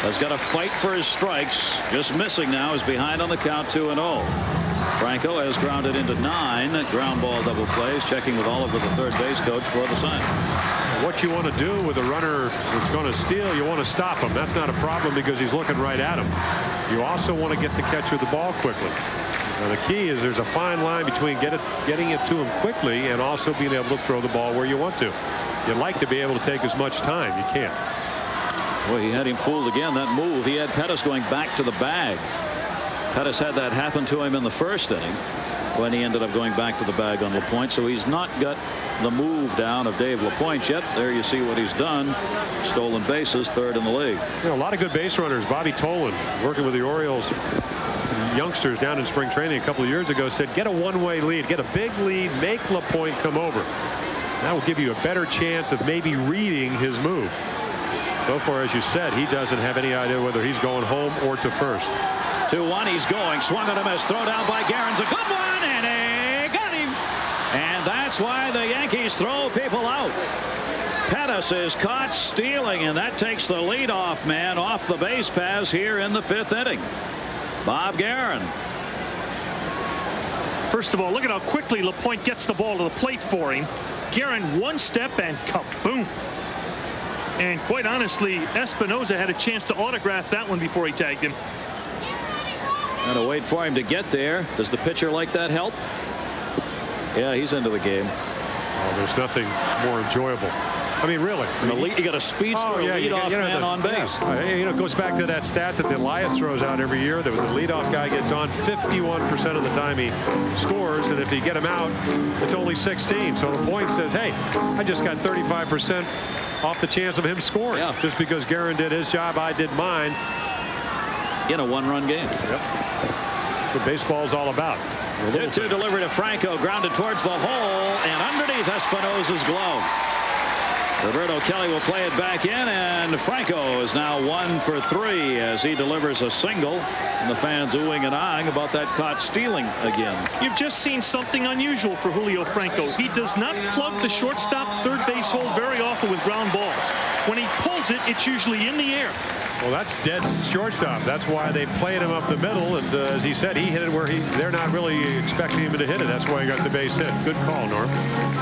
has got to fight for his strikes, just missing now, is behind on the count 2-0. Franco has grounded into 9 ground ball double plays, checking with Oliver, the third base coach, for the sign. What you want to do with a runner that's going to steal, you want to stop him. That's not a problem because he's looking right at him. You also want to get the catcher the ball quickly. Now the key is there's a fine line between getting it to him quickly and also being able to throw the ball where you want to. You'd like to be able to take as much time. You can't. Well, he had him fooled again. That move, he had Pettis going back to the bag. Pettis had that happen to him in the first inning. when he ended up going back to the bag on Lapoint. So he's not got the move down of Dave Lapoint yet. There you see what he's done. Stolen bases, 3rd in the league. A lot of good base runners. Bobby Tolan, working with the Orioles youngsters down in spring training a couple of years ago, said get a one-way lead, get a big lead, make Lapoint come over. That will give you a better chance of maybe reading his move. So far, as you said, he doesn't have any idea whether he's going home or to first. 2-1, he's going. Swung on a miss. Throw down by Geren's a good one, and he got him. And that's why the Yankees throw people out. Pettis is caught stealing, and that takes the leadoff man off the base paths here in the 5th inning. Bob Geren. First of all, look at how quickly Lapoint gets the ball to the plate for him. Geren one step and kaboom. And quite honestly, Espinosa had a chance to autograph that one before he tagged him. Got to wait for him to get there. Does the pitcher like that help? Yeah, he's into the game. Oh, there's nothing more enjoyable. I mean, really. You got a speedster, leadoff man on base. Yeah. It goes back to that stat that the Elias throws out every year. That when the leadoff guy gets on, 51% of the time he scores, and if you get him out, it's only 16. So Lapoint says, hey, I just got 35% off the chance of him scoring. Just because Geren did his job, I did mine. In a 1-run game. Yep. That's what baseball's all about. 2-2 delivery to Franco, grounded towards the hole and underneath Espinosa's glove. Roberto Kelly will play it back in, and Franco is now 1 for 3 as he delivers a single, and the fans oohing and ahhing about that caught stealing again. You've just seen something unusual for Julio Franco. He does not plug the shortstop third base hole very often with ground balls. When he pulls it, it's usually in the air. Well, that's dead shortstop. That's why they played him up the middle, and as he said, he hit it where they're not really expecting him to hit it. That's why he got the base hit. Good call, Norm.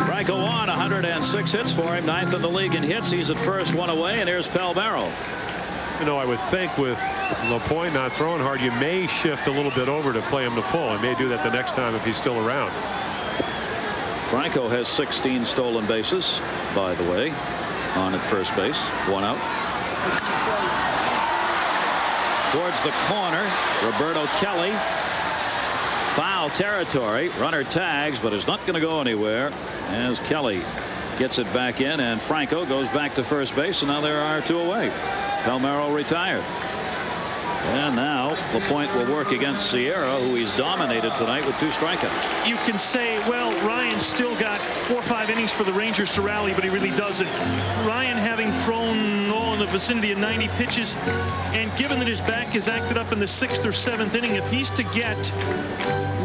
Franco on, 106 hits for him, 9th in the league in hits. He's at first, 1 away, and here's Palmero. I would think with Lapoint not throwing hard, you may shift a little bit over to play him to pull. I may do that the next time if he's still around. Franco has 16 stolen bases, by the way, on at first base, 1 out. Towards the corner, Roberto Kelly. Foul territory. Runner tags, but is not going to go anywhere as Kelly gets it back in, and Franco goes back to first base, and now there are 2 away. Palmero retired. And now Lapoint will work against Sierra, who he's dominated tonight with 2 strikeouts. You can say, well, Ryan still got 4 or 5 innings for the Rangers to rally, but he really doesn't. Ryan having thrown all in the vicinity of 90 pitches, and given that his back is acted up in the 6th or 7th inning, if he's to get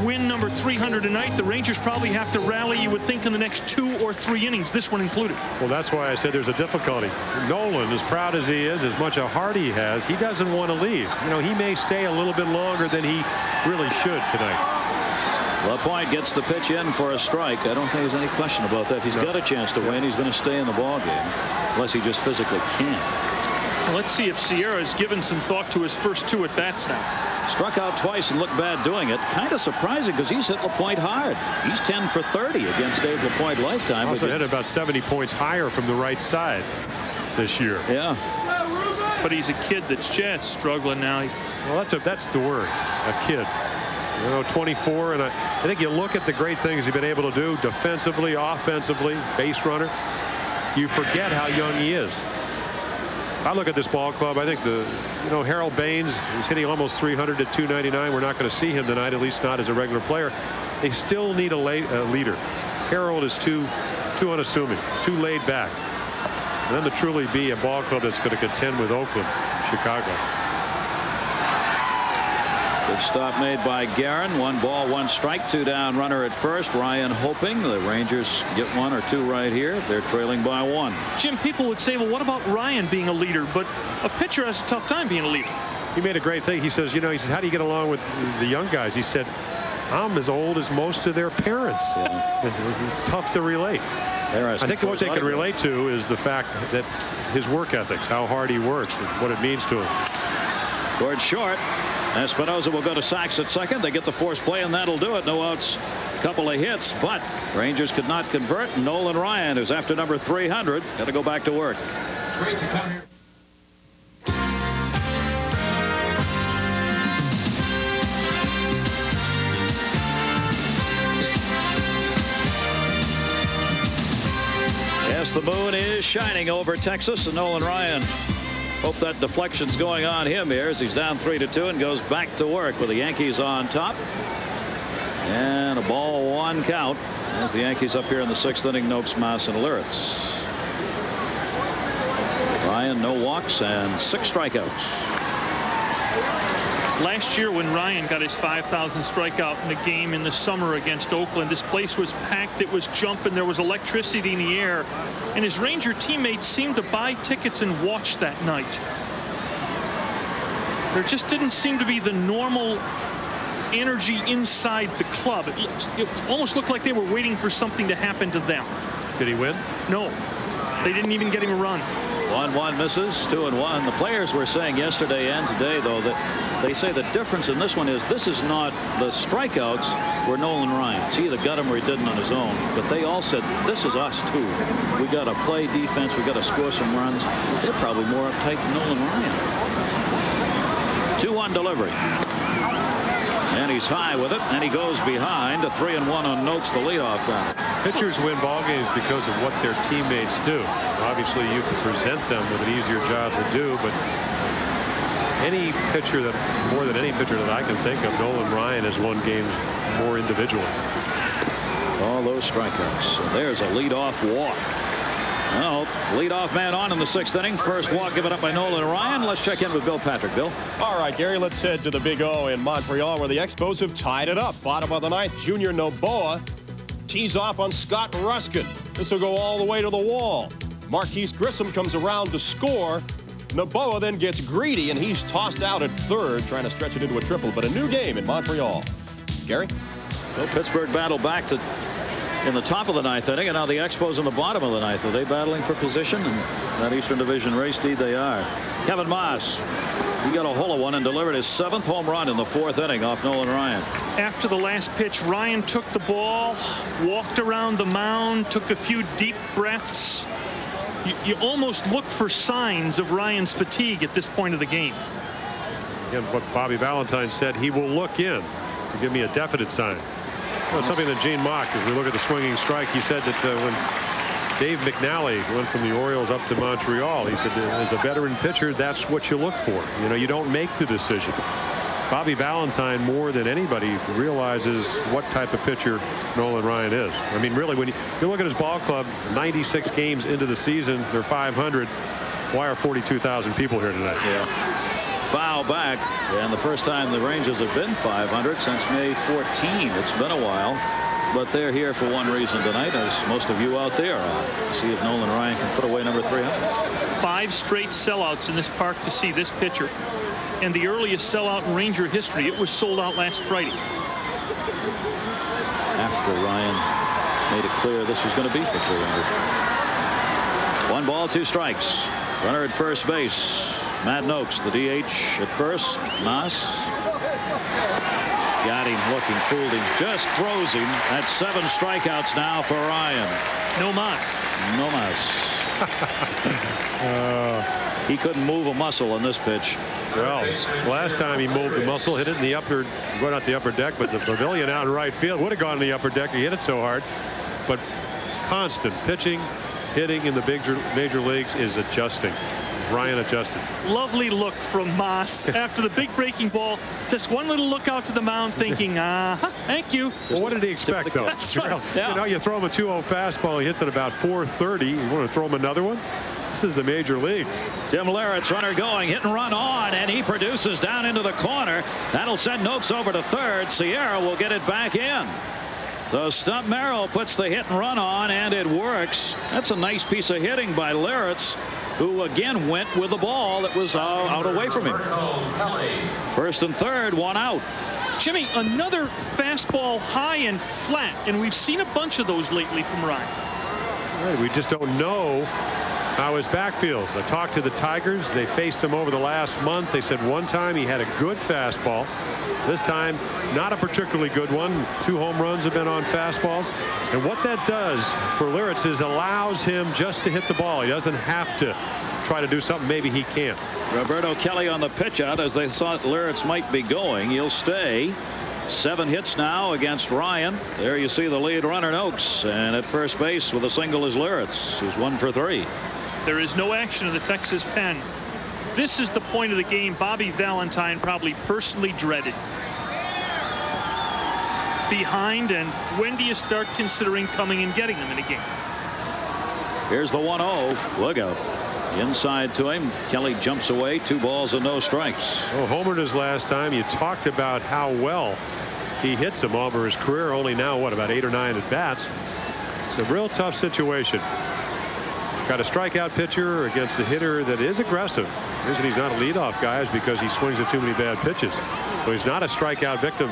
win number 300 tonight, the Rangers probably have to rally, you would think, in the next 2 or 3 innings, this one included. Well, that's why I said there's a difficulty. Nolan, as proud as he is, as much a heart he has, he doesn't want to leave. He may stay a little bit longer than he really should tonight. Lapoint gets the pitch in for a strike. I don't think there's any question about that. If he's got a chance to win, he's going to stay in the ball game, unless he just physically can't. Well, let's see if Sierra has given some thought to his first 2 at bats now. Struck out twice and looked bad doing it. Kind of surprising because he's hit Lapoint hard. He's 10 for 30 against Dave Lapoint lifetime. Also hit about 70 points higher from the right side this year. Yeah. But he's a kid that's just struggling now. Well, that's the word, a kid. 24, and I think you look at the great things he's been able to do defensively, offensively, base runner. You forget how young he is. I look at this ball club. I think Harold Baines, he's hitting almost 300 at 299. We're not going to see him tonight, at least not as a regular player. They still need a leader. Harold is too unassuming, too laid back. And then to truly be a ball club that's going to contend with Oakland, Chicago. Good stop made by Geren. 1 ball, 1 strike, 2 down, runner at first. Ryan hoping the Rangers get 1 or 2 right here. They're trailing by 1. Jim, people would say, well, what about Ryan being a leader? But a pitcher has a tough time being a leader. He made a great thing. He says, how do you get along with the young guys? He said, I'm as old as most of their parents. Yeah. It's tough to relate. I think what they can relate to is the fact that his work ethics, how hard he works, and what it means to him. Towards short. Espinosa will go to Sax at second. They get the force play, and that'll do it. No outs, couple of hits, but Rangers could not convert. Nolan Ryan, who's after number 300, got to go back to work. Great to come here. Yes, the moon is shining over Texas, and Nolan Ryan. Hope that deflection's going on him here as he's down 3-2 and goes back to work with the Yankees on top. And a ball 1 count as the Yankees up here in the 6th inning. Nokes, Maas, and Lirritz. Ryan, no walks and 6 strikeouts. Last year when Ryan got his 5,000 strikeout in a game in the summer against Oakland, this place was packed. It was jumping. There was electricity in the air. And his Ranger teammates seemed to buy tickets and watch that night. There just didn't seem to be the normal energy inside the club. It almost looked like they were waiting for something to happen to them. Did he win? No. They didn't even get him a run. 1-1 misses, 2-1. The players were saying yesterday and today, though, that they say the difference in this one is this is not the strikeouts were Nolan Ryan's. He either got him or he didn't on his own. But they all said this is us too. We got to play defense. We got to score some runs. They're probably more uptight than Nolan Ryan. 2-1 delivery. And he's high with it, and he goes behind. A 3-1 on Nokes, the leadoff guy. Pitchers win ball games because of what their teammates do. Obviously, you can present them with an easier job to do, but any pitcher that, more than any pitcher that I can think of, Nolan Ryan has won games more individually. All those strikeouts. So there's a leadoff walk. Well, leadoff man on in the 6th inning. First walk given up by Nolan Ryan. Let's check in with Bill Patrick. Bill. All right, Gary, let's head to the Big O in Montreal where the Expos have tied it up. Bottom of the 9th, Junior Noboa tees off on Scott Ruskin. This will go all the way to the wall. Marquise Grissom comes around to score. Noboa then gets greedy, and he's tossed out at 3rd, trying to stretch it into a triple. But a new game in Montreal. Gary? Well, Pittsburgh battled back to in the top of the 9th inning, and now the Expos in the bottom of the 9th. Are they battling for position in that Eastern Division race? Indeed, they are. Kevin Maas, he got a hole of one and delivered his 7th home run in the 4th inning off Nolan Ryan. After the last pitch, Ryan took the ball, walked around the mound, took a few deep breaths. You almost look for signs of Ryan's fatigue at this point of the game. Again, what Bobby Valentine said, he will look in to give me a definite sign. Well, something that Gene mocked as we look at the swinging strike. He said that when Dave McNally went from the Orioles up to Montreal, he said as a veteran pitcher, that's what you look for. You know, you don't make the decision. Bobby Valentine, more than anybody, realizes what type of pitcher Nolan Ryan is. I mean, really, when you look at his ball club, 96 games into the season, they're 500. Why are 42,000 people here tonight? Yeah. Foul back, and the first time the Rangers have been 500 since May 14. It's been a while, but they're here for one reason tonight, as most of you out there are. See if Nolan Ryan can put away number 300. 5 straight sellouts in this park to see this pitcher, and the earliest sellout in Ranger history. It was sold out last Friday. After Ryan made it clear this was going to be for 300. 1 ball, 2 strikes. Runner at first base. Matt Nokes, the DH at first. Maas got him looking, fooled him, just throws him. That's 7 strikeouts now for Ryan. No Maas. No Maas. He couldn't move a muscle on this pitch. Well, last time he moved the muscle, hit it in the upper, well, not the upper deck, but the pavilion out in right field. Would have gone in the upper deck. He hit it so hard. But constant pitching, hitting in the major leagues is adjusting. Ryan adjusted. Lovely look from Maas after the big breaking ball. Just one little look out to the mound thinking, thank you. Well, what did he expect, though? That's right. Yeah. You know, you throw him a 2-0 fastball. He hits it about 430. You want to throw him another one? This is the major leagues. Tim Lirritz, runner going, hit and run on, and he produces down into the corner. That'll send Nokes over to 3rd. Sierra will get it back in. So Stump Merrill puts the hit and run on, and it works. That's a nice piece of hitting by Lirritz, who again went with the ball that was out away from him. 1st and 3rd, 1 out. Jimmy, another fastball high and flat, and we've seen a bunch of those lately from Ryan. Right, we just don't know how his back feels. I talked to the Tigers. They faced him over the last month. They said one time he had a good fastball. This time, not a particularly good one. 2 home runs have been on fastballs. And what that does for Lirritz is allows him just to hit the ball. He doesn't have to try to do something maybe he can't. Roberto Kelly on the pitch out as they thought Lirritz might be going. He'll stay. 7 hits now against Ryan. There you see the lead runner, Noakes, and at first base with a single is Liritz, who's 1 for 3. There is no action in the Texas pen. This is the point of the game Bobby Valentine probably personally dreaded. Behind, and when do you start considering coming and getting them in a game? Here's the 1-0. Look out. Inside to him. Kelly jumps away. 2 balls and no strikes. Oh, homered his last time. You talked about how well he hits them over his career. Only now, what, about 8 or 9 at bats. It's a real tough situation. Got a strikeout pitcher against a hitter that is aggressive. The reason he's not a leadoff guy is because he swings at too many bad pitches. So he's not a strikeout victim.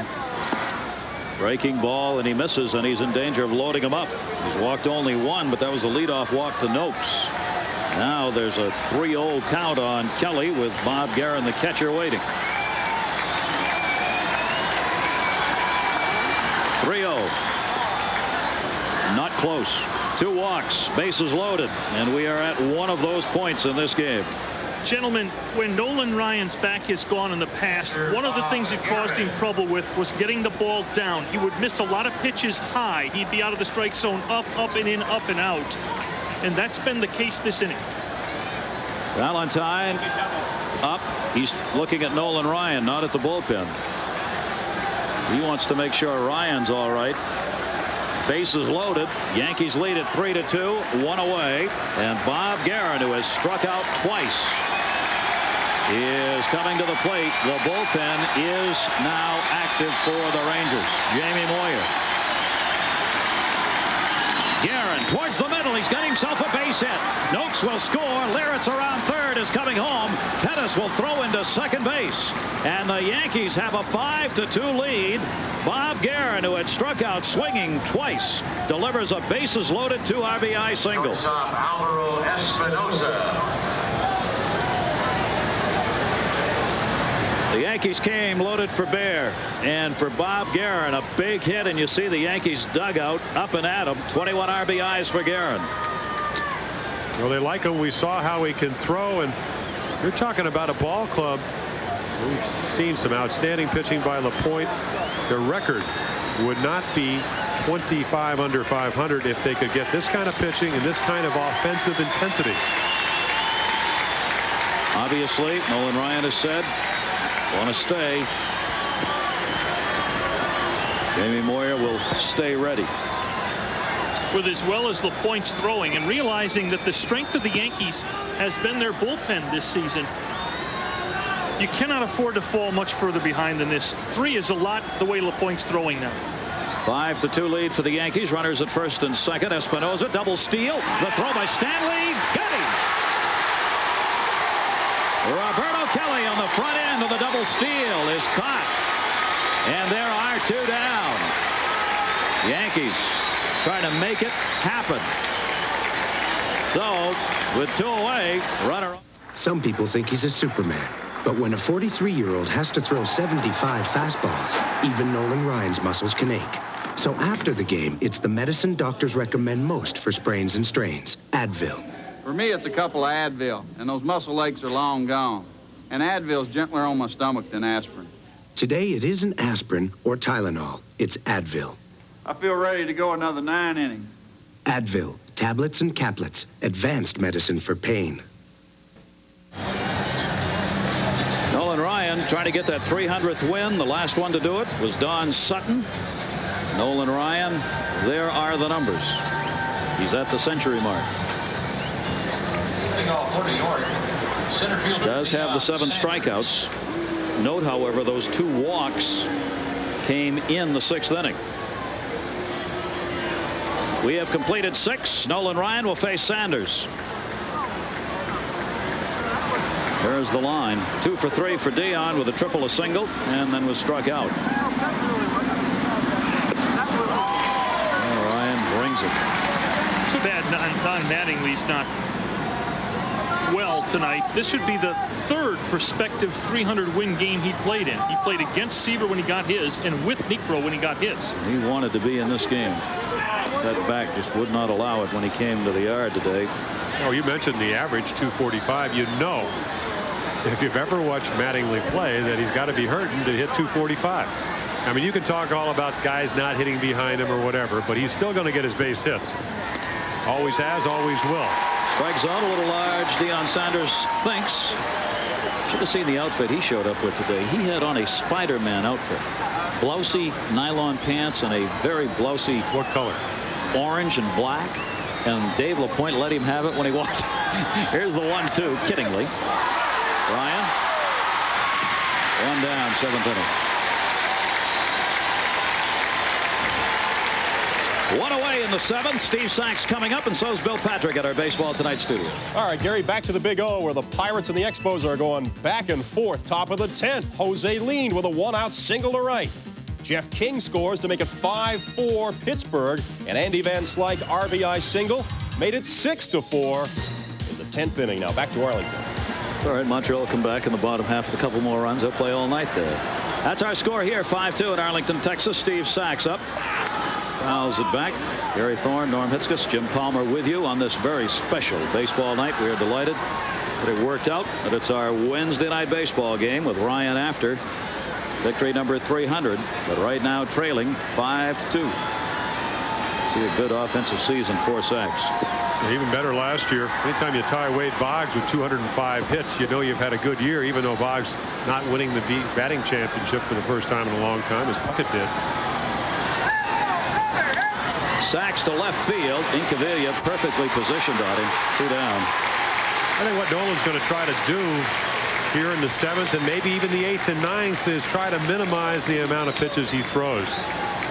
Breaking ball, and he misses, and he's in danger of loading him up. He's walked only 1, but that was a leadoff walk to Noakes. Now there's a 3-0 count on Kelly with Bob Geren, the catcher, waiting. 3-0. Not close. 2 walks, bases loaded, and we are at one of those points in this game. Gentlemen, when Nolan Ryan's back has gone in the past, one of the things it caused him trouble with was getting the ball down. He would miss a lot of pitches high. He'd be out of the strike zone, up and in, up and out. And that's been the case this inning. Valentine up. He's looking at Nolan Ryan, not at the bullpen. He wants to make sure Ryan's all right. Bases loaded. Yankees lead at 3-2. 1 away. And Bob Geren, who has struck out twice, is coming to the plate. The bullpen is now active for the Rangers. Jamie Moyer. Geren towards the middle. He's got himself a base hit. Noakes will score. Liritz around third is coming home. Pettis will throw into second base. And the Yankees have a 5-2 lead. Bob Geren, who had struck out swinging twice, delivers a bases loaded 2 RBI single. The Yankees came loaded for bear, and for Bob Geren, a big hit, and you see the Yankees dugout up and at him. 21 RBIs for Geren. Well, they like him. We saw how he can throw, and you're talking about a ball club. We've seen some outstanding pitching by Lapoint. Their record would not be 25 under 500 if they could get this kind of pitching and this kind of offensive intensity. Obviously, Nolan Ryan has said, want to stay. Jamie Moyer will stay ready. With as well as Lapoint's throwing, and realizing that the strength of the Yankees has been their bullpen this season, you cannot afford to fall much further behind than this. 3 is a lot the way Lapoint's throwing now. 5-2 lead for the Yankees. Runners at first and second. Espinosa, double steal. The throw by Stanley. Got him. Roberto Kelly on the front end of the double steal is caught. And there are 2 down. Yankees trying to make it happen. So, with 2 away, runner. Some people think he's a Superman. But when a 43-year-old has to throw 75 fastballs, even Nolan Ryan's muscles can ache. So after the game, it's the medicine doctors recommend most for sprains and strains, Advil. For me, it's a couple of Advil, and those muscle aches are long gone. And Advil's gentler on my stomach than aspirin. Today, it isn't aspirin or Tylenol. It's Advil. I feel ready to go another 9 innings. Advil, tablets and caplets, advanced medicine for pain. Nolan Ryan trying to get that 300th win. The last one to do it was Don Sutton. Nolan Ryan, there are the numbers. He's at the century mark. Does have the 7 strikeouts. Note, however, those 2 walks came in the 6th inning. We have completed 6. Nolan Ryan will face Sanders. There's the line. 2 for 3 for Deion with a triple, a single, and then was struck out. Ryan brings it. Too bad Don Mattingly's not well tonight. This should be the 3rd prospective 300-win game he played in. He played against Seaver when he got his, and with Niekro when he got his. He wanted to be in this game. That back just would not allow it when he came to the yard today. Oh, you mentioned the average 245. You know, if you've ever watched Mattingly play, that he's got to be hurting to hit 245. I mean, you can talk all about guys not hitting behind him or whatever, but he's still going to get his base hits. Always has, always will. Strike zone a little large. Deion Sanders thinks. Should have seen the outfit he showed up with today. He had on a Spider-Man outfit. Blousy nylon pants and a very blousy. What color? Orange and black. And Dave Lapoint let him have it when he walked. Here's the 1-2, kiddingly. Ryan. One down, 7th inning. One away in the 7th. Steve Sax coming up, and so's Bill Patrick at our Baseball Tonight studio. All right, Gary, back to the Big O, where the Pirates and the Expos are going back and forth. Top of the 10th, Jose leaned with a 1-out single to right. Jeff King scores to make it 5-4 Pittsburgh, and Andy Van Slyke RBI single made it 6-4 in the 10th inning. Now back to Arlington. All right, Montreal come back in the bottom half with a couple more runs. They'll play all night there. That's our score here, 5-2 at Arlington, Texas. Steve Sax up. Fouls it back. Gary Thorne, Norm Hitzges, Jim Palmer with you on this very special baseball night. We are delighted that it worked out, that it's our Wednesday night baseball game with Ryan after victory number 300, but right now trailing 5-2. See a good offensive season for Sax. Even better last year. Anytime you tie Wade Boggs with 205 hits, you know you've had a good year, even though Boggs not winning the batting championship for the first time in a long time, as Puckett did. Sax to left field. Incaviglia perfectly positioned on him. 2 down. I think what Nolan's going to try to do here in the 7th and maybe even the 8th and 9th is try to minimize the amount of pitches he throws.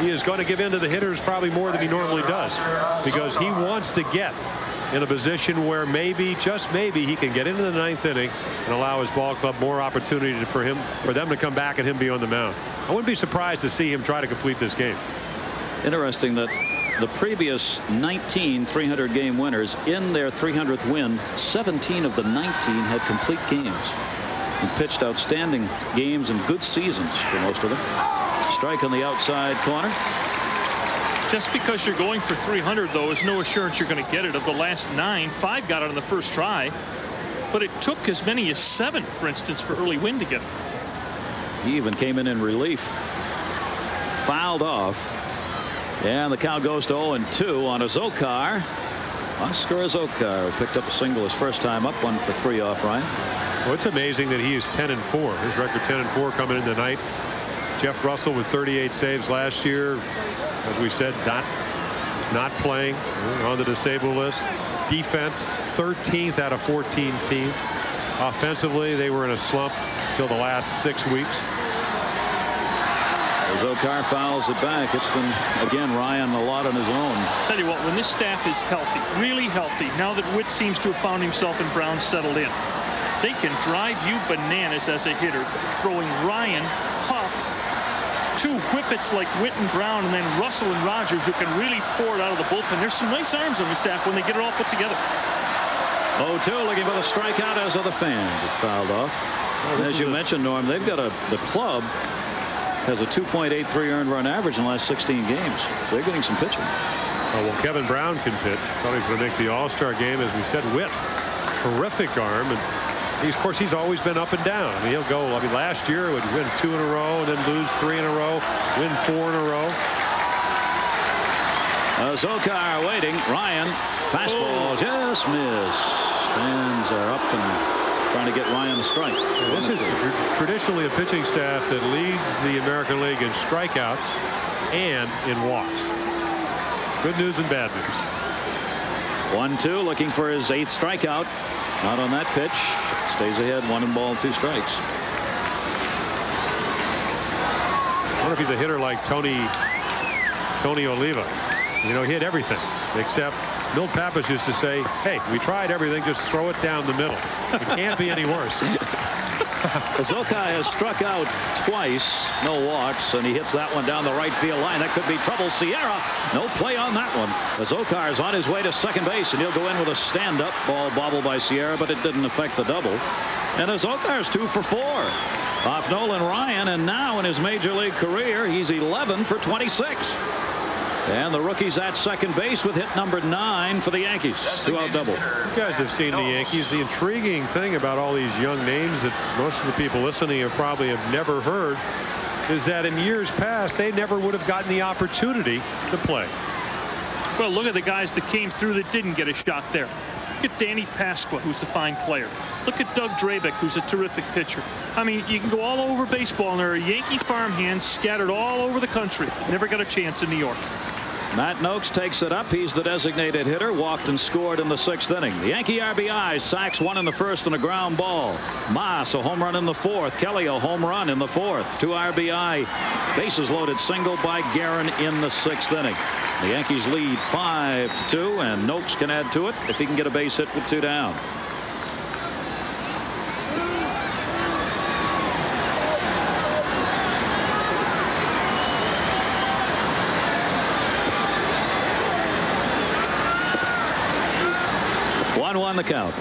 He is going to give in to the hitters probably more than he normally does, because he wants to get in a position where maybe, just maybe, he can get into the 9th inning and allow his ball club more opportunity for them to come back and him be on the mound. I wouldn't be surprised to see him try to complete this game. Interesting that the previous 19 300-game winners, in their 300th win, 17 of the 19 had complete games and pitched outstanding games and good seasons for most of them. Strike on the outside corner. Just because you're going for 300, though, is no assurance you're going to get it. Of the last 9, 5 got it on the first try, but it took as many as 7, for instance, for early win to get it. He even came in relief. Fouled off. And the count goes to 0-2 on Azokar. Oscar Azokar picked up a single his first time up, 1 for 3 off Ryan. Well, it's amazing that he is 10-4. His record 10-4 coming in tonight. Jeff Russell with 38 saves last year. As we said, not playing, on the disabled list. Defense, 13th out of 14 teams. Offensively, they were in a slump until the last 6 weeks. Azokar fouls it back. It's been, again, Ryan a lot on his own. Tell you what, when this staff is healthy, really healthy, now that Witt seems to have found himself and Brown settled in, they can drive you bananas as a hitter, throwing Ryan, Huff, 2 whippets like Witt and Brown, and then Russell and Rogers, who can really pour it out of the bullpen. There's some nice arms on the staff when they get it all put together. 0-2, looking for the strikeout, as are the fans. It's fouled off. And as you mentioned, Norm, they've got the club has a 2.83 earned run average in the last 16 games. They're getting some pitching. Oh, well, Kevin Brown can pitch. Thought he was going to make the All-Star game. As we said, Witt, terrific arm. And of course, he's always been up and down. I mean, he'll go, last year he would win 2 in a row and then lose 3 in a row, win 4 in a row. Azokar waiting. Ryan, fastball, just missed. Fans are up and trying to get Ryan a strike. This is traditionally a pitching staff that leads the American League in strikeouts and in walks. Good news and bad news. 1-2, looking for his 8th strikeout. Not on that pitch. Stays ahead, 1 2 strikes. I wonder if he's a hitter like Tony Oliva. You know, he hit everything except Milt Pappas used to say, hey, we tried everything, just throw it down the middle. It can't be any worse. Azokar has struck out twice, no walks, and he hits that one down the right field line. That could be trouble. Sierra, no play on that one. Azokar is on his way to second base, and he'll go in with a stand-up. Ball bobbled by Sierra, but it didn't affect the double. And Azokar's 2 for 4 off Nolan Ryan, and now in his major league career, he's 11 for 26. And the rookie's at second base with hit number 9 for the Yankees. 2-out double. You guys have seen the Yankees. The intriguing thing about all these young names that most of the people listening have probably never heard is that in years past, they never would have gotten the opportunity to play. Well, look at the guys that came through that didn't get a shot there. Look at Danny Pasqua, who's a fine player. Look at Doug Drabeck, who's a terrific pitcher. I mean, you can go all over baseball, and there are Yankee farmhands scattered all over the country. Never got a chance in New York. Matt Noakes takes it up. He's the designated hitter. Walked and scored in the 6th inning. The Yankee RBI. Sax 1 in the 1st and a ground ball. Maas a home run in the 4th. Kelly a home run in the 4th. 2 RBI. Bases loaded single by Geren in the 6th inning. The Yankees lead 5-2, and Noakes can add to it if he can get a base hit with 2 down. One the count.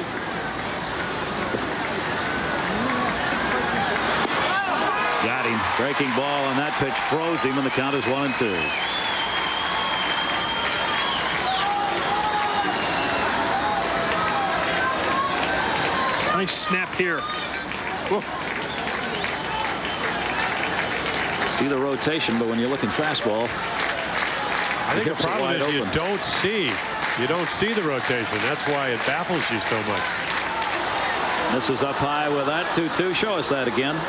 Got him. Breaking ball on that pitch froze him, and the count is 1-2. Nice snap here. Whoa. See the rotation, but when you're looking fastball, I think the problem is you don't see the rotation. That's why it baffles you so much. This is up high with that 2-2. Show us that again.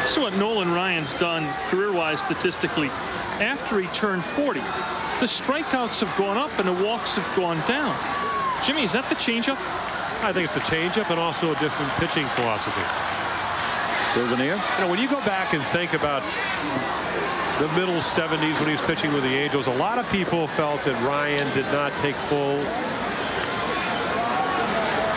This is what Nolan Ryan's done career-wise statistically. After he turned 40, the strikeouts have gone up and the walks have gone down. Jimmy, is that the changeup? I think it's a changeup and also a different pitching philosophy. Souvenir? You know, when you go back and think about the middle 70s when he was pitching with the Angels, a lot of people felt that Ryan did not take full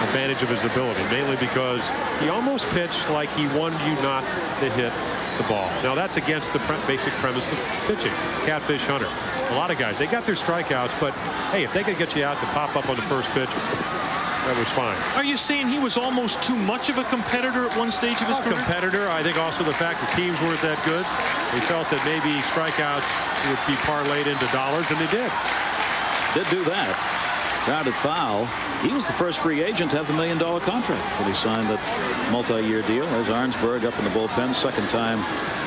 advantage of his ability, mainly because he almost pitched like he wanted you not to hit the ball. Now that's against the basic premise of pitching. Catfish hunter. A lot of guys, they got their strikeouts, but hey, if they could get you out to pop up on the first pitch, that was fine. Are you saying he was almost too much of a competitor at one stage of his career? Competitor. I think also the fact the teams weren't that good. They felt that maybe strikeouts would be parlayed into dollars, and they did. Did do that. Grounded foul. He was the first free agent to have the $1 million contract when he signed that multi-year deal. There's Arnsberg up in the bullpen. Second time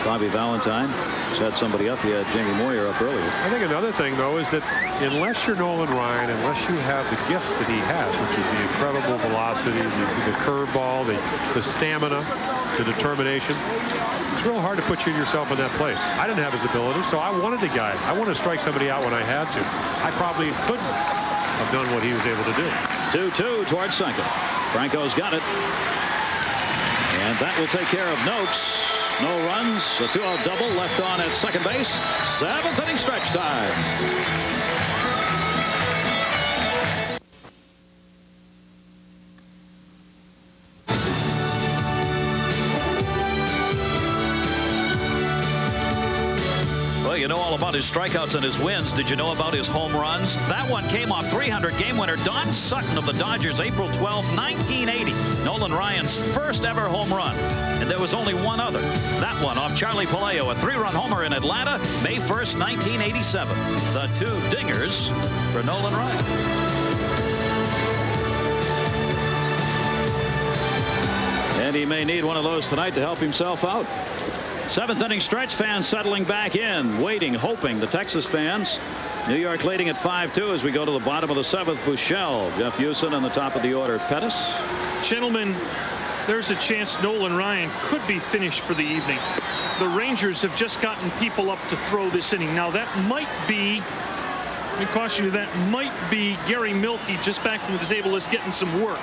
Bobby Valentine. He's had somebody up. He had Jamie Moyer up earlier. I think another thing, though, is that unless you're Nolan Ryan, unless you have the gifts that he has, which is the incredible velocity, the curveball, the stamina, the determination, it's real hard to put yourself in that place. I didn't have his ability, so I wanted the guy. I wanted to strike somebody out when I had to. I probably couldn't have done what he was able to do. 2-2 towards second. Franco's got it. And that will take care of Noakes. No runs. A 2-out double left on at second base. 7th inning stretch time. You know all about his strikeouts and his wins. Did you know about his home runs? That one came off 300 game winner Don Sutton of the Dodgers, April 12, 1980. Nolan Ryan's first ever home run. And there was only one other. That one off Charlie Palaio, a 3-run homer in Atlanta, May 1st, 1987. The 2 dingers for Nolan Ryan. And he may need one of those tonight to help himself out. 7th inning stretch, fans settling back in, waiting, hoping. The Texas fans, New York leading at 5-2 as we go to the bottom of the 7th. Buechele, Jeff Houston on the top of the order. Pettis. Gentlemen, there's a chance Nolan Ryan could be finished for the evening. The Rangers have just gotten people up to throw this inning. Now that might be, let me caution you, that might be Gary Milkey just back from the disabled list getting some work.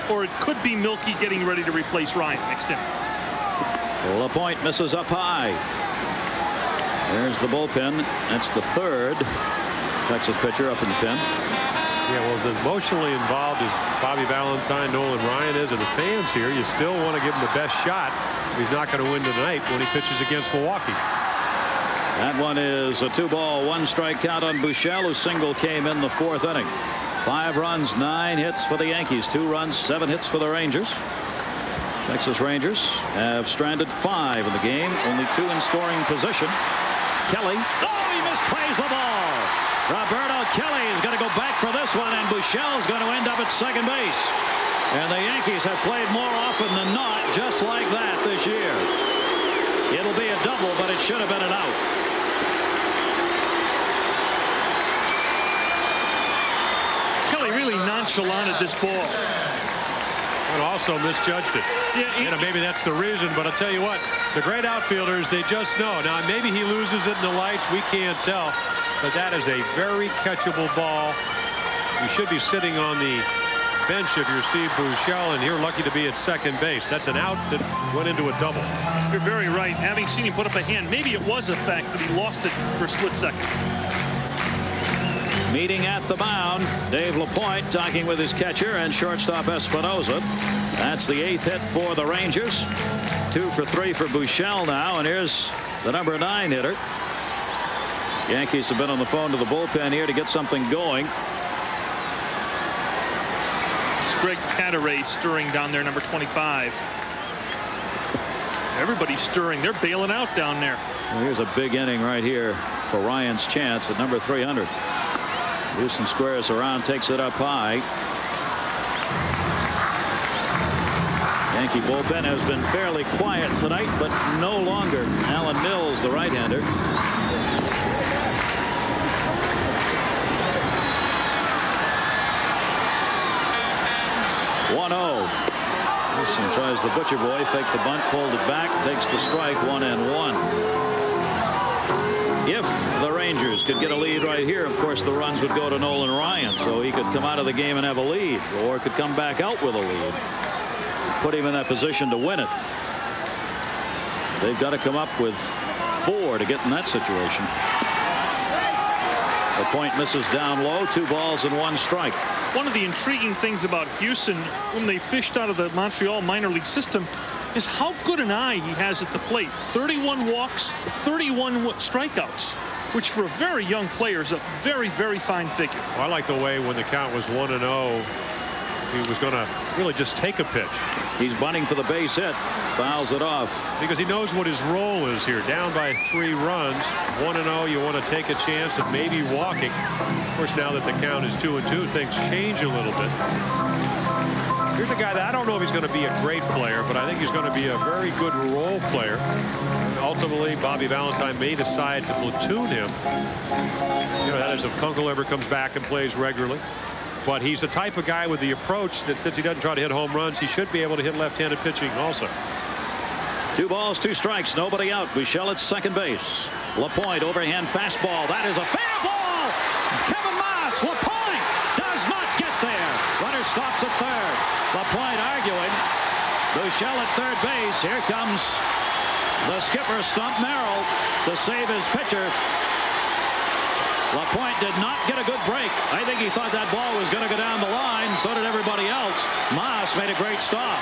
Or it could be Milkey getting ready to replace Ryan next inning. Lapoint misses up high. There's the bullpen. That's the 3rd Texas pitcher up in the pen. Yeah, well, as emotionally involved as Bobby Valentine, Nolan Ryan is, and the fans here, you still want to give him the best shot. He's not going to win tonight when he pitches against Milwaukee. That one is a 2-ball, 1-strike count on Buechele, whose single came in the 4th inning. 5 runs, 9 hits for the Yankees. 2 runs, 7 hits for the Rangers. Texas Rangers have stranded 5 in the game, only 2 in scoring position. Kelly, he misplays the ball. Roberto Kelly is going to go back for this one, and Buechele is going to end up at second base. And the Yankees have played more often than not just like that this year. It'll be a double, but it should have been an out. Kelly really nonchalant at this ball. And also misjudged it. Yeah, maybe that's the reason, but I'll tell you what, the great outfielders, they just know. Now, maybe he loses it in the lights. We can't tell. But that is a very catchable ball. You should be sitting on the bench if you're Steve Buechele, and you're lucky to be at second base. That's an out that went into a double. You're very right. Having seen him put up a hand, maybe it was a fact that he lost it for a split second. Meeting at the mound, Dave Lapoint talking with his catcher and shortstop Espinosa. That's the 8th hit for the Rangers. 2 for 3 for Buechele now, and here's the number 9 hitter. Yankees have been on the phone to the bullpen here to get something going. It's Greg Padaray stirring down there, number 25. Everybody's stirring. They're bailing out down there. Well, here's a big inning right here for Ryan's chance at number 300. Houston squares around, takes it up high. Yankee bullpen has been fairly quiet tonight, but no longer. Alan Mills, the right-hander. Houston tries the butcher boy, fake the bunt, pulled it back, takes the strike, 1-1. If the Rangers could get a lead right here, of course, the runs would go to Nolan Ryan, so he could come out of the game and have a lead, or could come back out with a lead, put him in that position to win it. They've got to come up with 4 to get in that situation. Lapoint misses down low, 2 balls and 1 strike. One of the intriguing things about Houston when they fished out of the Montreal minor league system is how good an eye he has at the plate. 31 walks, 31 strikeouts, which for a very young player is a very, very fine figure. Well, I like the way when the count was 1-0, he was going to really just take a pitch. He's bunting for the base hit, fouls it off. Because he knows what his role is here. Down by 3 runs, 1-0, you want to take a chance of maybe walking. Of course, now that the count is 2-2, things change a little bit. Here's a guy that I don't know if he's going to be a great player, but I think he's going to be a very good role player. And ultimately, Bobby Valentine may decide to platoon him. You know, that is if Kunkel ever comes back and plays regularly. But he's the type of guy with the approach that since he doesn't try to hit home runs, he should be able to hit left-handed pitching also. 2 balls, 2 strikes, nobody out. Buechele at second base. Lapoint, overhand fastball. That is a fair ball. Kevin Maas, Lapoint does not get there. Runner stops at third. Lapoint arguing. Buechele at third base. Here comes the skipper, Stump Merrill, to save his pitcher. Lapoint did not get a good break. I think he thought that ball was going to go down the line. So did everybody else. Maas made a great stop.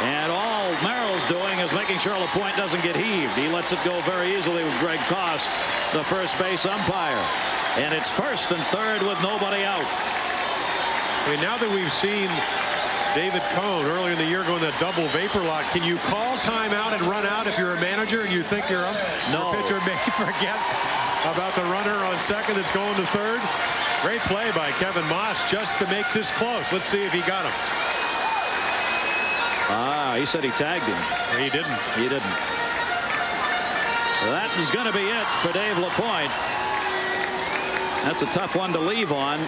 And all Merrill's doing is making sure Lapoint doesn't get heaved. He lets it go very easily with Greg Koss, the first base umpire. And it's first and third with nobody out. I mean, now that we've seen David Cone earlier in the year going that double vapor lock, can you call timeout and run out if you're a manager and you think your pitcher may forget about the runner on second that's going to third? Great play by Kevin Maas just to make this close. Let's see if he got him. He said he tagged him. He didn't. He didn't. That is going to be it for Dave Lapoint. That's a tough one to leave on.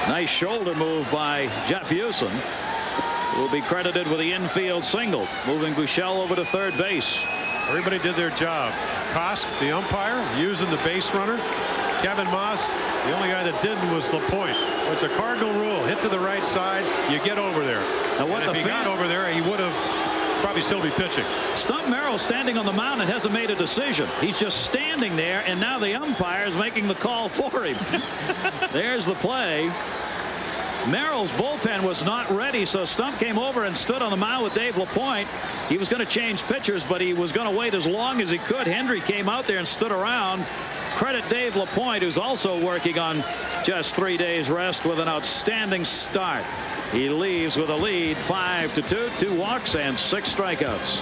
Nice shoulder move by Jeff Houston, who will be credited with the infield single, moving Buechele over to third base. Everybody did their job. Kosk, the umpire, using the base runner. Kevin Maas, the only guy that didn't was Lapoint. It's a cardinal rule. Hit to the right side, you get over there. Now, and if he got over there, he would have probably still be pitching. Stump Merrill standing on the mound and hasn't made a decision. He's just standing there, and now the umpire is making the call for him. There's the play. Merrill's bullpen was not ready, so Stump came over and stood on the mound with Dave Lapoint. He was going to change pitchers, but he was going to wait as long as he could. Hendry came out there and stood around. Credit Dave Lapoint, who's also working on just 3 days rest with an outstanding start. He leaves with a lead, 5-2, 2 walks and 6 strikeouts.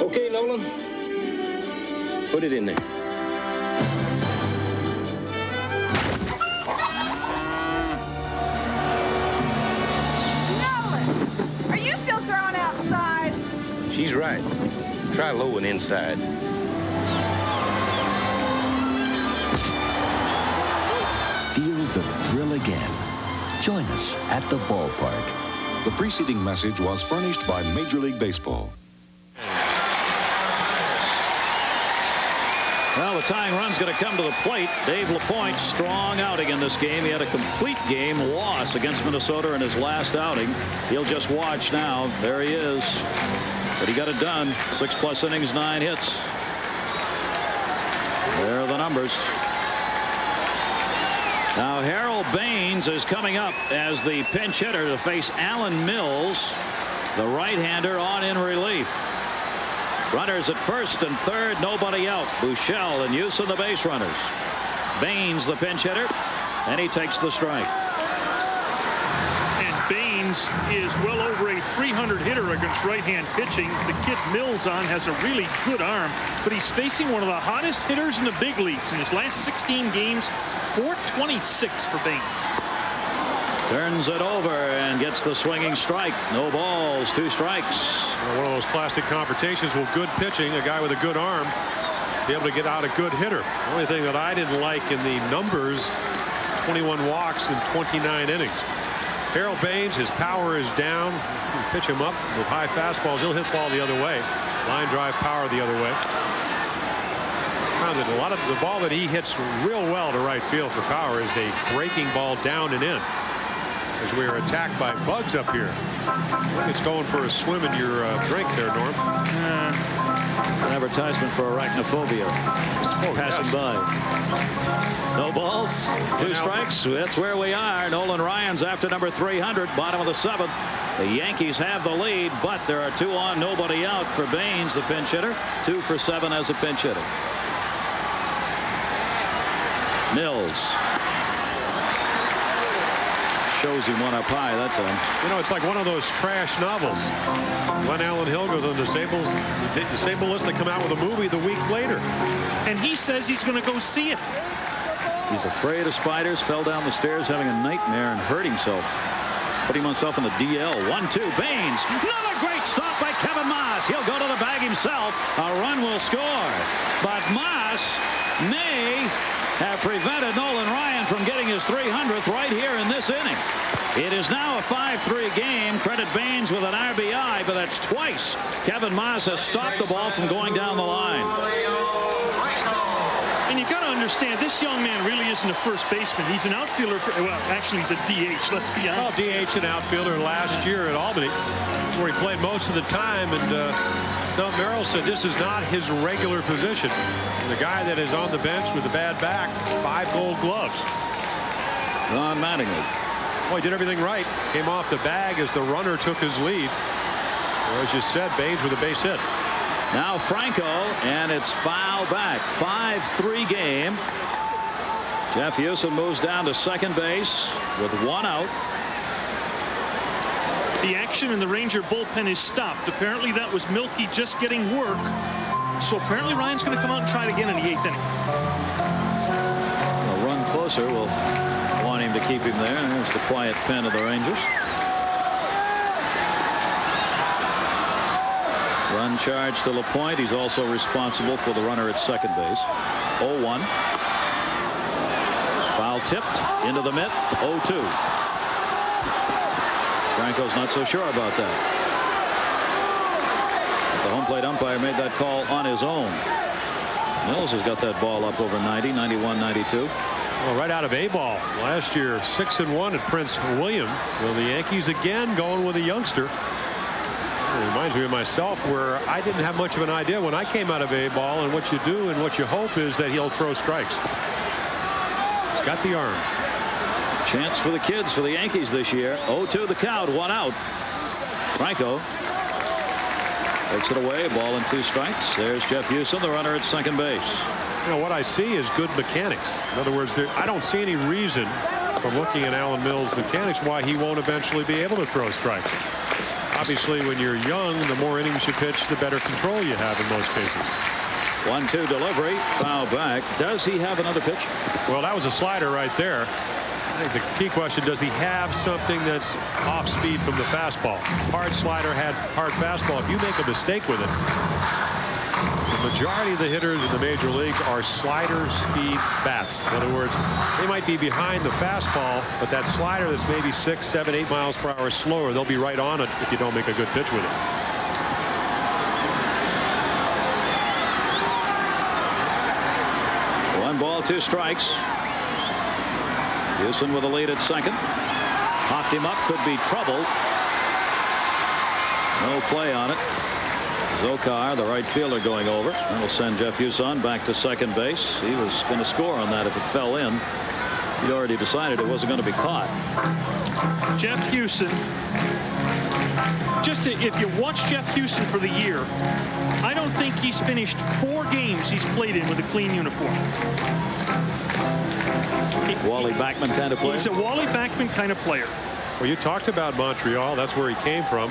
Okay, Nolan. Put it in there. She's right. Try low and inside. Feel the thrill again. Join us at the ballpark. The preceding message was furnished by Major League Baseball. Well, the tying run's going to come to the plate. Dave Lapoint, strong outing in this game. He had a complete game loss against Minnesota in his last outing. He'll just watch now. There he is. But he got it done. 6+ innings, 9 hits. There are the numbers. Now Harold Baines is coming up as the pinch hitter to face Alan Mills, the right-hander, on in relief. Runners at first and third, nobody out. Buechele and Houston the base runners. Baines the pinch hitter, and he takes the strike. And Baines is well over a 300 hitter against right-hand pitching. The kid Mills on has a really good arm, but he's facing one of the hottest hitters in the big leagues. In his last 16 games, 426 for Baines. Turns it over and gets the swinging strike. No balls, 2 strikes. One of those classic confrontations with good pitching, a guy with a good arm, be able to get out a good hitter. The only thing that I didn't like in the numbers, 21 walks in 29 innings. Harold Baines, his power is down. You can pitch him up with high fastballs. He'll hit ball the other way. Line drive power the other way. Found that a lot of the ball that he hits real well to right field for power is a breaking ball down and in. As we are attacked by bugs up here. I think it's going for a swim in your drink there, Norm. An advertisement for arachnophobia. Passing by. No balls, 2 strikes. That's where we are. Nolan Ryan's after number 300, bottom of the 7th. The Yankees have the lead, but there are 2 on, nobody out for Baines, the pinch hitter. 2 for 7 as a pinch hitter. Mills. Shows him one up high that time. You know, it's like one of those trash novels. When Alan Hill goes on the disabled list, they come out with a movie the week later. And he says he's going to go see it. He's afraid of spiders, fell down the stairs having a nightmare and hurt himself. Putting himself in the DL. 1-2. Baines. Another great stop by Kevin Maas. He'll go to the bag himself. A run will score. But Maas may have prevented Nolan Ryan from getting his 300th right here in this inning. It is now a 5-3 game. Credit Baines with an RBI, but that's twice Kevin Maas has stopped the ball from going down the line. And you've got to understand, this young man really isn't a first baseman. He's an outfielder. Well, actually, he's a DH, let's be honest. Well, DH and outfielder last year at Albany, where he played most of the time. And Stump Merrill said this is not his regular position. And the guy that is on the bench with the bad back, 5 gold gloves. Ron Mattingly. Well, he did everything right. Came off the bag as the runner took his lead. Or as you said, Baines with a base hit. Now Franco, and it's foul back. 5-3 game. Jeff Houston moves down to second base with 1 out. The action in the Ranger bullpen is stopped. Apparently that was Milky just getting work. So apparently Ryan's going to come out and try it again in the 8th inning. A run closer will want him to keep him there. There's the quiet pen of the Rangers. Run charge to Lapoint. He's also responsible for the runner at second base. 0-1. Foul tipped into the mitt. 0-2. Franco's not so sure about that. The home plate umpire made that call on his own. Mills has got that ball up over 90, 91, 92. Well, right out of A-ball last year, 6-1 at Prince William. Well, the Yankees again going with a youngster. It reminds me of myself, where I didn't have much of an idea when I came out of A-ball, and what you do and what you hope is that he'll throw strikes. He's got the arm. Chance for the kids for the Yankees this year. 0-2 the count, 1 out. Franco takes it away, ball and 2 strikes. There's Jeff Houston, the runner at second base. You know, what I see is good mechanics. In other words, I don't see any reason from looking at Alan Mills' mechanics why he won't eventually be able to throw strikes. Obviously, when you're young, the more innings you pitch, the better control you have in most cases. 1-2 delivery, foul back. Does he have another pitch? Well, that was a slider right there. I think the key question, does he have something that's off speed from the fastball? Hard slider, had hard fastball. If you make a mistake with it, the majority of the hitters in the major leagues are slider speed bats. In other words, they might be behind the fastball, but that slider that's maybe 6, 7, 8 miles per hour slower, they'll be right on it if you don't make a good pitch with it. One ball, 2 strikes. Houston with a lead at second. Hopped him up, could be trouble. No play on it. Zokar, the right fielder, going over. That'll send Jeff Houston back to second base. He was going to score on that if it fell in. He'd already decided it wasn't going to be caught. Jeff Houston. If you watch Jeff Houston for the year, I don't think he's finished 4 games he's played in with a clean uniform. Wally Backman kind of player? He's a Wally Backman kind of player. Well, you talked about Montreal. That's where he came from.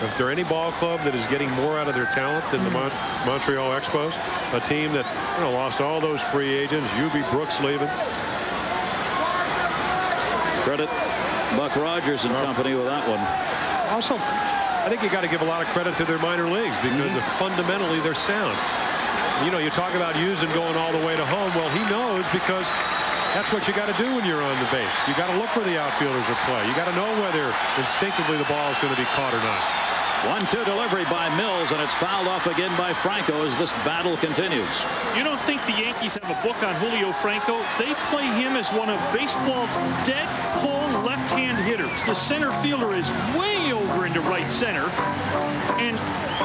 If there any ball club that is getting more out of their talent than the Montreal Expos, a team that lost all those free agents, UB Brooks leaving. Credit Buck Rogers and company with that one. Also, I think you got to give a lot of credit to their minor leagues because fundamentally they're sound. You talk about Houston going all the way to home. Well, he knows because that's what you got to do when you're on the base. You got to look where the outfielders will play. You got to know whether instinctively the ball is going to be caught or not. 1-2 delivery by Mills, and it's fouled off again by Franco as this battle continues. You don't think the Yankees have a book on Julio Franco? They play him as one of baseball's dead pull left-hand hitters. The center fielder is way over into right center. And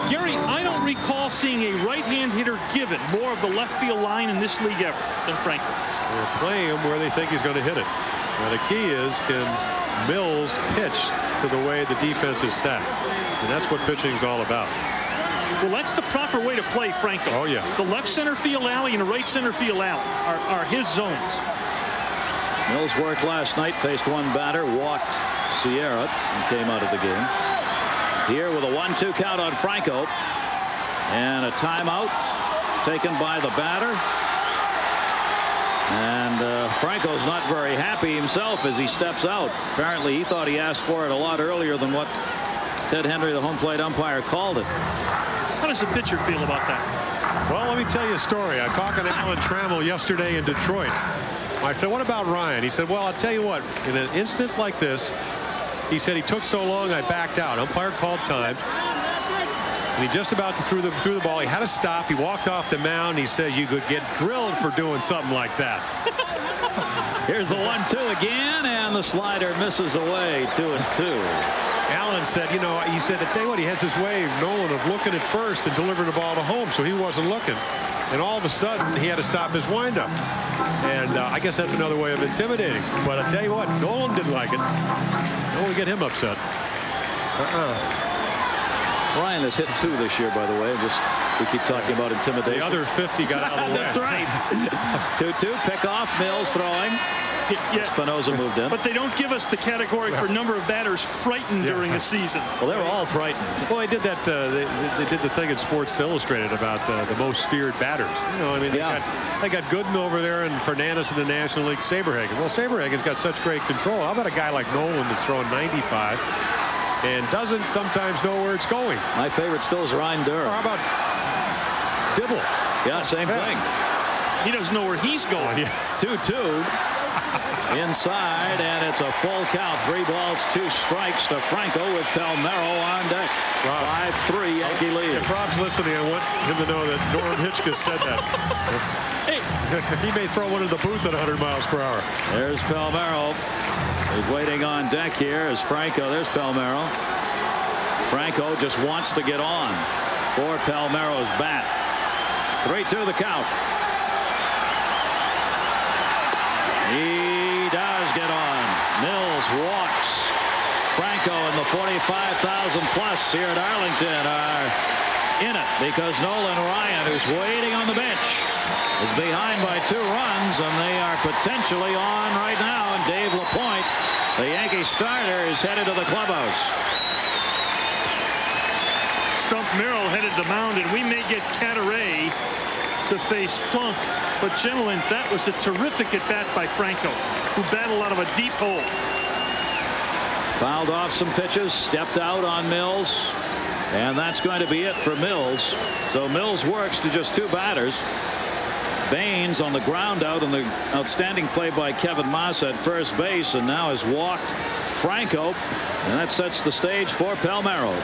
Gary, I don't recall seeing a right-hand hitter given more of the left field line in this league ever than Franco. They're playing him where they think he's going to hit it. Now the key is, can Mills pitch to the way the defense is stacked? And that's what pitching is all about. Well, that's the proper way to play Franco. Oh, yeah. The left center field alley and the right center field alley are his zones. Mills worked last night, faced one batter, walked Sierra, and came out of the game. Here with a 1-2 count on Franco. And a timeout taken by the batter. And Franco's not very happy himself as he steps out. Apparently he thought he asked for it a lot earlier than what Ted Henry, the home plate umpire, called it. How does the pitcher feel about that? Well, let me tell you a story. I talked to Alan Trammell yesterday in Detroit. I said, what about Ryan? He said, well, I'll tell you what, in an instance like this, he said he took so long I backed out. Umpire called time. And he just about threw the ball. He had to stop. He walked off the mound. He said you could get drilled for doing something like that. Here's the 1-2 again, and the slider misses away. 2-2. Allen said, he said, I tell you what, he has this way, Nolan, of looking at first and delivering the ball to home, so he wasn't looking. And all of a sudden, he had to stop his windup. And I guess that's another way of intimidating. But I tell you what, Nolan didn't like it. Don't want to get him upset. Ryan has hit 2 this year, by the way. We keep talking about intimidation. The other 50 got out of the way. That's right. 2-2, pick off, Mills throwing. Yeah. Spinoza moved in. But they don't give us the category for number of batters frightened during a season. Well, they were all frightened. Well, they did that. They did the thing in Sports Illustrated about the most feared batters. They got Gooden over there and Fernandez in the National League, Saberhagen. Well, Saberhagen's got such great control. How about a guy like Nolan that's throwing 95 and doesn't sometimes know where it's going? My favorite still is Ryan Durr. Or how about Dibble? Yeah, same thing. He doesn't know where he's going. 2-2. Inside, and it's a full count. 3 balls, 2 strikes to Franco with Palmero on deck. 5-3 Yankee lead. If Rob's listening, I want him to know that Norm Hitzges said that. Hey, he may throw one in the booth at 100 miles per hour. There's Palmero. He's waiting on deck here as Franco. There's Palmero. Franco just wants to get on for Palmero's bat. 3-2 the count. He does get on. Mills walks. Franco and the 45,000 plus here at Arlington are in it because Nolan Ryan, who's waiting on the bench, is behind by 2 runs, and they are potentially on right now. And Dave Lapoint, the Yankee starter, is headed to the clubhouse. Stump Merrill headed to the mound, and we may get Cataray to face Plunk. But, gentlemen, that was a terrific at-bat by Franco, who battled out of a deep hole. Fouled off some pitches, stepped out on Mills, and that's going to be it for Mills. So Mills works to just 2 batters. Baines on the ground out, and the outstanding play by Kevin Maas at first base, and now has walked Franco, and that sets the stage for Palmero.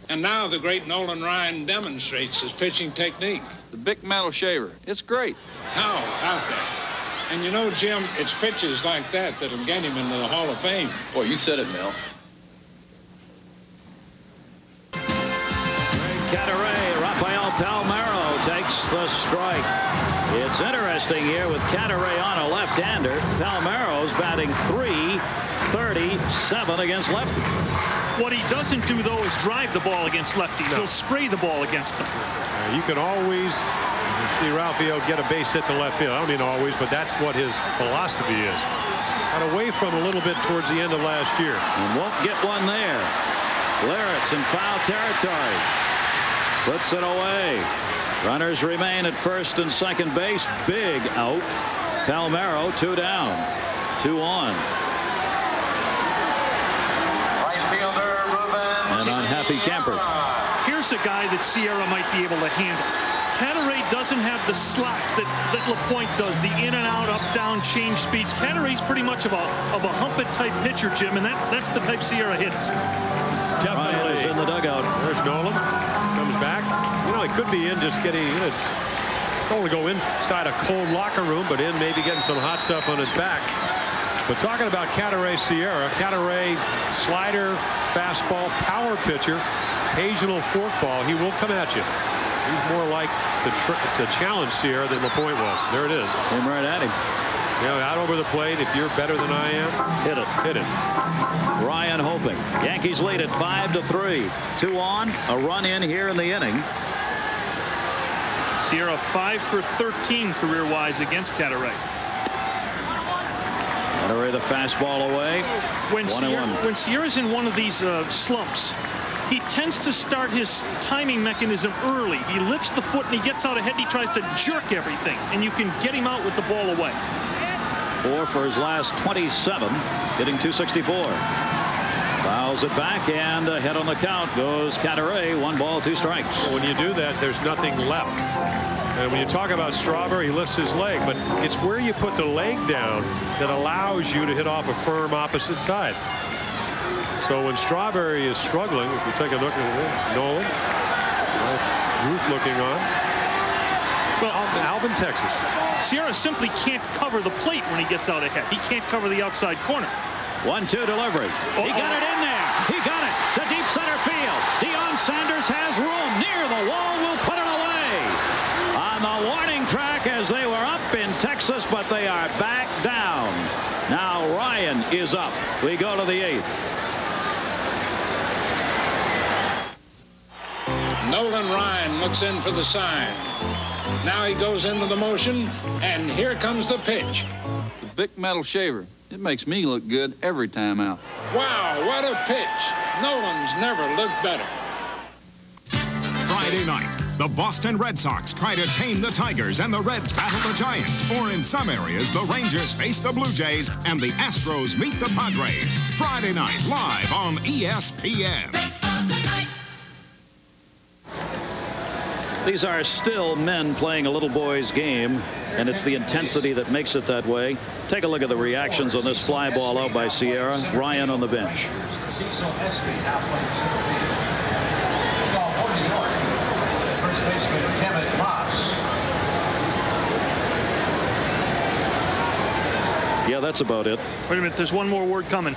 And now the great Nolan Ryan demonstrates his pitching technique. The big metal shaver. It's great. How about that? And you know, Jim, it's pitches like that that'll get him into the Hall of Fame. Boy, you said it, Mel. Palmero takes the strike. It's interesting here with Cataray on a left-hander. Palmero's batting .337 against lefty. What he doesn't do, though, is drive the ball against lefties. He'll spray the ball against them. You can always see Ralphio get a base hit to left field. I don't mean always, but that's what his philosophy is. Got away from a little bit towards the end of last year. And won't get one there. Larrett's in foul territory. Puts it away. Runners remain at first and second base. Big out. Palmero 2 down. 2 on. Right fielder Ruben. And unhappy camper. Here's a guy that Sierra might be able to handle. Cataray doesn't have the slack that Lapoint does, the in and out, up, down, change speeds. Cataray's pretty much of a hump it type pitcher, Jim, and that's the type Sierra hits. Definitely. Ryan is in the dugout. There's Nolan. Comes back. You know, he could be in just getting, don't want to go inside a cold locker room, but in maybe getting some hot stuff on his back. But talking about Cataray Sierra, Cataray slider, fastball, power pitcher, occasional forkball. He will come at you. He's more like to challenge Sierra than Lapoint was. There it is. Came right at him. You know, out over the plate. If you're better than I am, hit it. Hit it. Ryan hoping. Yankees lead it 5-3. 2 on. A run in here in the inning. Sierra 5 for 13 career-wise against Cataray. Cataray the fastball away. When Sierra's in one of these slumps, he tends to start his timing mechanism early. He lifts the foot and he gets out ahead. He tries to jerk everything, and you can get him out with the ball away. 4 for his last 27, hitting .264. Fouls it back, and ahead on the count goes Cataray. 1 ball, 2 strikes. Well, when you do that, there's nothing left. And when you talk about Strawberry, he lifts his leg, but it's where you put the leg down that allows you to hit off a firm opposite side. So when Strawberry is struggling, if you take a look at Nolan, Ruth looking on. Well, Alvin, Texas. Sierra simply can't cover the plate when he gets out ahead. He can't cover the outside corner. 1-2 delivery. He got it in there. He got it to deep center field. Deion Sanders has room near the wall. Will put it away. On the warning track as they were up in Texas, but they are back down. Now Ryan is up. We go to the 8th. Nolan Ryan looks in for the sign. Now he goes into the motion, and here comes the pitch. The big metal shaver. It makes me look good every time out. Wow, what a pitch. Nolan's never looked better. Friday night, the Boston Red Sox try to tame the Tigers and the Reds battle the Giants. Or in some areas, the Rangers face the Blue Jays and the Astros meet the Padres. Friday night, live on ESPN. These are still men playing a little boy's game, and it's the intensity that makes it that way. Take a look at the reactions on this fly ball out by Sierra. Ryan on the bench. First baseman Kevin Maas. Yeah, that's about it. Wait a minute, there's one more word coming.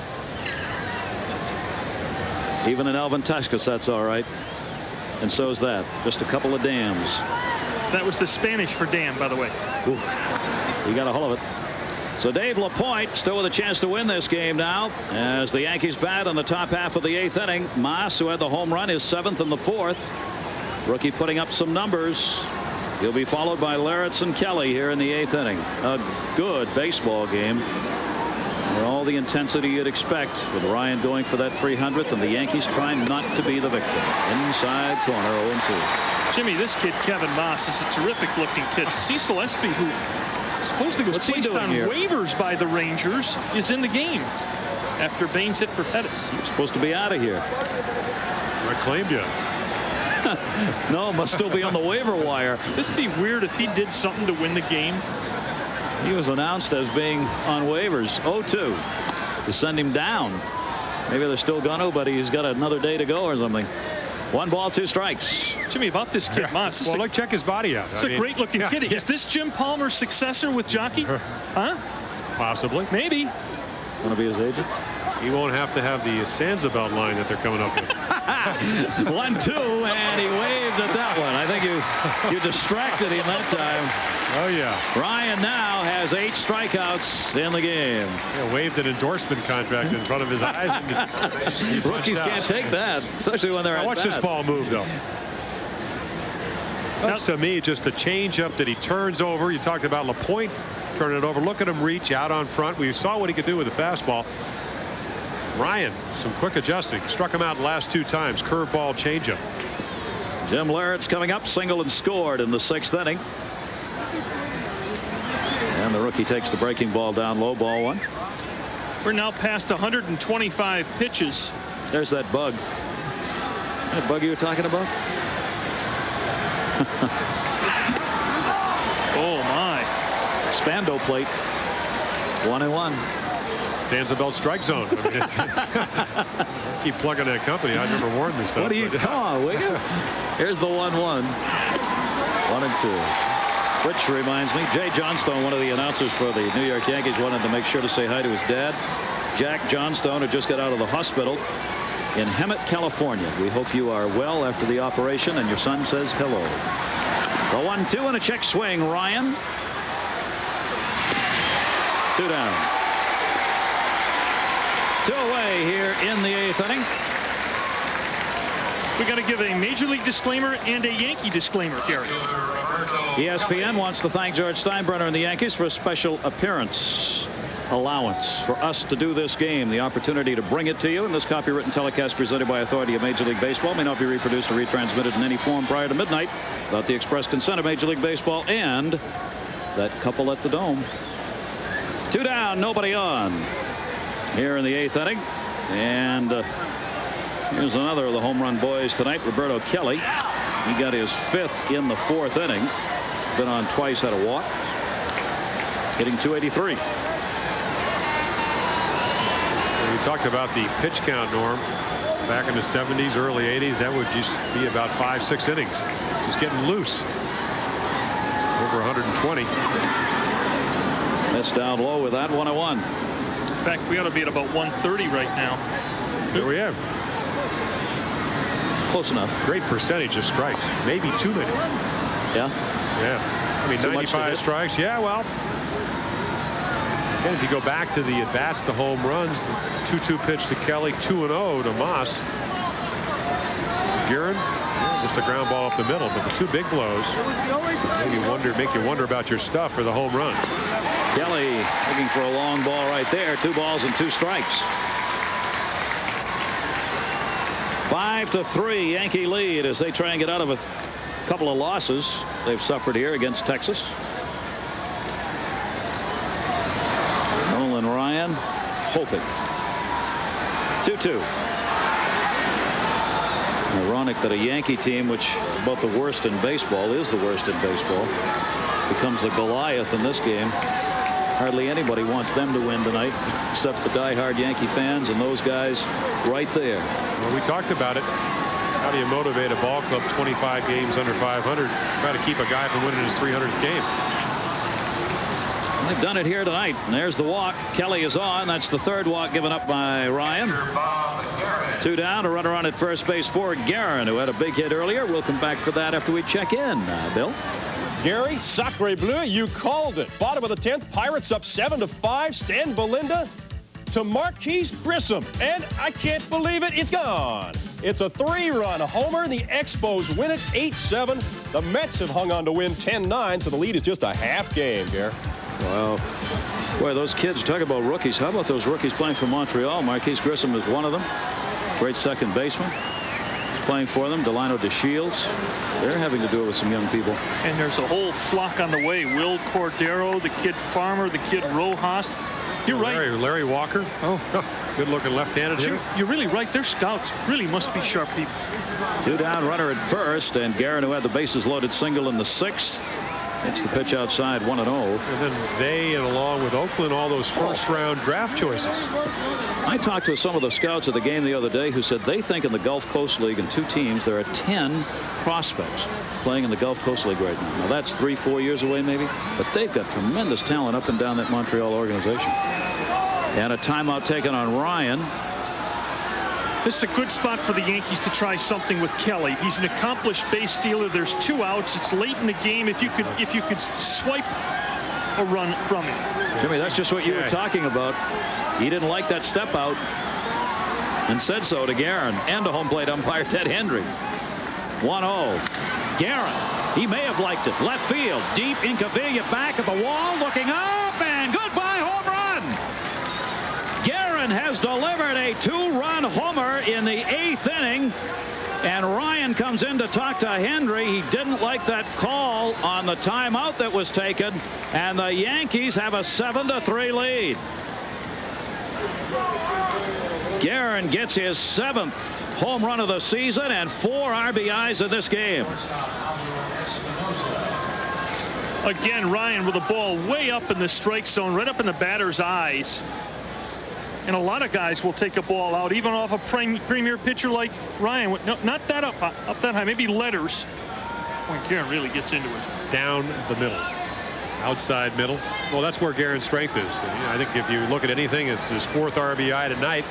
Even in Alvin Texas, that's all right. And so's that. Just a couple of dams. That was the Spanish for dam, by the way. Ooh, he got a hold of it. So Dave Lapoint still with a chance to win this game now as the Yankees bat in the top half of the 8th inning. Maas, who had the home run, is 7th in the 4th. Rookie putting up some numbers. He'll be followed by Larrett's and Kelly here in the 8th inning. A good baseball game. And all the intensity you'd expect with Ryan going for that 300th and the Yankees trying not to be the victim. Inside corner 0-2. Jimmy, this kid, Kevin Maas, is a terrific-looking kid. Cecil Espy, who supposedly was placed on waivers by the Rangers, is in the game after Baines hit for Pettis. He's supposed to be out of here. I claimed you. No, must still be on the waiver wire. This would be weird if he did something to win the game. He was announced as being on waivers. 0-2 to send him down. Maybe they're still going to, but he's got another day to go or something. 1 ball, 2 strikes. Jimmy, about this kid, Maas. Well, look, check his body out. It's a great-looking kid. Is this Jim Palmer's successor with Jockey? Huh? Possibly. Maybe. Going to be his agent? He won't have to have the Sansa-Belt line that they're coming up with. 1-2, and he waved at that one. I think you distracted him that time. Oh, yeah. Ryan now has 8 strikeouts in the game. Yeah, waved an endorsement contract in front of his eyes. And Rookies can't take that, especially when they're at bat. Watch this ball move, though. That's to me just a changeup that he turns over. You talked about Lapoint turning it over. Look at him reach out on front. We saw what he could do with the fastball. Ryan, some quick adjusting. Struck him out the last 2 times. Curveball, changeup. Jim Laird's coming up, single and scored in the 6th inning. And the rookie takes the breaking ball down low, ball 1. We're now past 125 pitches. There's that bug. That bug you were talking about? Oh, my. Expando plate. 1-1. Sansa-Belt strike zone. I mean, keep plugging that company. I've never worn this stuff. What do you? Come on, will you? Here's the 1-1. 1-2. Which reminds me, Jay Johnstone, one of the announcers for the New York Yankees, wanted to make sure to say hi to his dad, Jack Johnstone, who just got out of the hospital in Hemet, California. We hope you are well after the operation, and your son says hello. The 1-2 and a check swing. Ryan. 2 down. 2 away here in the 8th inning. We got to give a Major League disclaimer and a Yankee disclaimer, Gary. ESPN wants to thank George Steinbrenner and the Yankees for a special appearance allowance for us to do this game. The opportunity to bring it to you in this copywritten telecast presented by authority of Major League Baseball may not be reproduced or retransmitted in any form prior to midnight without the express consent of Major League Baseball and that couple at the Dome. 2 down, nobody on here in the 8th inning. And here's another of the home run boys tonight, Roberto Kelly. He got his 5th in the 4th inning. Been on twice, had a walk. Hitting .283. We talked about the pitch count, Norm. Back in the 70s, early 80s, that would just be about 5-6 innings. Just getting loose. Over 120. That's down low with that 1-1. In fact, we ought to be at about 130 right now. Here we have. Close enough. Great percentage of strikes. Maybe too many. Yeah. Yeah. I mean, 95 strikes. Yeah, well. Again, if you go back to the at-bats, the home runs, the 2-2 pitch to Kelly, 2-0 to Maas. Geren, just a ground ball up the middle, but the 2 big blows make you wonder about your stuff for the home run. Kelly looking for a long ball right there. 2 balls and 2 strikes. 5-3 Yankee lead as they try and get out of a couple of losses they've suffered here against Texas. Nolan Ryan hoping. 2-2. Ironic that a Yankee team, which is about the worst in baseball, is the worst in baseball, becomes the Goliath in this game. Hardly anybody wants them to win tonight, except the diehard Yankee fans and those guys right there. Well, we talked about it. How do you motivate a ball club 25 games under 500? Try to keep a guy from winning his 300th game. They've done it here tonight. And there's the walk. Kelly is on. That's the 3rd walk given up by Ryan. 2 down. A runner on at first base for Geren, who had a big hit earlier. We'll come back for that after we check in. Bill? Gary, Sacre Bleu, you called it. Bottom of the 10th, Pirates up 7-5. Stan Belinda to Marquise Grissom. And I can't believe it, it's gone. It's a 3-run homer. The Expos win it 8-7. The Mets have hung on to win 10-9, so the lead is just a half game, Gary. Wow. Boy, those kids, talk about rookies. How about those rookies playing for Montreal? Marquise Grissom is one of them. Great second baseman. playing for them. Delano DeShields. They're having to do it with some young people. And there's a whole flock on the way. Will Cordero, the kid Farmer, the kid Rojas. You're right. Larry Walker. Oh, good-looking left-handed hitter. You're really right. Their scouts really must be sharp people. 2 down, runner at first, and Geren, who had the bases loaded single in the 6th, hits the pitch outside 1-0. And then they, and along with Oakland, all those first-round draft choices. I talked with some of the scouts at the game the other day who said they think in the Gulf Coast League in 2 teams there are 10 prospects playing in the Gulf Coast League right now. Now that's 3-4 years away maybe, but they've got tremendous talent up and down that Montreal organization. And a timeout taken on Ryan. This is a good spot for the Yankees to try something with Kelly. He's an accomplished base stealer. There's 2 outs. It's late in the game. If you could swipe a run from him. Jimmy, that's just what you were talking about. He didn't like that step out and said so to Geren and to home plate umpire Ted Hendry. 1-0. Geren, he may have liked it. Left field, deep. Incaviglia back at the wall, looking up, and goodbye home run. Geren has delivered a 2-run homer in the 8th inning. And Ryan comes in to talk to Hendry. He didn't like that call on the timeout that was taken. And the Yankees have a 7-3 lead. Geren gets his 7th home run of the season and 4 RBIs in this game. Again, Ryan with the ball way up in the strike zone, right up in the batter's eyes. And a lot of guys will take a ball out, even off a premier pitcher like Ryan. No, not that up that high, maybe letters. When Geren really gets into it. Down the middle. Outside middle. Well, that's where Geren's strength is. I think if you look at anything, it's his 4th RBI tonight.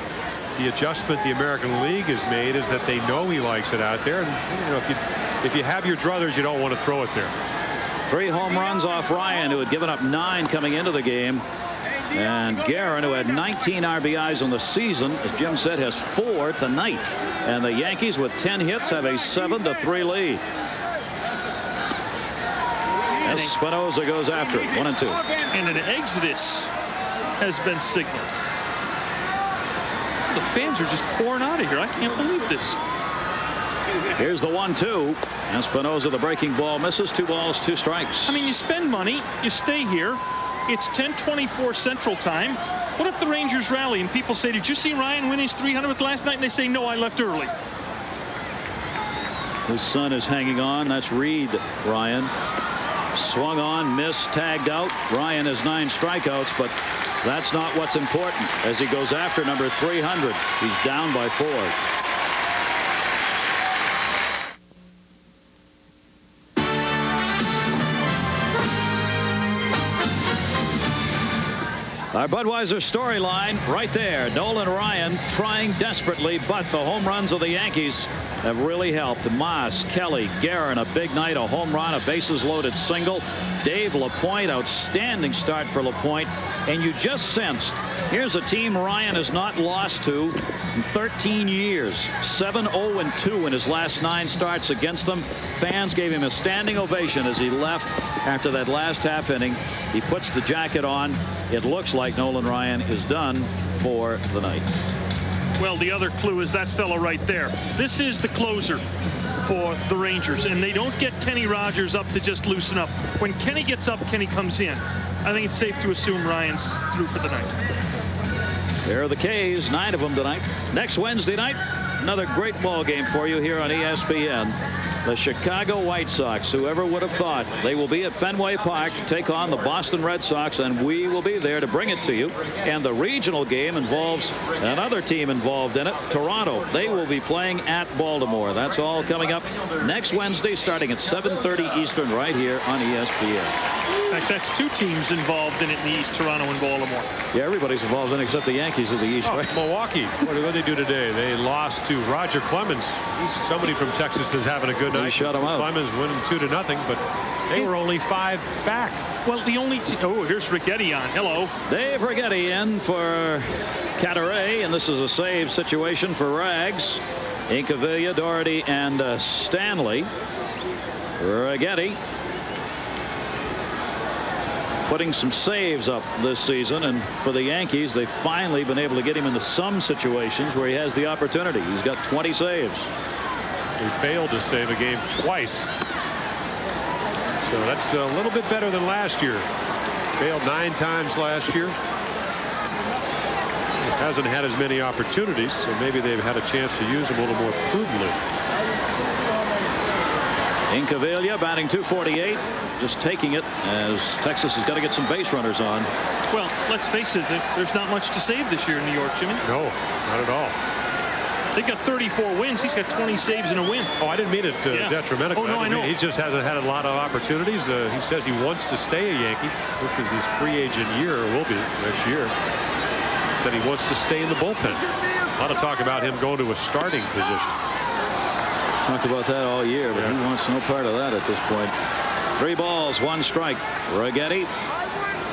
The adjustment the American League has made is that they know he likes it out there. And if you have your druthers, you don't want to throw it there. 3 home runs off Ryan, who had given up 9 coming into the game. And Geren, who had 19 RBIs on the season, as Jim said, has 4 tonight. And the Yankees, with 10 hits, have a 7-3 lead. Espinosa goes after it, 1-2. And an exodus has been signaled. The fans are just pouring out of here. I can't believe this. Here's the 1-2. Espinosa, the breaking ball, misses. 2 balls, 2 strikes. I mean, you spend money, you stay here. It's 10:24 Central Time. What if the Rangers rally and people say, did you see Ryan win his 300th last night? And they say, no, I left early. His son is hanging on. That's Reed Ryan. Swung on, missed, tagged out. Ryan has 9 strikeouts, but that's not what's important as he goes after number 300. He's down by 4. Our Budweiser storyline right there. Nolan Ryan trying desperately, but the home runs of the Yankees have really helped. Maas, Kelly, Geren, a big night, a home run, a bases loaded single. Dave Lapoint, outstanding start for Lapoint. And you just sensed, here's a team Ryan has not lost to in 13 years. 7-0-2 in his last 9 starts against them. Fans gave him a standing ovation as he left after that last half inning. He puts the jacket on. It looks like Nolan Ryan is done for the night. Well, the other clue is that fellow right there. This is the closer for the Rangers, and they don't get Kenny Rogers up to just loosen up. When Kenny gets up, Kenny comes in. I think it's safe to assume Ryan's through for the night. There are the K's, 9 of them tonight. Next Wednesday night, another great ball game for you here on ESPN. The Chicago White Sox, whoever would have thought, they will be at Fenway Park to take on the Boston Red Sox, and we will be there to bring it to you. And the regional game involves another team involved in it, Toronto. They will be playing at Baltimore. That's all coming up next Wednesday starting at 7:30 Eastern right here on ESPN. In fact, that's 2 teams involved in it in the East, Toronto and Baltimore. Yeah, everybody's involved in it except the Yankees of the East, right? Milwaukee, what did they do today? They lost to Roger Clemens. Somebody from Texas is having a good night. They shut him out. Clemens winning 2-0, but they were only 5 back. Well, the only here's Rigetti on. Hello. Dave Rigetti in for Cataray, and this is a save situation for Rags. Incaviglia, Doherty, and Stanley. Rigetti putting some saves up this season, and for the Yankees, they've finally been able to get him into some situations where he has the opportunity. He's got 20 saves. He failed to save a game twice. So that's a little bit better than last year. Failed 9 times last year. Hasn't had as many opportunities, so maybe they've had a chance to use him a little more prudently. Incaviglia batting .248, just taking it as Texas has got to get some base runners on. Well, let's face it, there's not much to save this year in New York, Jimmy. No, not at all. They got 34 wins. He's got 20 saves and a win. Oh, I didn't mean it detrimental. Oh, no, I know. He just hasn't had a lot of opportunities. He says he wants to stay a Yankee. This is his free agent year, or will be next year. Said he wants to stay in the bullpen. A lot of talk about him going to a starting position. Talked about that all year, but he wants no part of that at this point. 3 balls, 1 strike. Righetti,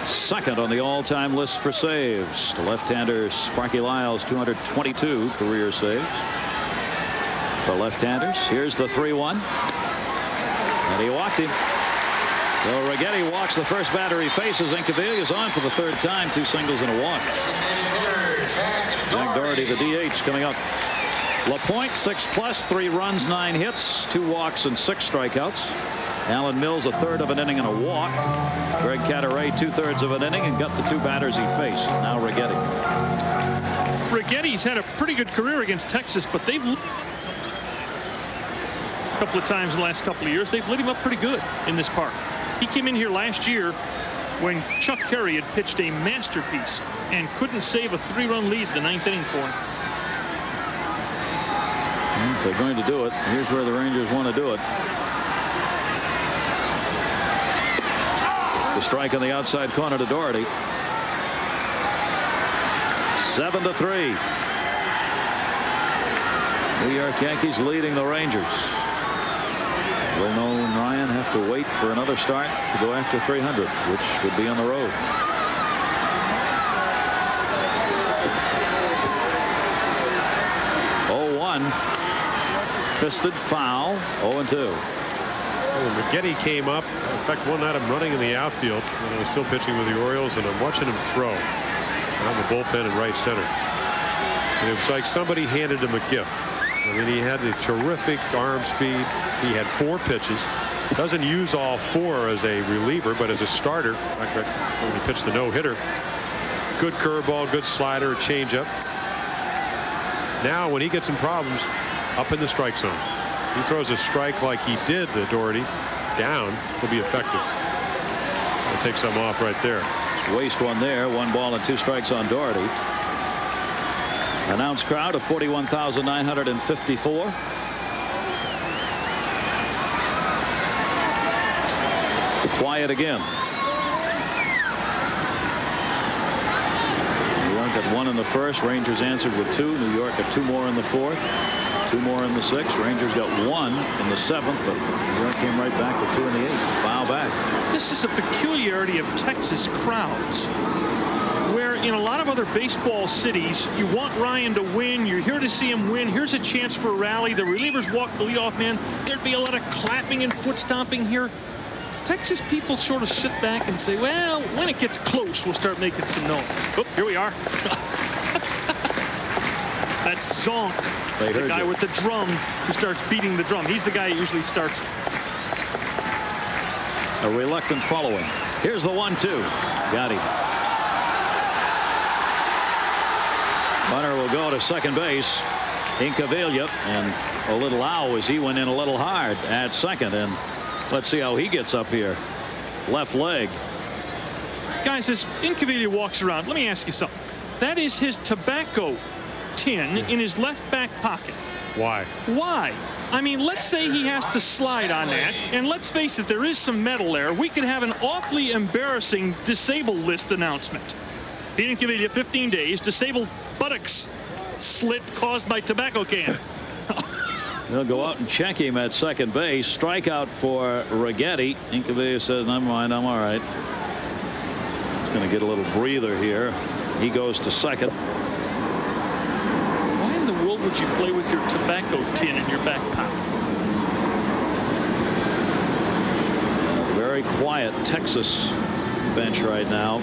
second on the all-time list for saves. The left-hander Sparky Lyles, 222 career saves for left-handers. Here's the 3-1, and he walked him. So Righetti walks the first batter he faces. Incaviglia's on for the 3rd time, 2 singles and a walk. Jack Doherty, the DH, coming up. Lapoint, 6+, 3 runs, 9 hits, 2 walks, and 6 strikeouts. Alan Mills, 1/3 of an inning and a walk. Greg Cadaret, 2/3 of an inning, and got the 2 batters he faced. Now Righetti. Righetti's had a pretty good career against Texas, but they've a couple of times in the last couple of years, they've lit him up pretty good in this park. He came in here last year when Chuck Kerry had pitched a masterpiece and couldn't save a 3-run lead in the 9th inning for him. If they're going to do it, here's where the Rangers want to do it. It's the strike on the outside corner to Doherty. 7-3. New York Yankees leading the Rangers. Will Nolan Ryan have to wait for another start to go after 300, which would be on the road? Fisted foul. 0-2. Well, Righetti came up. In fact, one night I'm running in the outfield when I was still pitching with the Orioles, and I'm watching him throw on the bullpen in right center. And it was like somebody handed him a gift. I mean, he had the terrific arm speed. He had 4 pitches. Doesn't use all 4 as a reliever, but as a starter, like when he pitched the no-hitter. Good curveball, good slider, changeup. Now, when he gets in problems, up in the strike zone. He throws a strike like he did to Doherty down, will be effective. He'll take some off right there. Waste one there. 1 ball and 2 strikes on Doherty. Announced crowd of 41,954. Quiet again. New York got 1 in the 1st. Rangers answered with 2. New York got 2 more in the 4th. 2 more in the 6th. Rangers got 1 in the 7th, but New York came right back with 2 in the 8th. Foul back. This is a peculiarity of Texas crowds, where in a lot of other baseball cities, you want Ryan to win. You're here to see him win. Here's a chance for a rally. The relievers walk the leadoff man. There'd be a lot of clapping and foot stomping here. Texas people sort of sit back and say, well, when it gets close, we'll start making some noise. Oh, here we are. That's Zonk, the guy with the drum who starts beating the drum. He's the guy who usually starts. A reluctant following. Here's the 1-2. Got him. Bunner will go to second base. Incaviglia, and a little ow as he went in a little hard at second. And let's see how he gets up here. Left leg. Guys, as Incaviglia walks around, let me ask you something. That is his tobacco tin in his left back pocket. Why? Why? I mean, let's say he has to slide on that, and let's face it, there is some metal there. We could have an awfully embarrassing disabled list announcement. Pete Incaviglia, 15 days, disabled buttocks slit caused by tobacco can. They'll go out and check him at second base. Strikeout for Righetti. Incaviglia says, never mind, I'm all right. He's going to get a little breather here. He goes to second. Why in the world would you play with your tobacco tin in your back pocket? Very quiet Texas bench right now.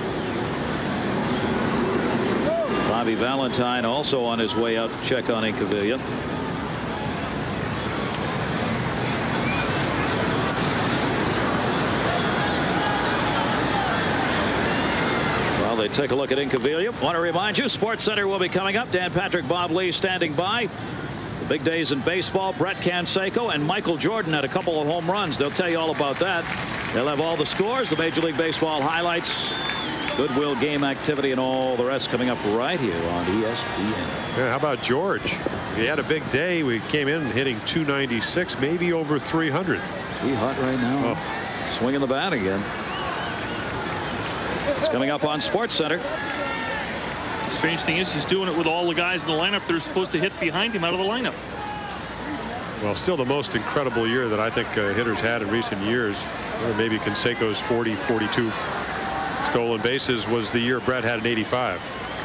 Bobby Valentine also on his way out to check on Incaviglia. They take a look at Incaviglia. Want to remind you, Sports Center will be coming up. Dan Patrick, Bob Lee standing by. The big days in baseball. Brett Canseco and Michael Jordan had a couple of home runs. They'll tell you all about that. They'll have all the scores, the Major League Baseball highlights, Goodwill game activity, and all the rest coming up right here on ESPN. Yeah, how about George? He had a big day. We came in hitting 296, maybe over 300. Is he hot right now? Oh. Swinging the bat again. It's coming up on Sports Center. Strange thing is, he's doing it with all the guys in the lineup that are supposed to hit behind him out of the lineup. Well, still the most incredible year that I think hitters had in recent years. Or maybe Canseco's 40, 42 stolen bases was the year Brett had an 85.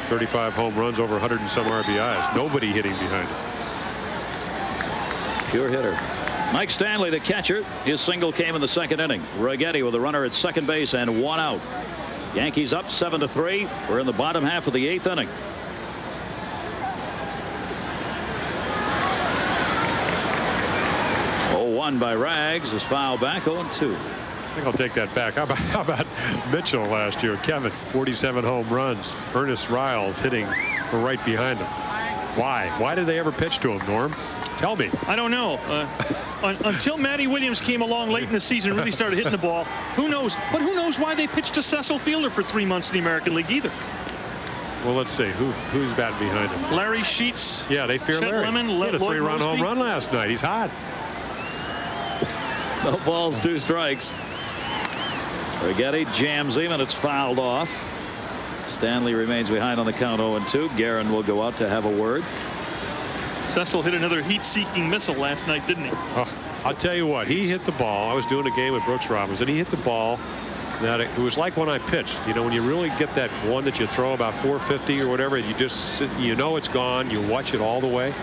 35 home runs, over 100 and some RBIs. Nobody hitting behind him. Pure hitter. Mike Stanley, the catcher. His single came in the second inning. Righetti with a runner at second base and one out. Yankees up 7-3. We're in the bottom half of the 8th inning. One by Rags is foul back. 0-2. I think I'll take that back. How about Mitchell last year? Kevin, 47 home runs. Ernest Riles hitting right behind him. Why did they ever pitch to him, Norm? Tell me. I don't know. Until Matty Williams came along late in the season and really started hitting the ball. Who knows? But who knows why they pitched to Cecil Fielder for 3 months in the American League either. Well, let's see. Who's batting behind him? Larry Sheets. Yeah, they fear Chet Larry. Lemon, he had a 3-run home run last night. He's hot. No balls, 2 strikes. Righetti jams him, and it's fouled off. Stanley remains behind on the count 0-2. Geren will go out to have a word. Cecil hit another heat-seeking missile last night, didn't he? Oh, I'll tell you what. He hit the ball. I was doing a game with Brooks Robinson. He hit the ball that it was like when I pitched. You know, when you really get that one that you throw about 450 or whatever, you just sit, you know it's gone. You watch it all the way.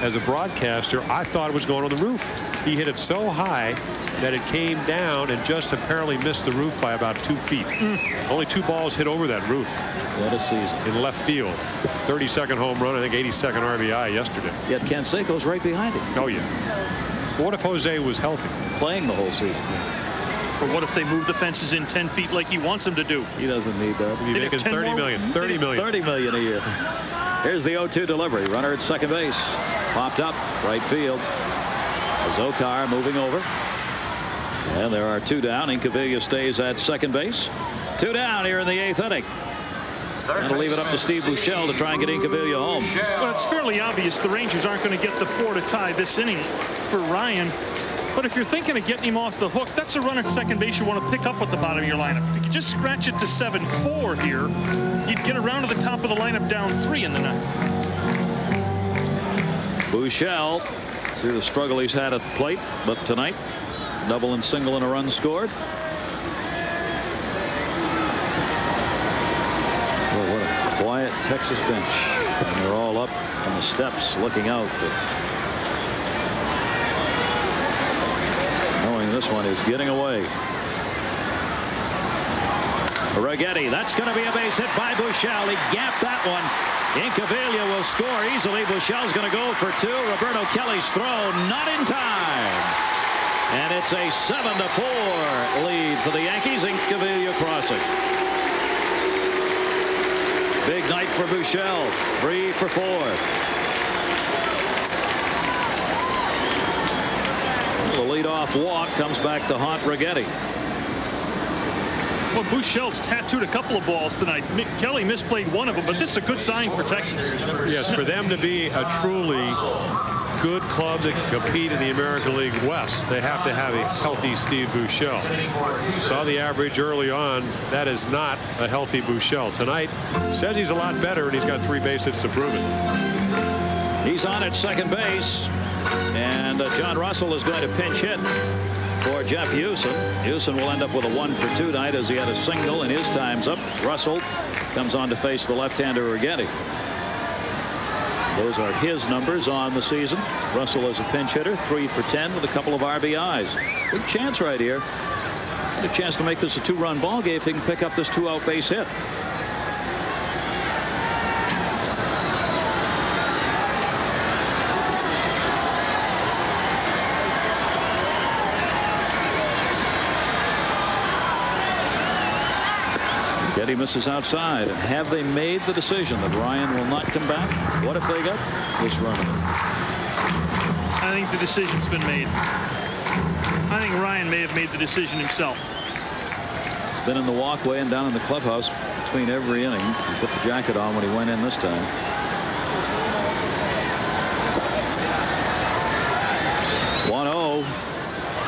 As a broadcaster, I thought it was going on the roof. He hit it so high that it came down and just apparently missed the roof by about 2 feet. Only 2 balls hit over that roof. What a season. In left field. 32nd home run, I think 82nd RBI yesterday. Yet Canseco's right behind him. Oh, yeah. What if Jose was healthy? Playing the whole season. Or what if they move the fences in 10 feet like he wants them to do? He doesn't need that. He's making $30 million. $30 million. $30 million a year. Here's the 0-2 delivery. Runner at second base. Popped up. Right field. Zokar moving over. And there are 2 down. Incaviglia stays at second base. 2 down here in the 8th inning. That'll leave it up to Steve Buechele to try and get Incaviglia home. Well, it's fairly obvious the Rangers aren't going to get the 4 to tie this inning for Ryan. But if you're thinking of getting him off the hook, that's a run at second base you want to pick up at the bottom of your lineup. If you could just scratch it to 7-4 here, you'd get around to the top of the lineup down 3 in the 9th. Buechele, see the struggle he's had at the plate, but tonight, double and single and a run scored. Oh, what a quiet Texas bench. And they're all up on the steps looking out. But knowing this one is getting away. Righetti, that's going to be a base hit by Buechele. He gapped that one. Incaviglia will score easily. Buechele's going to go for 2. Roberto Kelly's throw not in time. And it's a 7-4 lead for the Yankees. Incaviglia crossing. Big night for Buechele. 3 for 4. The leadoff walk comes back to haunt Righetti. Well, Buechele's tattooed a couple of balls tonight. Kelly misplayed one of them, but this is a good sign for Texas. Yes, for them to be a truly good club that can compete in the American League West, they have to have a healthy Steve Buechele. Saw the average early on. That is not a healthy Buechele. Tonight, says he's a lot better, and he's got 3 base hits to prove it. He's on at second base, and John Russell is going to pinch hit for Jeff Houston. Houston will end up with a 1 for 2 tonight as he had a single, and his time's up. Russell comes on to face the left-hander Righetti. Those are his numbers on the season. Russell is a pinch hitter, 3 for 10 with a couple of RBIs. Big chance right here. A chance to make this a 2-run ball game if he can pick up this 2-out base hit. Getty misses outside. And have they made the decision that Ryan will not come back? What if they got this run? I think the decision's been made. I think Ryan may have made the decision himself. He's been in the walkway and down in the clubhouse between every inning. He put the jacket on when he went in this time.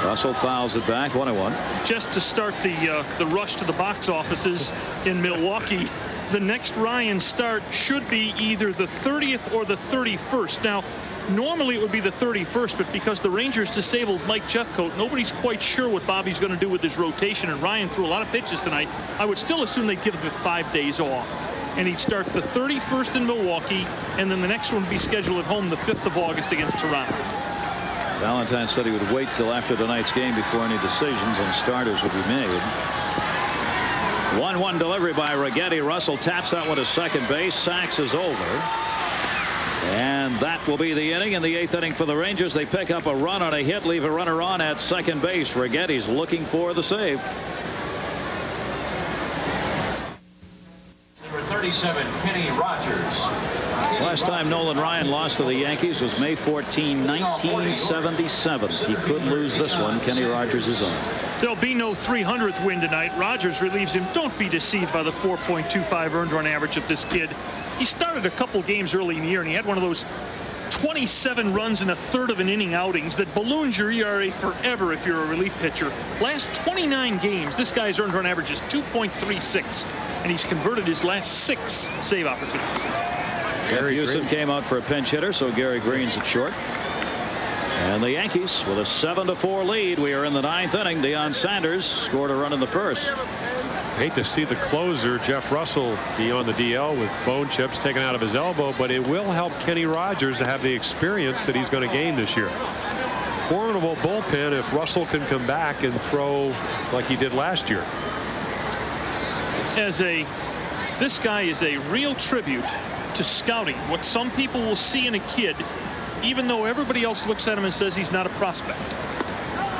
Russell fouls it back. 1-1. Just to start the rush to the box offices in Milwaukee, the next Ryan start should be either the 30th or the 31st. Now, normally it would be the 31st, but because the Rangers disabled Mike Jeffcoat, nobody's quite sure what Bobby's going to do with his rotation, and Ryan threw a lot of pitches tonight. I would still assume they'd give him 5 days off, and he'd start the 31st in Milwaukee, and then the next one would be scheduled at home the 5th of August against Toronto. Valentine said he would wait till after tonight's game before any decisions on starters would be made. 1-1 delivery by Righetti. Russell taps that one to second base. Sax is over. And that will be the inning. In the 8th inning for the Rangers, they pick up a run on a hit, leave a runner on at second base. Righetti's looking for the save. Number 37, Kenny Rogers. Last time Nolan Ryan lost to the Yankees was May 14, 1977. He could lose this one. Kenny Rogers is on. There'll be no 300th win tonight. Rogers relieves him. Don't be deceived by the 4.25 earned run average of this kid. He started a couple games early in the year, and he had one of those 27 runs in a third of an inning outings that balloons your ERA forever if you're a relief pitcher. Last 29 games, this guy's earned run average is 2.36, and he's converted his last 6 save opportunities. Gary Houston came out for a pinch hitter, so Gary Green's at short. And the Yankees with a 7-4 lead. We are in the 9th inning. Deion Sanders scored a run in the first. Hate to see the closer, Jeff Russell, be on the DL with bone chips taken out of his elbow, but it will help Kenny Rogers to have the experience that he's going to gain this year. Formidable bullpen if Russell can come back and throw like he did last year. This guy is a real tribute to scouting. What some people will see in a kid, even though everybody else looks at him and says he's not a prospect.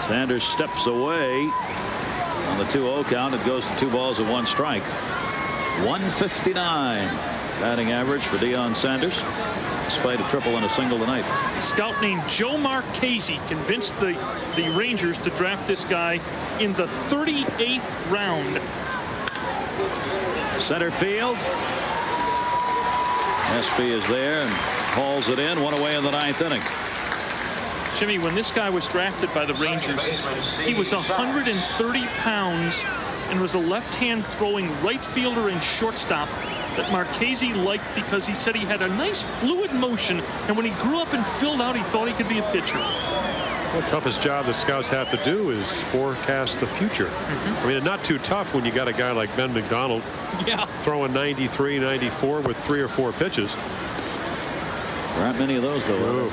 Sanders steps away on the 2-0 count. It goes to 2 balls and 1 strike. 159 batting average for Deion Sanders, despite a triple and a single tonight. A scout named Joe Marchese convinced the Rangers to draft this guy in the 38th round. Center field. Espy is there and hauls it in. 1 away in the 9th inning. Jimmy, when this guy was drafted by the Rangers, he was 130 pounds and was a left-hand throwing right fielder and shortstop that Marchese liked because he said he had a nice fluid motion, and when he grew up and filled out, he thought he could be a pitcher. The toughest job the scouts have to do is forecast the future. I mean, not too tough when you got a guy like Ben McDonald throwing 93, 94 with 3 or 4 pitches. There aren't many of those, though.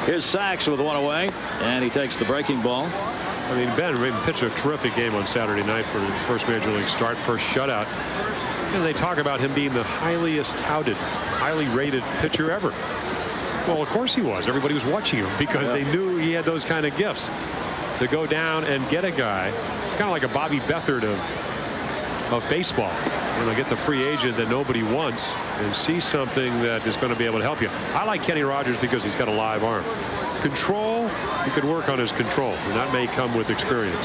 Here's Sax with 1 away, and he takes the breaking ball. I mean, Ben pitched a terrific game on Saturday night for the first major league start, first shutout. And they talk about him being the highest touted, highly rated pitcher ever. Well, of course he was. Everybody was watching him because they knew he had those kind of gifts. To go down and get a guy, it's kind of like a Bobby Beathard of baseball. You know, get the free agent that nobody wants and see something that is going to be able to help you. I like Kenny Rogers because he's got a live arm. Control, he could work on his control, and that may come with experience.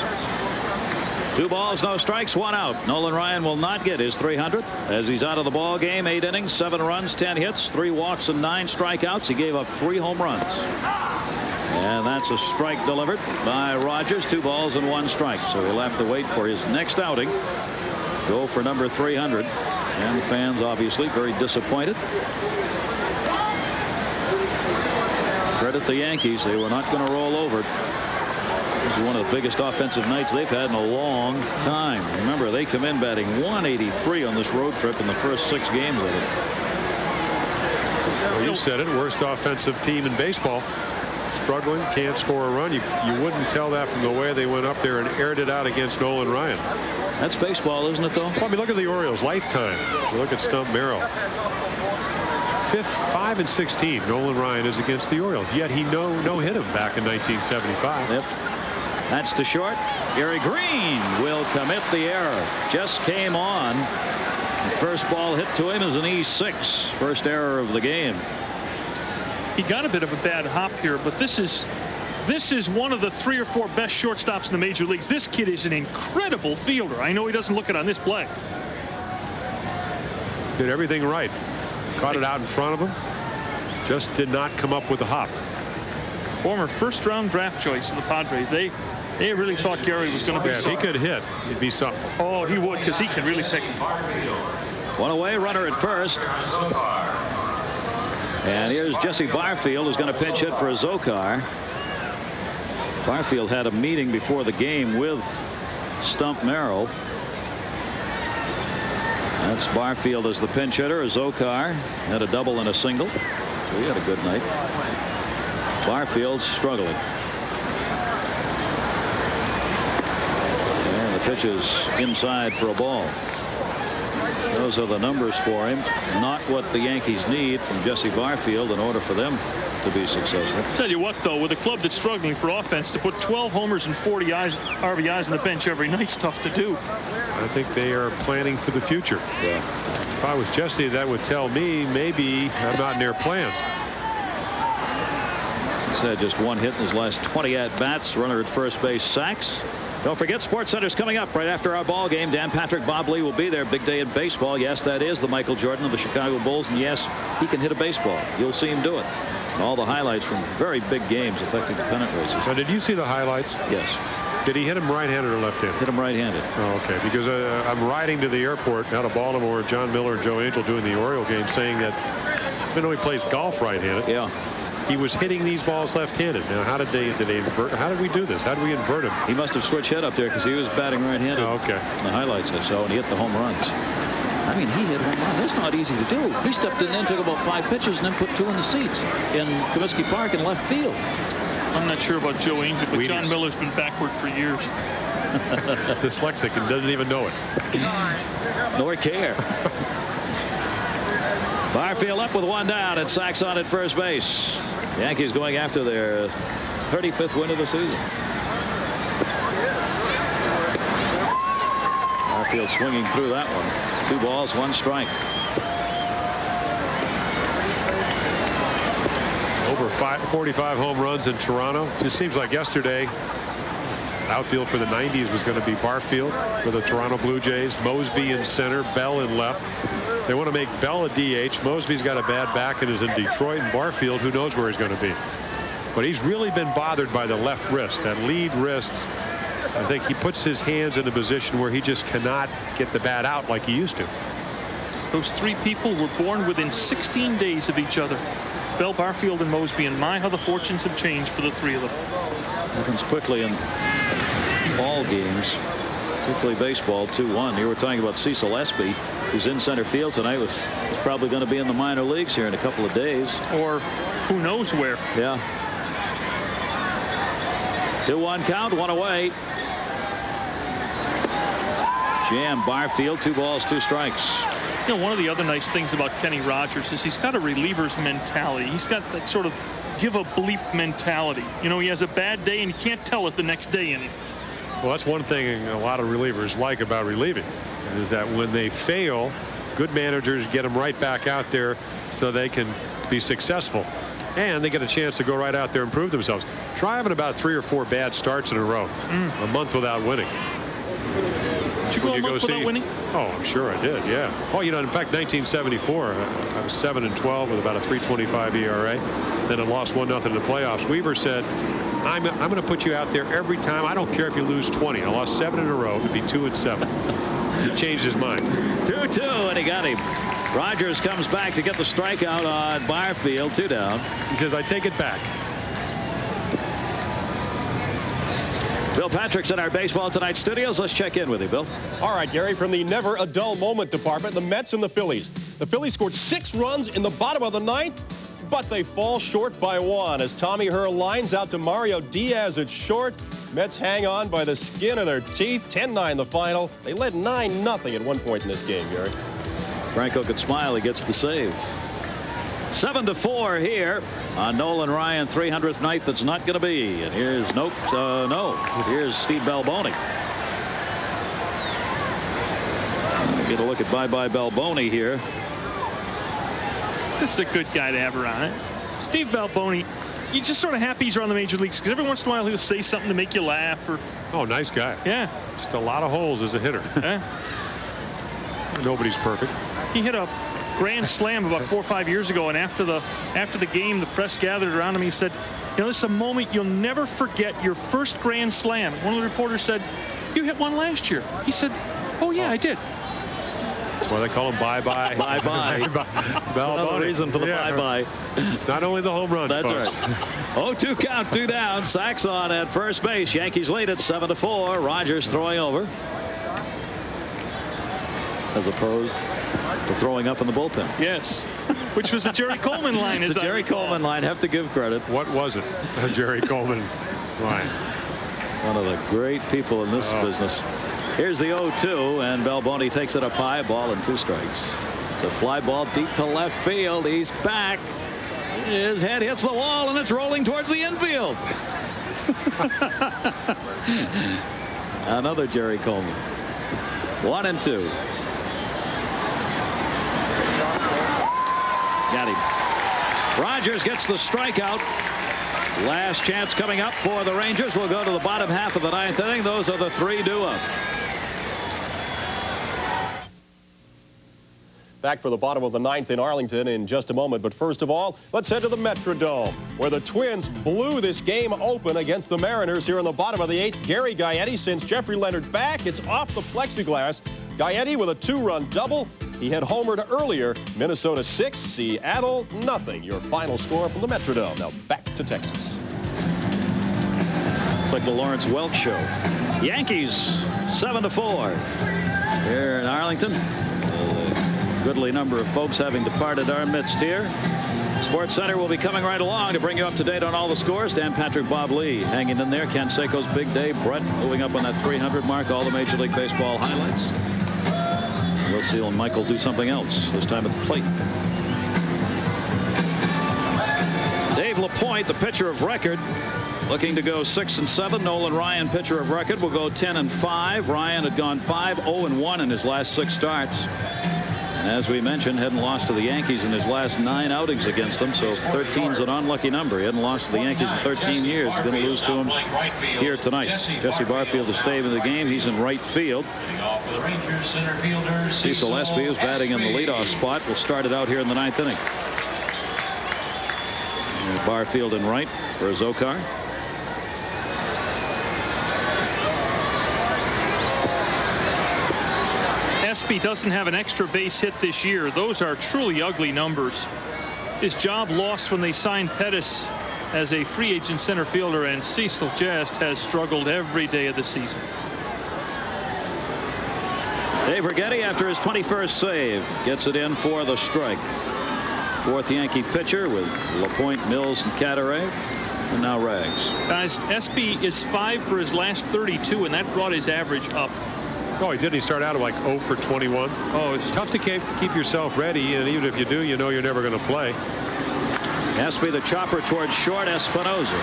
2 balls, no strikes, 1 out. Nolan Ryan will not get his 300 as he's out of the ball game. 8 innings, 7 runs, 10 hits, 3 walks, and 9 strikeouts. He gave up 3 home runs. And that's a strike delivered by Rogers. 2 balls and 1 strike. So he'll have to wait for his next outing. Go for number 300. And the fans obviously very disappointed. Credit the Yankees. They were not going to roll over. This is one of the biggest offensive nights they've had in a long time. Remember, they come in batting 183 on this road trip in the first 6 games of it. Well, you said it, worst offensive team in baseball. Struggling, can't score a run. You wouldn't tell that from the way they went up there and aired it out against Nolan Ryan. That's baseball, isn't it, though? Well, I mean, look at the Orioles, lifetime. You look at Stump Merrill. 5 and 16, Nolan Ryan is against the Orioles. Yet he no hit him back in 1975. Yep. That's to short. Gary Green will commit the error. Just came on. The first ball hit to him is an E6. First error of the game. He got a bit of a bad hop here, but this is one of the 3 or 4 best shortstops in the major leagues. This kid is an incredible fielder. I know he doesn't look it on this play. Did everything right. Caught it out in front of him. Just did not come up with the hop. Former first-round draft choice of the Padres. They really thought Gary was going to be. Yeah, if he could hit, it'd be something. Oh, he would, because he can really pick him. One away, runner at first. And here's Jesse Barfield, who's going to pinch hit for a Zokar. Barfield had a meeting before the game with Stump Merrill. That's Barfield as the pinch hitter. Zokar had a double and a single. So he had a good night. Barfield's struggling. And the pitch is inside for a ball. Those are the numbers for him. Not what the Yankees need from Jesse Barfield in order for them to be successful. Tell you what, though, with a club that's struggling for offense, to put 12 homers and 40 RBIs on the bench every night's tough to do. I think they are planning for the future. Yeah. If I was Jesse, that would tell me maybe I'm not in their plans. He's had just one hit in his last 20 at-bats. Runner at first base, Sax. Don't forget, SportsCenter's coming up right after our ball game. Dan Patrick, Bob Lee will be there. Big day in baseball. Yes, that is the Michael Jordan of the Chicago Bulls. And yes, he can hit a baseball. You'll see him do it. And all the highlights from very big games affecting the pennant races. Now, did you see the highlights? Yes. Did he hit him right-handed or left-handed? Hit him right-handed. Oh, okay. Because I'm riding to the airport out of Baltimore. John Miller and Joe Angel doing the Oriole game, saying that even though he plays golf right-handed, yeah, he was hitting these balls left-handed. Now, how did they invert? How did we do this? How did we invert him? He must have switched hit up there because he was batting right-handed. Oh, okay. In the highlights I saw, and he hit the home runs. I mean, he hit home run. That's not easy to do. He stepped in and took about 5 pitches and then put 2 in the seats in Comiskey Park in left field. I'm not sure about Joe Angel, but John Miller's been backward for years. Dyslexic and doesn't even know it. Nor care. Barfield up with 1 down and Sax on at first base. Yankees going after their 35th win of the season. Barfield swinging through that one. 2 balls, 1 strike. Over 45 home runs in Toronto. Just seems like yesterday. Outfield for the 90s was going to be Barfield for the Toronto Blue Jays. Mosby in center, Bell in left. They want to make Bell a DH. Mosby's got a bad back and is in Detroit. And Barfield, who knows where he's going to be. But he's really been bothered by the left wrist, that lead wrist. I think he puts his hands in a position where he just cannot get the bat out like he used to. Those 3 people were born within 16 days of each other. Bell, Barfield, and Mosby, and my, how the fortunes have changed for the 3 of them. Happens quickly in all games, particularly baseball. 2-1. You were talking about Cecil Espy, who's in center field tonight. Was probably going to be in the minor leagues here in a couple of days. Or who knows where. Yeah. 2-1 count, 1 away. Jam Barfield, 2 balls, 2 strikes. You know, one of the other nice things about Kenny Rogers is he's got a reliever's mentality. He's got that sort of give a bleep mentality. You know, he has a bad day and you can't tell it the next day in him. Well, that's one thing a lot of relievers like about relieving, is that when they fail, good managers get them right back out there so they can be successful. And they get a chance to go right out there and prove themselves. Try having about 3 or 4 bad starts in a row. A month without winning. Did you go a month without winning? Oh, I'm sure I did, yeah. Oh, you know, in fact, 1974, I was 7-12 with about a 3.25 ERA. Then I lost 1-0 in the playoffs. Weaver said, I'm going to put you out there every time. I don't care if you lose 20. I lost 7 in a row. It'd be 2-7. He changed his mind. 2-2, and he got him. Rogers comes back to get the strikeout on Barfield. 2 down. He says, I take it back. Bill Patrick's in our Baseball Tonight studios. Let's check in with you, Bill. All right, Gary, from the never a dull moment department, the Mets and the Phillies. The Phillies scored 6 runs in the bottom of the 9th, but they fall short by 1 as Tommy Herr lines out to Mario Diaz at short. Mets hang on by the skin of their teeth. 10-9 the final. They led 9-0 at one point in this game, Gary. Franco could smile. He gets the save. 7-4 here on Nolan Ryan 300th night. That's not going to be. And here's here's Steve Balboni. Get a look at bye-bye Balboni here. This is a good guy to have around. Steve Balboni, you're just sort of happy he's around the major leagues because every once in a while he'll say something to make you laugh. Oh, nice guy. Yeah. Just a lot of holes as a hitter. Yeah. Nobody's perfect. He hit a grand slam about 4 or 5 years ago, and after the game, the press gathered around him. He said, "You know, this is a moment you'll never forget. Your first grand slam." One of the reporters said, "You hit one last year." He said, "Oh yeah, I did." That's why they call him bye-bye. Bye-bye. Another reason for the bye-bye. It's not only the home run. That's folks. right. 0-2 count, 2 down. Sax on at first base. Yankees lead it 7-4. Rogers throwing over, as opposed to throwing up in the bullpen. Yes, which was a Jerry Coleman line. It's a Jerry Coleman line. Have to give credit. What was it? A Jerry Coleman line. One of the great people in this business. Here's the 0-2, and Balboni takes it up high. Ball and 2 strikes. It's a fly ball deep to left field. He's back. His head hits the wall, and it's rolling towards the infield. Another Jerry Coleman. 1-2. Got him. Rogers gets the strikeout. Last chance coming up for the Rangers. We'll go to the bottom half of the 9th inning. Those are the 3 due-up. Back for the bottom of the 9th in Arlington in just a moment. But first of all, let's head to the Metrodome, where the Twins blew this game open against the Mariners here in the bottom of the 8th. Gary Gaetti sends Jeffrey Leonard back. It's off the plexiglass. Gaetti with a 2-run double. He had homered earlier. Minnesota 6, Seattle nothing. Your final score from the Metrodome. Now back to Texas. It's like the Lawrence Welk show. Yankees 7-4 here in Arlington. Goodly number of folks having departed our midst here. Sports Center will be coming right along to bring you up to date on all the scores. Dan Patrick, Bob Lee hanging in there. Ken Seiko's big day. Brett moving up on that 300 mark. All the Major League Baseball highlights. We'll see Michael do something else, this time at the plate. Dave Lapoint, the pitcher of record, looking to go 6-7. Nolan Ryan, pitcher of record, will go 10-5. Ryan had gone 5-0-1 in his last 6 starts. And as we mentioned, hadn't lost to the Yankees in his last 9 outings against them, so 13's an unlucky number. He hadn't lost to the Yankees in 13 years. He's going to lose to them here tonight. Jesse Barfield is staying in the game. He's in right field. Cecil Espy, who's batting in the leadoff spot, will start it out here in the 9th inning. And Barfield in right for Zokar. Espy doesn't have an extra base hit this year. Those are truly ugly numbers. His job lost when they signed Pettis as a free agent center fielder, and Cecil just has struggled every day of the season. Dave Righetti, after his 21st save, gets it in for the strike. 4th Yankee pitcher with Lapointe, Mills, and Cadaret, and now Rags. Guys, Espy is 5 for his last 32, and that brought his average up. Oh, he did. He started out at like 0 for 21. Oh, it's tough to keep yourself ready, and even if you do, you know you're never going to play. Espy the chopper towards short. Espinosa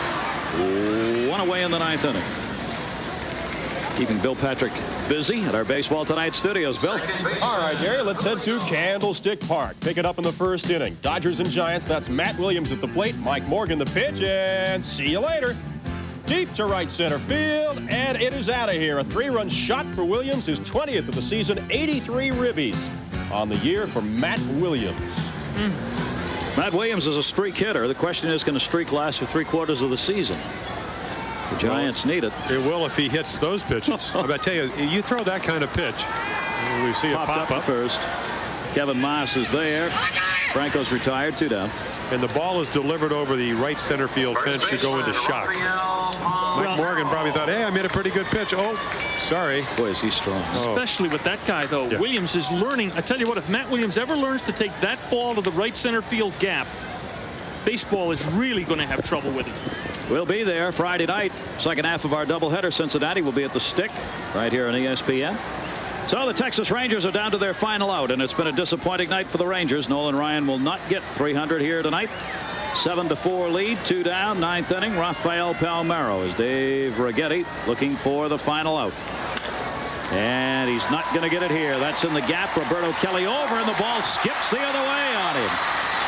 1 away in the 9th inning. Keeping Bill Patrick busy at our Baseball Tonight studios. Bill. All right, Gary, let's head to Candlestick Park. Pick it up in the 1st inning. Dodgers and Giants. That's Matt Williams at the plate. Mike Morgan the pitch, and see you later. Deep to right center field, and it is out of here. A 3-run shot for Williams, his 20th of the season. 83 ribbies on the year for Matt Williams. Matt Williams is a streak hitter. The question is, can the streak last for 3/4 of the season? The Giants need it. It will if he hits those pitches. I tell you, you throw that kind of pitch, we see it pop up. First. Kevin Maas is there. Franco's retired, 2 down. And the ball is delivered over the right center field fence to go into shock. Mike Morgan probably thought, hey, I made a pretty good pitch. Oh, sorry. Boy, is he strong. Especially with that guy, though. Yeah. Williams is learning. I tell you what, if Matt Williams ever learns to take that ball to the right center field gap, baseball is really going to have trouble with it. We'll be there Friday night. Second half of our doubleheader. Cincinnati will be at the Stick right here on ESPN. So the Texas Rangers are down to their final out, and it's been a disappointing night for the Rangers. Nolan Ryan will not get 300 here tonight. 7-4 lead, 2 down, 9th inning. Rafael Palmeiro is Dave Righetti looking for the final out. And he's not going to get it here. That's in the gap. Roberto Kelly over, and the ball skips the other way on him.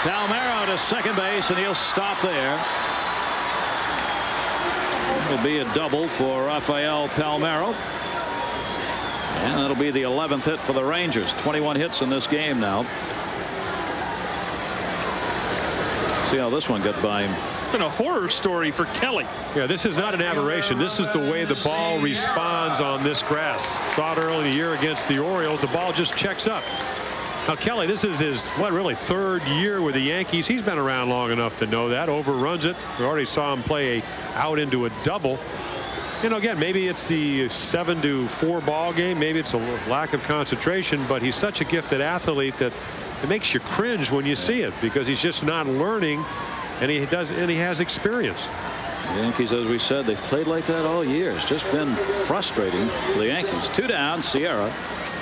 Palmeiro to second base, and he'll stop there. It'll be a double for Rafael Palmeiro. And that'll be the 11th hit for the Rangers. 21 hits in this game now. See how this one got by him. It's been a horror story for Kelly. Yeah, this is not an aberration. This is the way the ball responds on this grass. Saw it early in the year against the Orioles. The ball just checks up. Now, Kelly, this is his, really third year with the Yankees. He's been around long enough to know that. Overruns it. We already saw him play out into a double. You know, again, maybe it's the 7-4 ball game. Maybe it's a lack of concentration, but he's such a gifted athlete that it makes you cringe when you see it, because he's just not learning, and he has experience. The Yankees, as we said, they've played like that all year. It's just been frustrating for the Yankees. 2 down, Sierra.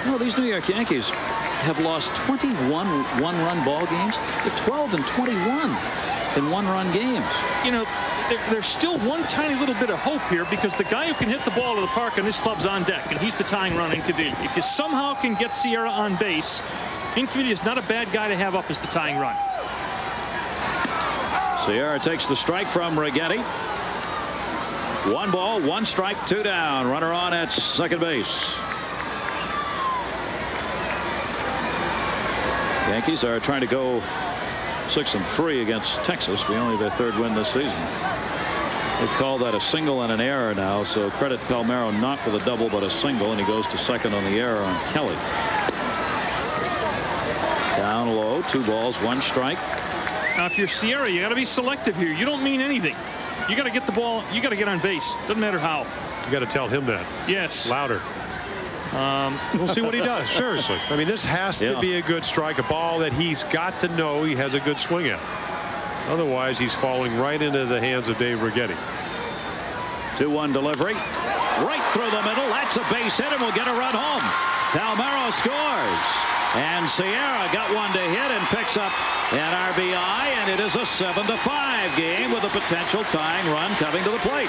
No, these New York Yankees have lost 21 one-run ball games. They're 12-21 in one-run games. You know, there's still one tiny little bit of hope here, because the guy who can hit the ball to the park in this club's on deck, and he's the tying run, Incaviglia. If you somehow can get Sierra on base, Incaviglia is not a bad guy to have up as the tying run. Sierra takes the strike from Righetti. 1 ball, 1 strike, 2 down. Runner on at second base. Yankees are trying to go 6-3 against Texas. We only have their 3rd win this season. They call that a single and an error now, so credit Palmeiro not with a double but a single, and he goes to second on the error on Kelly. Down low, 2 balls, 1 strike. Now, if you're Sierra, you got to be selective here. You don't mean anything. You got to get the ball. You got to get on base. Doesn't matter how. You got to tell him that. Yes. Louder. We'll see what he does. Seriously. I mean, this has to be a good strike, a ball that he's got to know he has a good swing at. Otherwise, he's falling right into the hands of Dave Righetti. 2-1 delivery. Right through the middle. That's a base hit, and we'll get a run home. Palmeiro scores. And Sierra got one to hit and picks up an RBI, and it is a 7-5 game with a potential tying run coming to the plate.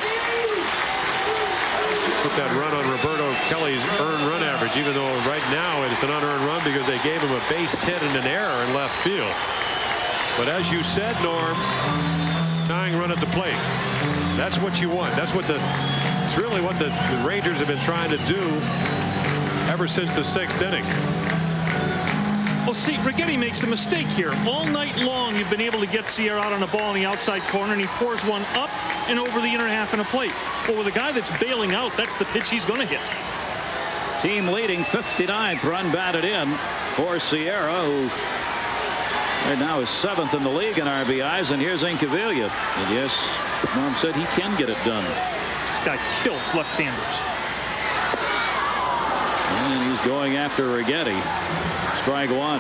Put that run on Roberto Kelly's earned run average, even though right now it's an unearned run because they gave him a base hit and an error in left field. But as you said, Norm, tying run at the plate. That's what you want. That's what it's really what the Rangers have been trying to do ever since the 6th inning. Well, see, Righetti makes a mistake here. All night long, you've been able to get Sierra out on a ball in the outside corner, and he pours one up and over the inner half in a plate. Well, with a guy that's bailing out, that's the pitch he's going to hit. Team leading 59th run batted in for Sierra, who right now is 7th in the league in RBIs. And here's Incaviglia. And yes, Mom said he can get it done. This guy kills left-handers. And he's going after Righetti. Strike 1.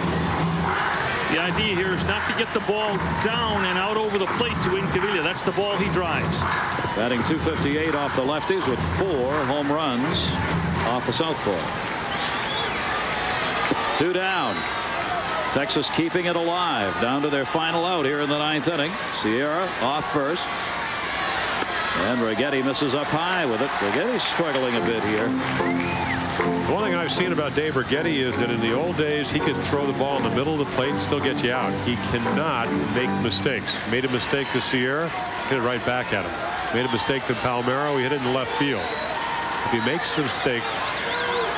The idea here is not to get the ball down and out over the plate to Incaviglia. That's the ball he drives. Batting .258 off the lefties with 4 home runs off the southpaw. 2 down. Texas keeping it alive. Down to their final out here in the 9th inning. Sierra off first. And Righetti misses up high with it. Righetti's struggling a bit here. One thing I've seen about Dave Righetti is that in the old days, he could throw the ball in the middle of the plate and still get you out. He cannot make mistakes. Made a mistake to Sierra, hit it right back at him. Made a mistake to Palmeiro, he hit it in left field. If he makes a mistake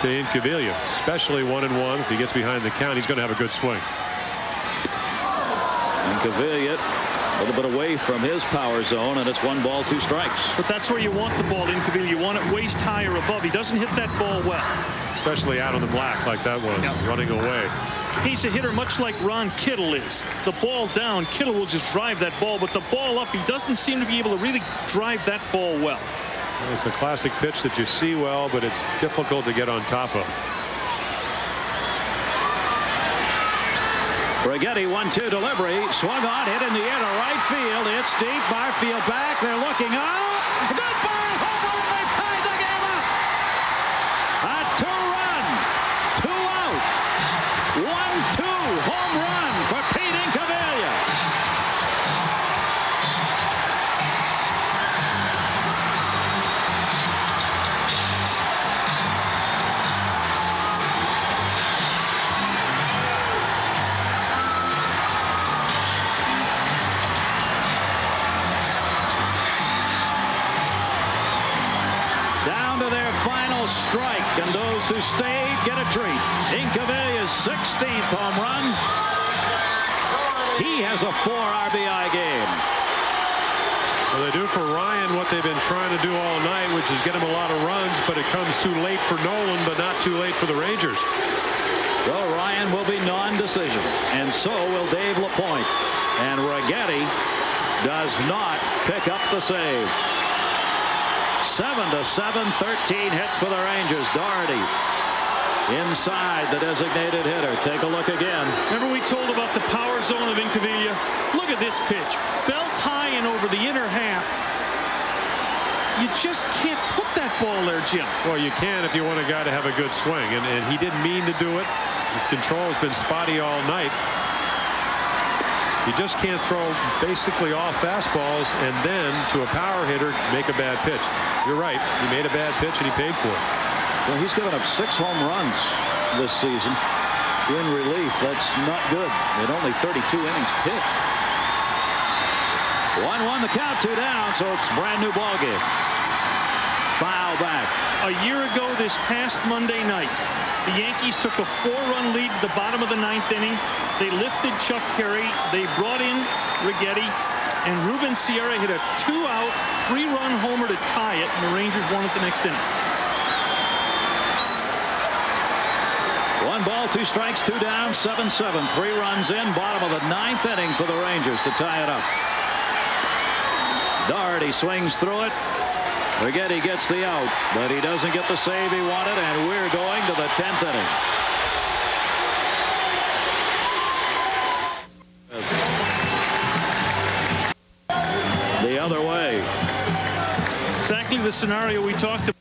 to Incaviglia, especially 1-1, if he gets behind the count, he's going to have a good swing. Incaviglia a little bit away from his power zone, and it's 1 ball, 2 strikes. But that's where you want the ball, Incaviglia. You want it waist high or above. He doesn't hit that ball well. Especially out on the black like that was, running away. He's a hitter much like Ron Kittle is. The ball down, Kittle will just drive that ball, but the ball up, he doesn't seem to be able to really drive that ball well. It's a classic pitch that you see well, but it's difficult to get on top of. Righetti 1-2 delivery, swung on, hit in the air to right field. It's deep. Barfield back. They're looking up. Good ball, home run. They tied the game up. A 2-run ball strike, and those who stayed get a treat. Incaviglia's 16th home run. He has a 4 RBI game. Well, they do for Ryan what they've been trying to do all night, which is get him a lot of runs, but it comes too late for Nolan, but not too late for the Rangers. So Ryan will be non-decision, and so will Dave Lapoint. And Righetti does not pick up the save. 7-7, 13 hits for the Rangers. Doherty inside the designated hitter. Take a look again. Remember we told about the power zone of Incaviglia? Look at this pitch. Belt high and over the inner half. You just can't put that ball there, Jim. Well, you can if you want a guy to have a good swing, and he didn't mean to do it. His control has been spotty all night. You just can't throw basically off fastballs and then to a power hitter make a bad pitch. You're right. He made a bad pitch and he paid for it. Well, he's given up 6 home runs this season in relief. That's not good. In only 32 innings pitched. 1-1 the count, 2 down, so it's a brand new ball game. Foul back. A year ago this past Monday night, the Yankees took a 4-run lead at the bottom of the 9th inning. They lifted Chuck Carey. They brought in Righetti, and Ruben Sierra hit a 2-out, 3-run homer to tie it, and the Rangers won it the next inning. 1 ball, 2 strikes, 2 down, 7-7. 3 runs in, bottom of the 9th inning for the Rangers to tie it up. Doherty swings through it. Righetti gets the out, but he doesn't get the save he wanted, and we're going to the 10th inning. The other way. Exactly the scenario we talked about.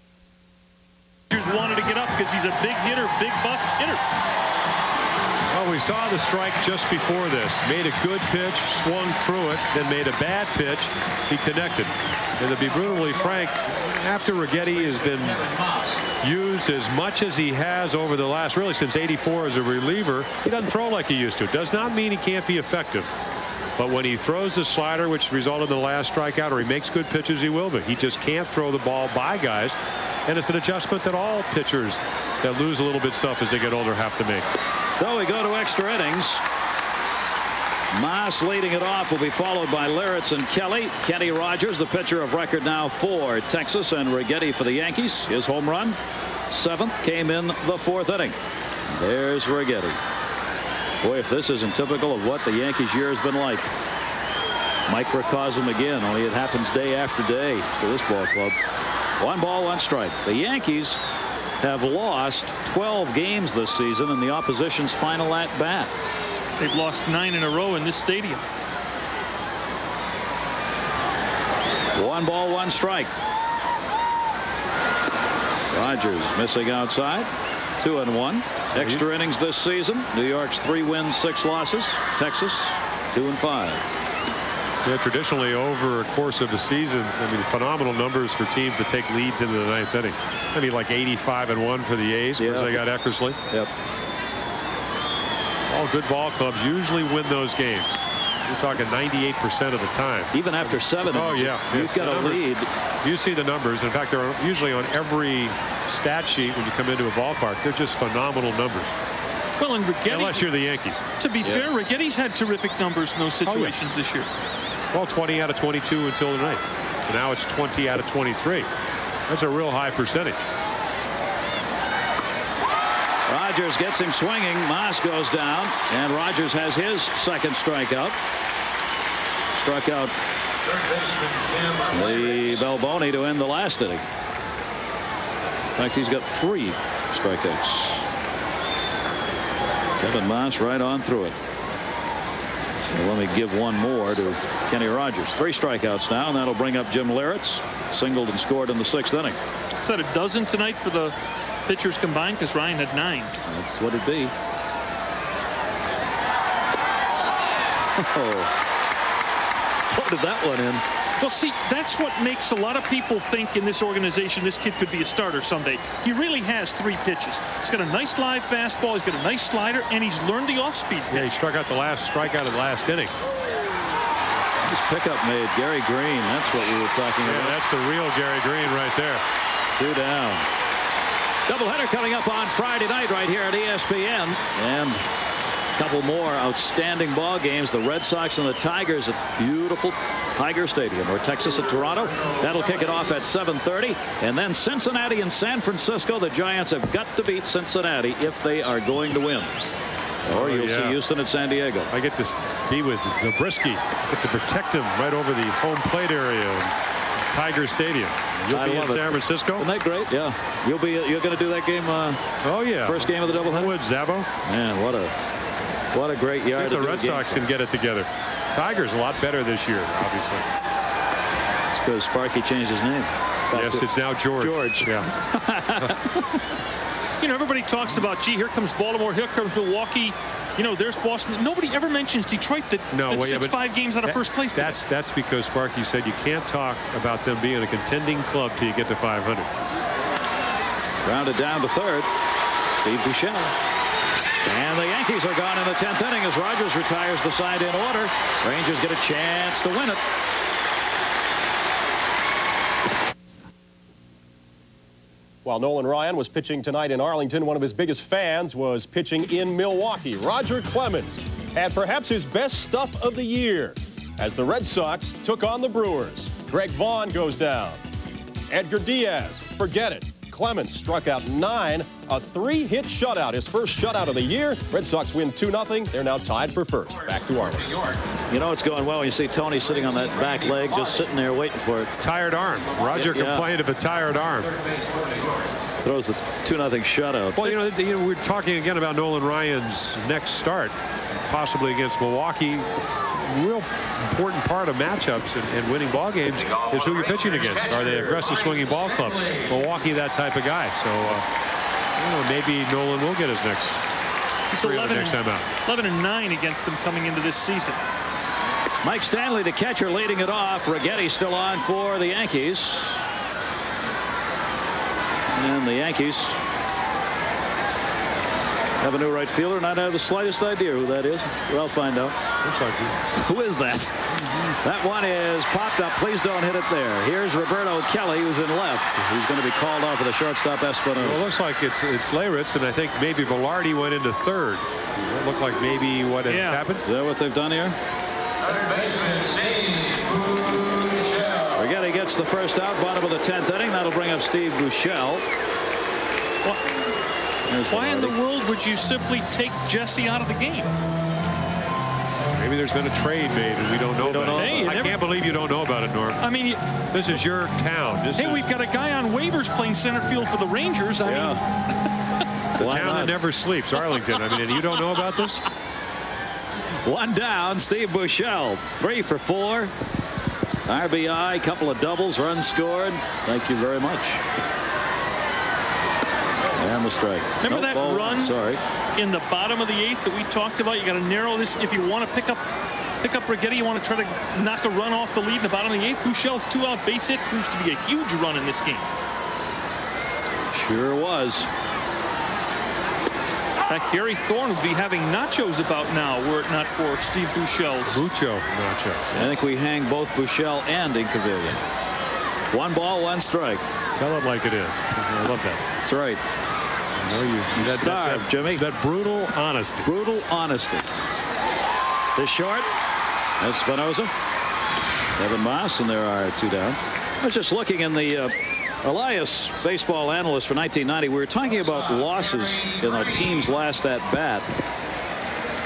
Rangers wanted to get up because he's a big hitter, big bust hitter. Well, we saw the strike just before this. Made a good pitch, swung through it, then made a bad pitch. He connected. And to be brutally frank, after Righetti has been used as much as he has over the last, really since '84 as a reliever, he doesn't throw like he used to. Does not mean he can't be effective. But when he throws the slider, which resulted in the last strikeout, or he makes good pitches, he will be. He just can't throw the ball by guys. And it's an adjustment that all pitchers that lose a little bit stuff as they get older have to make. So we go to extra innings. Maas leading it off will be followed by Liritz and Kelly. Kenny Rogers, the pitcher of record now for Texas, and Righetti for the Yankees. His home run, 7th, came in the 4th inning. There's Righetti. Boy, if this isn't typical of what the Yankees' year has been like. Microcosm again, only it happens day after day for this ball club. 1 ball, 1 strike. The Yankees have lost 12 games this season in the opposition's final at bat. They've lost 9 in a row in this stadium. 1 ball, 1 strike. Rogers missing outside. 2-1. Extra innings this season. New York's 3 wins, 6 losses. Texas 2-5. Yeah, traditionally over a course of the season, I mean, phenomenal numbers for teams that take leads into the 9th inning. I mean, like 85-1 for the A's because they got Eckersley. Yep. All good ball clubs usually win those games. You're talking 98% of the time. Even after 7 innings. Oh, yeah. You've got a lead. You see the numbers. In fact, they're usually on every stat sheet when you come into a ballpark. They're just phenomenal numbers. Well, and Righetti, unless you're the Yankees. To be fair, Righetti's had terrific numbers in those situations this year. Well, 20 out of 22 until tonight. So now it's 20 out of 23. That's a real high percentage. Rogers gets him swinging. Maas goes down, and Rogers has his 2nd strikeout. Struck out the Belboni to end the last inning. In fact, he's got 3 strikeouts. Kevin Maas right on through it. So let me give 1 more to Kenny Rogers. 3 strikeouts now, and that'll bring up Jim Liritz. Singled and scored in the 6th inning. Is that a dozen tonight for the pitchers combined? Because Ryan had 9. That's what it'd be. Oh. Floated that one in. Well, see, that's what makes a lot of people think in this organization this kid could be a starter someday. He really has 3 pitches. He's got a nice live fastball, he's got a nice slider, and he's learned the off-speed pitch. Yeah, he struck out the last strikeout of the last inning. This pickup made Gary Green. That's what we were talking about. Yeah, that's the real Gary Green right there. 2 down. Doubleheader coming up on Friday night right here at ESPN. And a couple more outstanding ball games. The Red Sox and the Tigers at beautiful Tiger Stadium, or Texas at Toronto. That'll kick it off at 7:30. And then Cincinnati and San Francisco. The Giants have got to beat Cincinnati if they are going to win. Or you'll see Houston at San Diego. I get to be with Zabriskie. Get to protect him right over the home plate area in Tiger Stadium. You'll be in San Francisco. Isn't that great? Yeah. You're going to do that game. Oh yeah. First game of the doubleheader. Would Zabo? Man, what a great yard. I think the Red Sox can get it together. Tigers a lot better this year, obviously. It's because Sparky changed his name. Yes, it's now George. George. Yeah. You know, everybody talks about, gee, here comes Baltimore, here comes Milwaukee. You know, there's Boston. Nobody ever mentions Detroit that 6-5 games out of first place. That's because Sparky said you can't talk about them being a contending club till you get to 500. Grounded down to third. Steve Buechele. And the Yankees are gone in the 10th inning as Rogers retires the side in order. Rangers get a chance to win it. While Nolan Ryan was pitching tonight in Arlington, one of his biggest fans was pitching in Milwaukee. Roger Clemens had perhaps his best stuff of the year as the Red Sox took on the Brewers. Greg Vaughn goes down. Edgar Diaz, forget it. Clemens struck out 9, a 3-hit shutout, his first shutout of the year. Red Sox win 2-0. They're now tied for first. Back to Arlington. You know it's going well when you see Tony sitting on that back leg, just sitting there waiting for it. Tired arm. Roger complained of a tired arm. Throws the 2-0 shutout. Well, you know, we're talking again about Nolan Ryan's next start, possibly against Milwaukee. Real important part of matchups and winning ball games is who you're pitching against. Are they aggressive swinging ball club? Milwaukee, that type of guy. So, you know, maybe Nolan will get his next. He's 11-9 against them coming into this season. Mike Stanley, the catcher, leading it off. Righetti still on for the Yankees. And the Yankees have a new right fielder, and I don't have the slightest idea who that is. Well, I'll find out. Looks like you. Who is that? That one is popped up. Please don't hit it there. Here's Roberto Kelly, who's in left. He's going to be called off of the shortstop Espinosa. Well, it looks like it's Leyritz, and I think maybe Velarde went into third. It looked like maybe what had happened. Is that what they've done here? Righetti gets the first out, bottom of the 10th inning. That'll bring up Steve Buechele. Why in the world would you simply take Jesse out of the game? Maybe there's been a trade made and we don't know about it. I can't believe you don't know about it, Norm. I mean, this is your town. We've got a guy on waivers playing center field for the Rangers. I mean, the town that never sleeps, Arlington. I mean, and you don't know about this? One down, Steve Buechele. 3 for 4. RBI, couple of doubles, runs scored. Thank you very much. And the strike. Remember that run in the bottom of the 8th that we talked about? You got to narrow this. If you want to pick up Righetti, you want to try to knock a run off the lead in the bottom of the 8th. Buechele's 2-out base hit proves to be a huge run in this game. Sure was. In fact, Gary Thorne would be having nachos about now were it not for Steve Buechele's. Mucho nacho. I think we hang both Buechele and Incaviglia. 1 ball, 1 strike. Tell it like it is. I love that. That's right. You starved, Jimmy. That brutal honesty. Brutal honesty. This short. Espinosa. Kevin Maas, and there are 2 down. I was just looking in the Elias baseball analyst for 1990. We were talking about losses in our team's last at bat.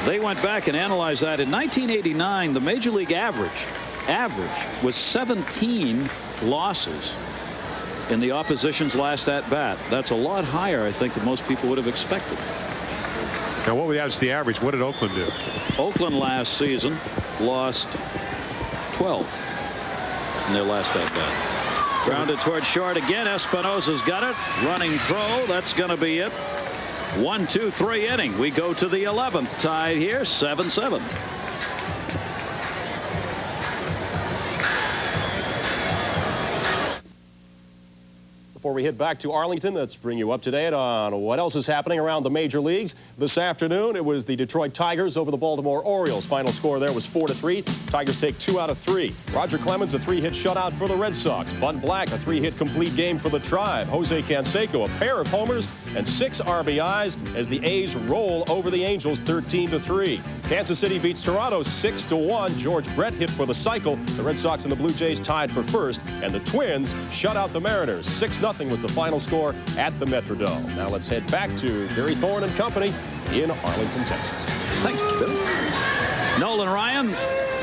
They went back and analyzed that. In 1989, the major league average was 17 losses in the opposition's last at bat. That's a lot higher, I think, than most people would have expected. Now, what was the average? What did Oakland do? Oakland last season lost 12 in their last at bat. Grounded toward short again. Espinosa's got it. Running throw. That's going to be it. 1-2-3 inning. We go to the 11th. Tied here, 7-7. Before we head back to Arlington, let's bring you up to date on what else is happening around the major leagues. This afternoon, it was the Detroit Tigers over the Baltimore Orioles. Final score there was 4-3. Tigers take 2 out of 3. Roger Clemens, a 3-hit shutout for the Red Sox. Bud Black, a 3-hit complete game for the Tribe. Jose Canseco, a pair of homers and 6 RBIs as the A's roll over the Angels 13-3. Kansas City beats Toronto 6-1. George Brett hit for the cycle. The Red Sox and the Blue Jays tied for first, and the Twins shut out the Mariners. 6-0 was the final score at the Metrodome. Now let's head back to Gary Thorne and company in Arlington, Texas. Thank you, Bill. Nolan Ryan,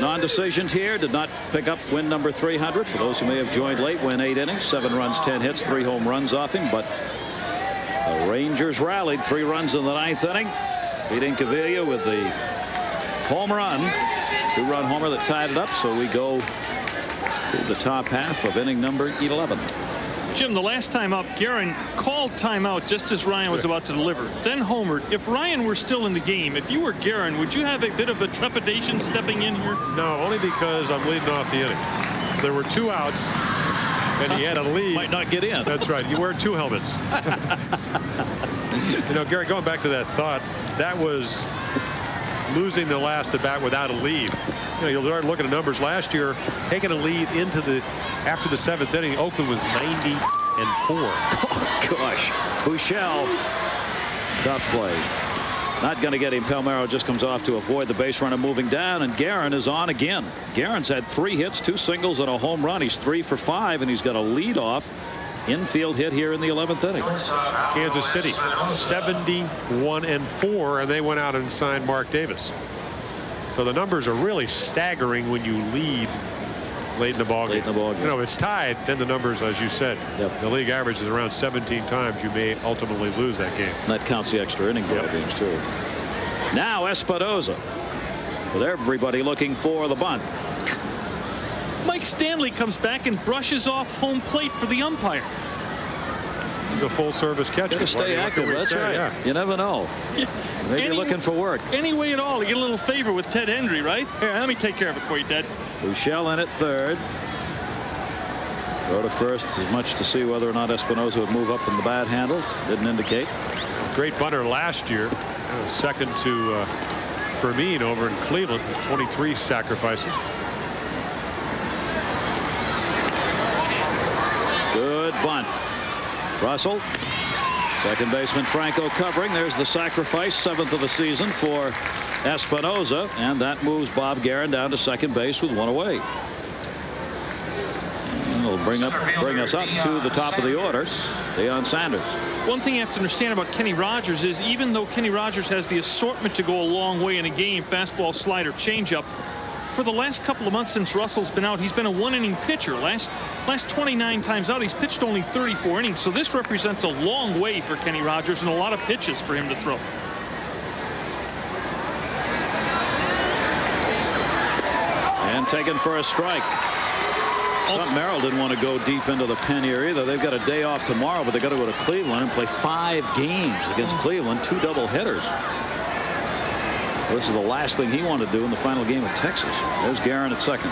non-decisions here, did not pick up win number 300. For those who may have joined late, went 8 innings, 7 runs, 10 hits, 3 home runs off him. But the Rangers rallied, 3 runs in the 9th inning. Pete Incaviglia with the home run, 2-run homer that tied it up. So we go to the top half of inning number 11. Jim, the last time up, Geren called timeout just as Ryan was about to deliver, then homered. If Ryan were still in the game, if you were Geren, would you have a bit of a trepidation stepping in here? No, only because I'm leading off the inning. There were 2 outs, and he had a lead. Might not get in. That's right. You wear 2 helmets. You know, Gary, going back to that thought, that was losing the last at bat without a lead. You know, you'll start looking at numbers last year, taking a lead after the 7th inning. Oakland was 90-4. Oh, gosh. Buechele, tough play. Not going to get him. Palmer just comes off to avoid the base runner moving down, and Geren is on again. Geren's had 3 hits, 2 singles, and a home run. He's 3 for 5, and he's got a leadoff infield hit here in the 11th inning. Kansas City 71-4, and they went out and signed Mark Davis. So the numbers are really staggering when you lead late in the ballgame. You know, it's tied, then the numbers, as you said, the league average is around 17 times you may ultimately lose that game. And that counts the extra inning ball games too. Now Espinosa, with everybody looking for the bunt. Mike Stanley comes back and brushes off home plate for the umpire. He's a full-service catcher. Gotta stay active. That's right. Yeah. You never know. Maybe you're looking for work. Any way at all to get a little favor with Ted Hendry, right? Here, let me take care of it for you, Ted. Buechele in at third. Go to first as much to see whether or not Espinosa would move up in the bat handle. Didn't indicate. Great bunter last year. Second to Fermin over in Cleveland with 23 sacrifices. Good bunt. Russell, second baseman Franco covering. There's the sacrifice, 7th of the season for Espinosa, and that moves Bob Geren down to second base with 1 away. And it'll bring us up to the top of the order, Deion Sanders. One thing you have to understand about Kenny Rogers is even though Kenny Rogers has the assortment to go a long way in a game, fastball, slider, changeup, for the last couple of months since Russell's been out, he's been a 1-inning pitcher. Last 29 times out, he's pitched only 34 innings. So this represents a long way for Kenny Rogers and a lot of pitches for him to throw. And taken for a strike. Merrill didn't want to go deep into the pen here either. They've got a day off tomorrow, but they've got to go to Cleveland and play 5 games against Cleveland, 2 doubleheaders. This is the last thing he wanted to do in the final game of Texas. There's Geren at second.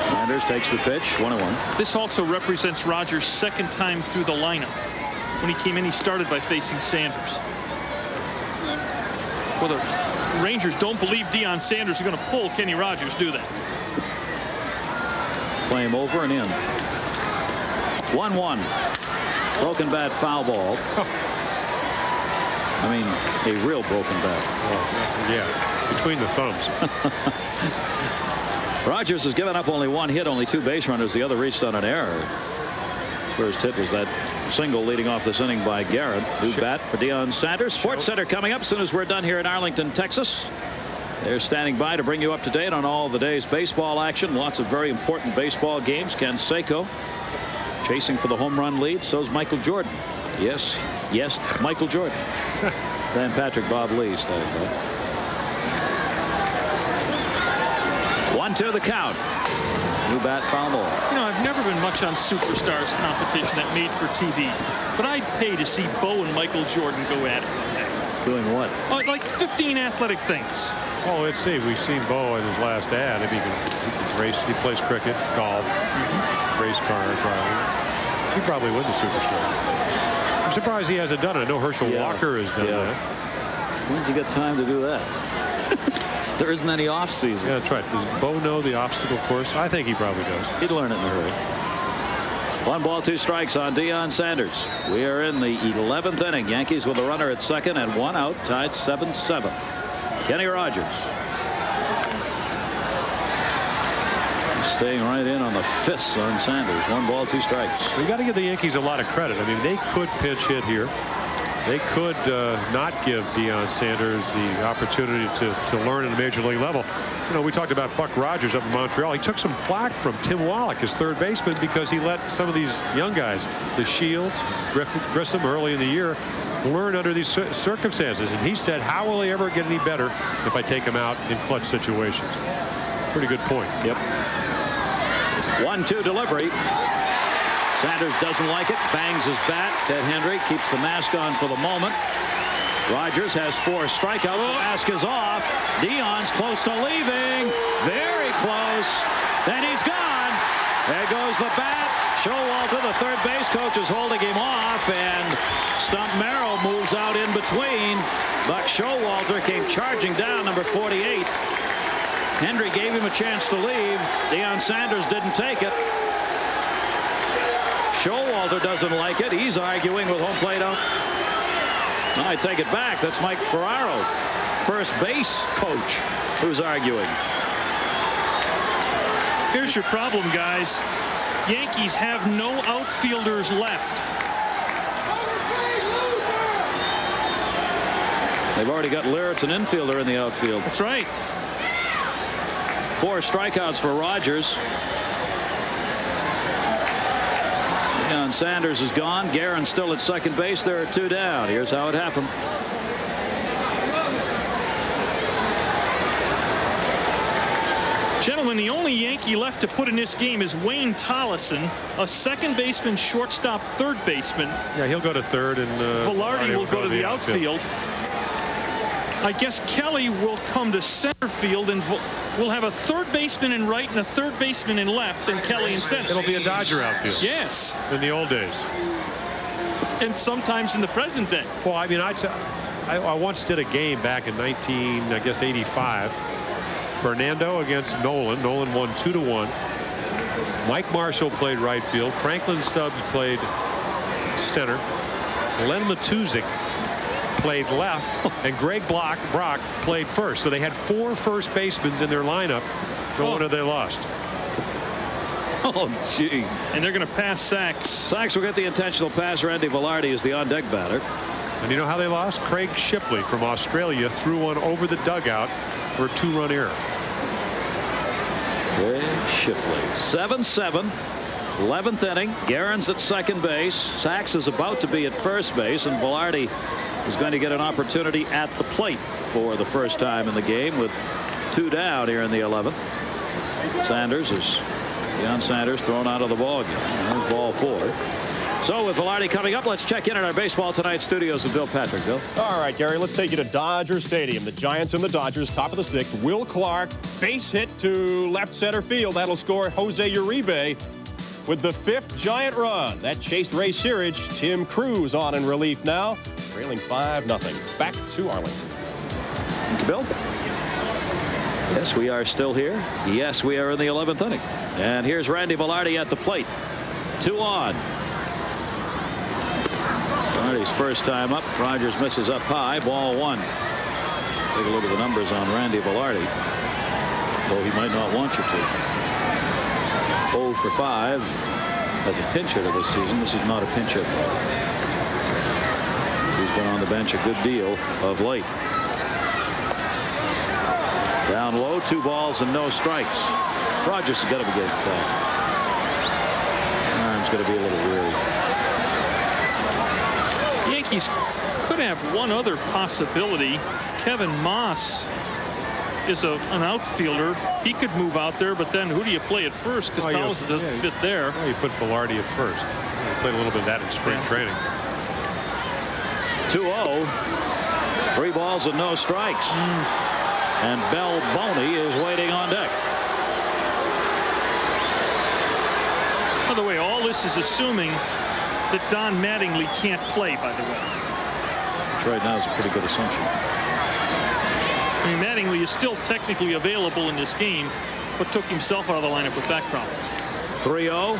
Sanders takes the pitch, 1-1. This also represents Rogers' second time through the lineup. When he came in, he started by facing Sanders. Well, the Rangers don't believe Deion Sanders is going to pull Kenny Rogers, do they? Play him over and in. 1-1. Broken bat, foul ball. I mean, a real broken bat. Oh, yeah, between the thumbs. Rogers has given up only 1 hit, only 2 base runners. The other reached on an error. First hit was that single leading off this inning by Geren. New bat for Deion Sanders. Sports Center coming up as soon as we're done here in Arlington, Texas. They're standing by to bring you up to date on all the day's baseball action. Lots of very important baseball games. Canseco chasing for the home run lead. So's Michael Jordan. Yes, Michael Jordan. Dan Patrick, Bob Lee standing by. 1-2 the count. New bat, foul ball. You know, I've never been much on Superstars competition that made for TV, but I'd pay to see Bo and Michael Jordan go at it. Doing what? Like 15 athletic things. Oh, let's see. We've seen Bo in his last ad. If he can race, he plays cricket, golf, race car driving. He probably would the Superstar. I'm surprised he hasn't done it. I know Herschel Walker has done that. When's he got time to do that? There isn't any off season. Yeah, that's right. Does Bo know the obstacle course? I think he probably does. He'd learn it in a hurry. 1 ball, 2 strikes on Deion Sanders. We are in the 11th inning. Yankees with a runner at second and 1 out, tied 7-7. Kenny Rogers. Staying right in on the fists on Sanders. 1 ball, 2 strikes. We got to give the Yankees a lot of credit. I mean, they could pinch hit here. They could not give Deion Sanders the opportunity to learn at a major league level. You know, we talked about Buck Rogers up in Montreal. He took some flack from Tim Wallach, his third baseman, because he let some of these young guys, the Shields, Grissom early in the year, learn under these circumstances. And he said, how will they ever get any better if I take them out in clutch situations? Pretty good point. Yep. 1-2 delivery. Sanders doesn't like it, bangs his bat. Ted Hendry keeps the mask on for the moment. Rogers has 4 strikeouts. The mask is off. Deion's close to leaving. Very close. And he's gone. There goes the bat. Showalter, the third base coach, is holding him off, and Stump Merrill moves out in between. Buck Showalter came charging down, number 48. Hendry gave him a chance to leave. Deion Sanders didn't take it. Showalter doesn't like it. He's arguing with home plate out. I take it back. That's Mike Ferraro, first base coach, who's arguing. Here's your problem, guys. Yankees have no outfielders left. They've already got Lirritz, an infielder, in the outfield. That's right. 4 strikeouts for Rogers. Deion Sanders is gone. Geren still at second base. There are 2 down. Here's how it happened. Gentlemen, the only Yankee left to put in this game is Wayne Tollison, a second baseman, shortstop, third baseman. Yeah, he'll go to third, and Velarde will go to the outfield. I guess Kelly will come to center field, and we'll have a third baseman in right and a third baseman in left, and Kelly in center. It'll be a Dodger outfield. Yes. In the old days. And sometimes in the present day. Well, I mean, I once did a game back in 85. Fernando against Nolan. Nolan won 2-1. Mike Marshall played right field. Franklin Stubbs played center. Len Matuzik played left, and Greg Brock played first. So they had 4 first basemen in their lineup. No wonder they lost. Oh, gee. And they're going to pass Sax. Sax will get the intentional pass. Randy Velarde is the on-deck batter. And you know how they lost? Craig Shipley from Australia threw one over the dugout for a 2-run error. Craig Shipley. 7-7. 11th inning. Geren's at second base. Sax is about to be at first base, and Velarde is going to get an opportunity at the plate for the first time in the game with 2 down here in the 11th. Deion Sanders thrown out of the ball game. There's ball 4. So with Velarde coming up, let's check in at our Baseball Tonight studios with Bill Patrick. Bill. All right, Gary, let's take you to Dodger Stadium. The Giants and the Dodgers, top of the 6th. Will Clark, base hit to left center field. That'll score Jose Uribe with the 5th Giant run. That chased Ray Searage. Tim Cruz on in relief now, trailing 5-0. Back to Arlington. Thank you, Bill. Yes, we are still here. Yes, we are in the 11th inning. And here's Randy Velarde at the plate. 2 on. Velarde's first time up. Rogers misses up high. Ball 1. Take a look at the numbers on Randy Velarde. Though he might not want you to. 0 for 5 as a pinch hitter this season. This is not a pinch hit. He's been on the bench a good deal of late. Down low, 2 balls and no strikes. Rogers has got to be getting tired. Arm's going to be a little weary. The Yankees could have one other possibility. Kevin Maas is an outfielder. He could move out there, but then who do you play at first? Because Tollison doesn't fit there. Well, you put Velarde at first. He played a little bit of that in spring training. 2-0. 3 balls and no strikes. And Bell Boney is waiting on deck. By the way, all this is assuming that Don Mattingly can't play, by the way. Which right now is a pretty good assumption. I mean, Mattingly is still technically available in this game, but took himself out of the lineup with back problems. 3-0.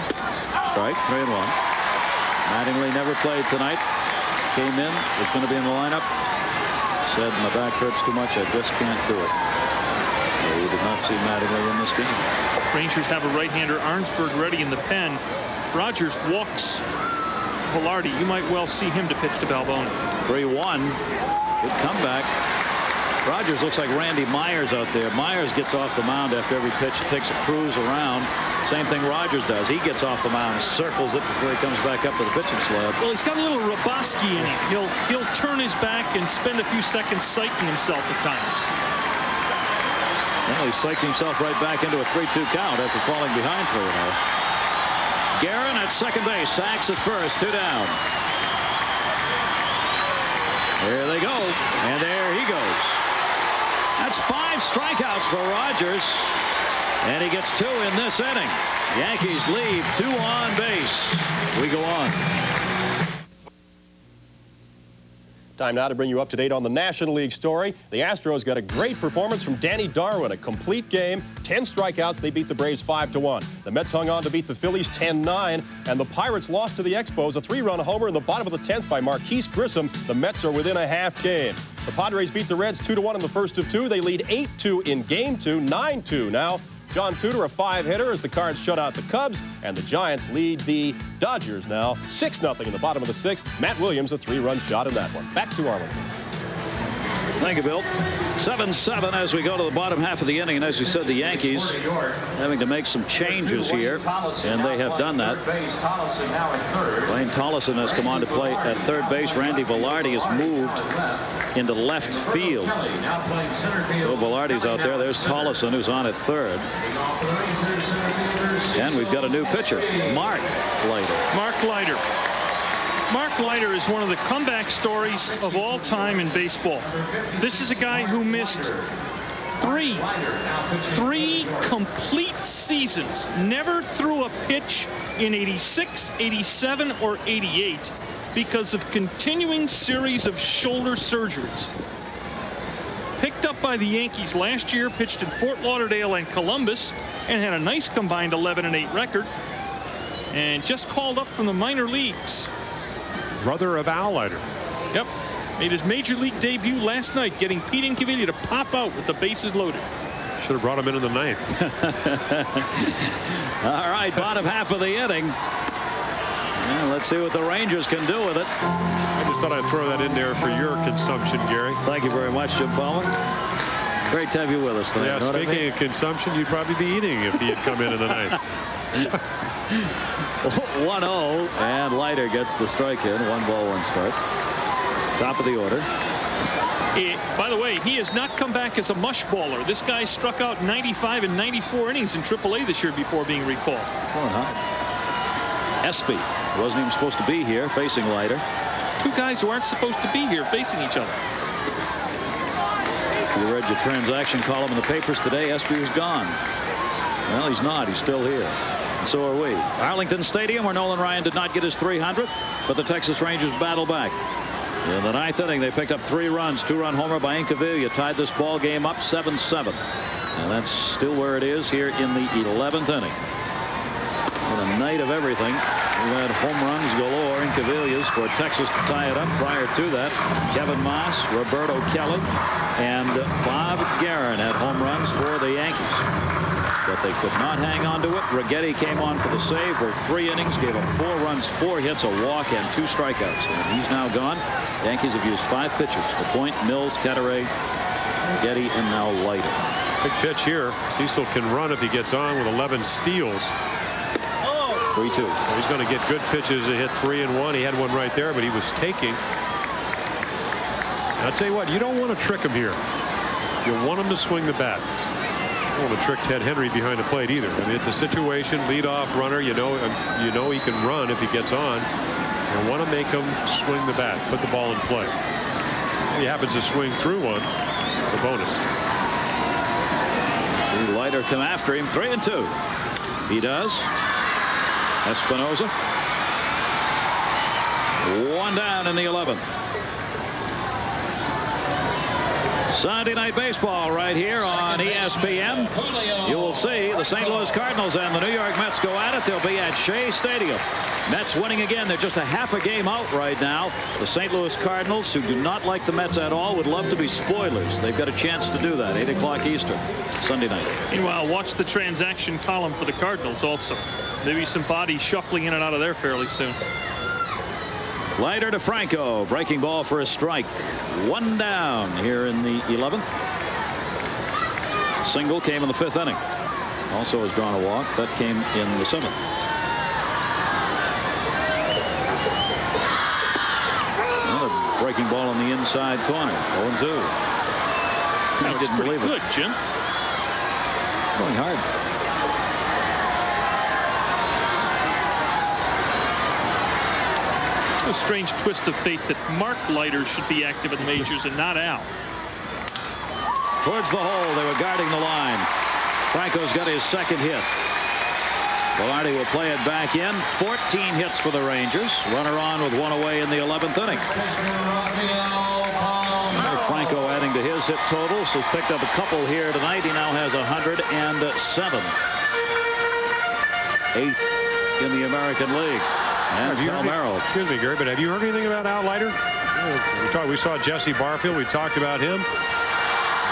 Strike, 3-1. Mattingly never played tonight. Came in, was going to be in the lineup. Said, my back hurts too much, I just can't do it. So we did not see Mattingly in this game. Rangers have a right-hander, Arnsberg, ready in the pen. Rogers walks Velarde. You might well see him to pitch to Balboni. 3-1. Good comeback. Rogers looks like Randy Myers out there. Myers gets off the mound after every pitch, takes a cruise around. Same thing Rogers does. He gets off the mound, circles it before he comes back up to the pitching slab. Well, he's got a little Roboski in him. He'll turn his back and spend a few seconds psyching himself at times. Well, he psyched himself right back into a 3-2 count after falling behind 3-0. Geren at second base. Sax at first. 2 down. There they go. And there he goes. That's 5 strikeouts for Rogers. And he gets 2 in this inning. Yankees leave 2 on base. We go on. Time now to bring you up to date on the National League story. The Astros got a great performance from Danny Darwin. A complete game, 10 strikeouts. They beat the Braves 5-1. The Mets hung on to beat the Phillies 10-9. And the Pirates lost to the Expos. A 3-run homer in the bottom of the 10th by Marquise Grissom. The Mets are within a half game. The Padres beat the Reds 2-1 in the first of 2. They lead 8-2 in Game 2, 9-2 now. John Tudor, a 5-hitter, as the Cards shut out the Cubs, and the Giants lead the Dodgers now 6-0 in the bottom of the 6th. Matt Williams, a 3-run shot in that one. Back to Arlington. Thank you, Bill. 7-7 as we go to the bottom half of the inning. And as you said, the Yankees having to make some changes here, and they have done that. Wayne Tollison has come on to play at third base. Randy Velarde has moved into left field. So Velarde's out there. There's Tollison, who's on at third. And we've got a new pitcher, Mark Leiter. Mark Leiter. Mark Leiter is one of the comeback stories of all time in baseball. This is a guy who missed three complete seasons, never threw a pitch in 86, 87, or 88 because of continuing series of shoulder surgeries. Picked up by the Yankees last year, pitched in Fort Lauderdale and Columbus, and had a nice combined 11-8 record, and just called up from the minor leagues. Brother of Al Leiter. Yep. Made his major league debut last night, getting Pete Incaviglia to pop out with the bases loaded. Should have brought him in the 9th. All right, bottom half of the inning. Yeah, let's see what the Rangers can do with it. I just thought I'd throw that in there for your consumption, Gary. Thank you very much, Jim Palmer. Great to have you with us tonight. Yeah, speaking of consumption, you'd probably be eating if he had come in the 9th. 1-0, and Leiter gets the strike in. 1 ball, 1 strike. Top of the order. By the way, he has not come back as a mush baller. This guy struck out 95 and 94 innings in AAA this year before being recalled. Espy wasn't even supposed to be here facing Leiter. 2 guys who aren't supposed to be here facing each other. You read your transaction column in the papers today. Espy was gone. Well, he's not. He's still here. And so are we. Arlington Stadium, where Nolan Ryan did not get his 300th, but the Texas Rangers battle back. In the 9th inning, they picked up 3 runs. 2-run homer by Incaviglia tied this ball game up 7-7. And that's still where it is here in the 11th inning. And a night of everything. We've had home runs galore. Incaviglia's for Texas to tie it up. Prior to that, Kevin Maas, Roberto Kelly, and Bob Geren had home runs for the Yankees. But they could not hang on to it. Righetti came on for the save, worked 3 innings, gave up 4 runs, 4 hits, a walk, and 2 strikeouts. And he's now gone. The Yankees have used 5 pitchers: Lapoint, Mills, Catteray, Righetti, and now Leiter. Big pitch here. Cecil can run if he gets on with 11 steals. 3-2. He's going to get good pitches. He hit 3 and 1. He had one right there, but he was taking. I'll tell you what, you don't want to trick him here. You want him to swing the bat. You don't want to trick Ted Henry behind the plate either. I mean, it's a situation, leadoff runner. You know he can run if he gets on. You want to make him swing the bat, put the ball in play. If he happens to swing through one, it's a bonus. Leiter come after him. 3-2. He does. Espinosa. One down in the 11th. Sunday Night Baseball right here on ESPN. You will see the St. Louis Cardinals and the New York Mets go at it. They'll be at Shea Stadium. Mets winning again. They're just a half a game out right now. The St. Louis Cardinals, who do not like the Mets at all, would love to be spoilers. They've got a chance to do that. 8 o'clock Eastern, Sunday night. Meanwhile, watch the transaction column for the Cardinals also. Maybe some bodies shuffling in and out of there fairly soon. Leiter to Franco. Breaking ball for a strike. One down here in the 11th. Single came in the 5th inning. Also has drawn a walk. That came in the 7th. Another breaking ball on the inside corner. 0-2. I didn't believe it. Good, Jim. It's going hard. A strange twist of fate that Mark Leiter should be active in the majors and not Al. Towards the hole. They were guarding the line. Franco's got his second hit. Velarde will play it back in. 14 hits for the Rangers. Runner on with one away in the 11th inning. Franco adding to his hit totals. Has picked up a couple here tonight. He now has 107. 8th in the American League. And Palmero. Excuse me, Gary, but have you heard anything about Al Leiter? We saw Jesse Barfield. We talked about him.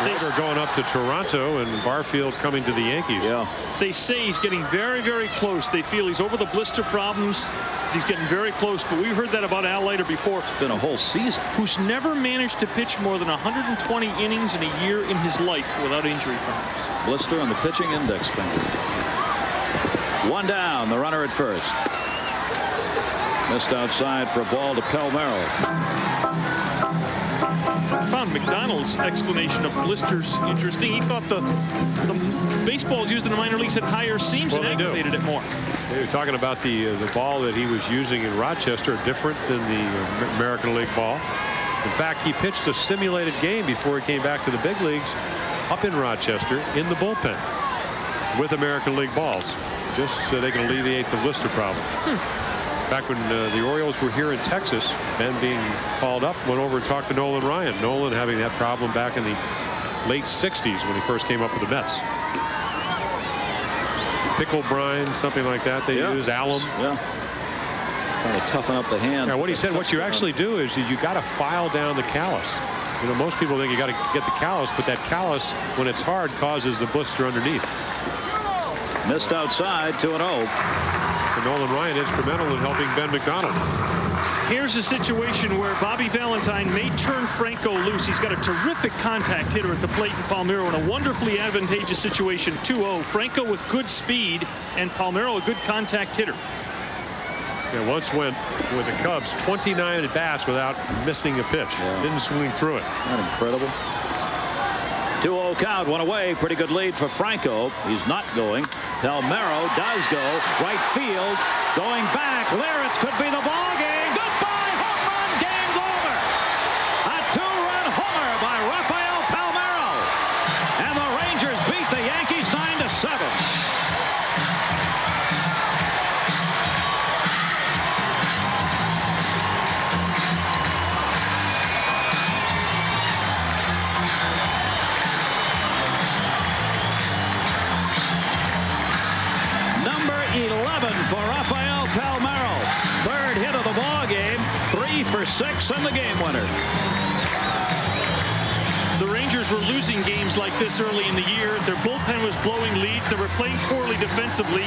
Leiter going up to Toronto and Barfield coming to the Yankees. Yeah. They say he's getting very, very close. They feel he's over the blister problems. He's getting very close, but we've heard that about Al Leiter before. It's been a whole season. Who's never managed to pitch more than 120 innings in a year in his life without injury problems. Blister on the pitching index finger. One down. The runner at first. Missed outside for a ball to Palmero. I found McDonald's explanation of blisters interesting. He thought the baseballs used in the minor leagues had higher seams and activated it more. They were talking about the ball that he was using in Rochester, different than the American League ball. In fact, he pitched a simulated game before he came back to the big leagues up in Rochester in the bullpen with American League balls, just so they can alleviate the blister problem. Back when the Orioles were here in Texas, Ben being called up, went over and talked to Nolan Ryan. Nolan having that problem back in the late 60s when he first came up with the Mets. Pickle brine, something like that they use, alum. Yeah. Trying to toughen up the hand. Yeah, what he said, what you actually do is you got to file down the callus. You know, most people think you got to get the callus, but that callus, when it's hard, causes the blister underneath. Missed outside, 2-0. So Nolan Ryan instrumental in helping Ben McDonald. Here's a situation where Bobby Valentine may turn Franco loose. He's got a terrific contact hitter at the plate in Palmero in a wonderfly advantageous situation. 2-0. Franco with good speed and Palmero a good contact hitter. Yeah, once went with the Cubs 29 at bats without missing a pitch. Yeah. Didn't swing through it. Not incredible. 2-0 count, one away. Pretty good lead for Franco. He's not going. Palmero does go. Right field. Going back. Lawrence could be the ball game. Goodbye. Home run. Game's over. A 2-run homer by Rafael Palmero. And the Rangers beat the Yankees 9-7. For Rafael Palmero. Third hit of the ball game. 3 for 6 and the game winner. The Rangers were losing games like this early in the year. Their bullpen was blowing leads. They were playing poorly defensively.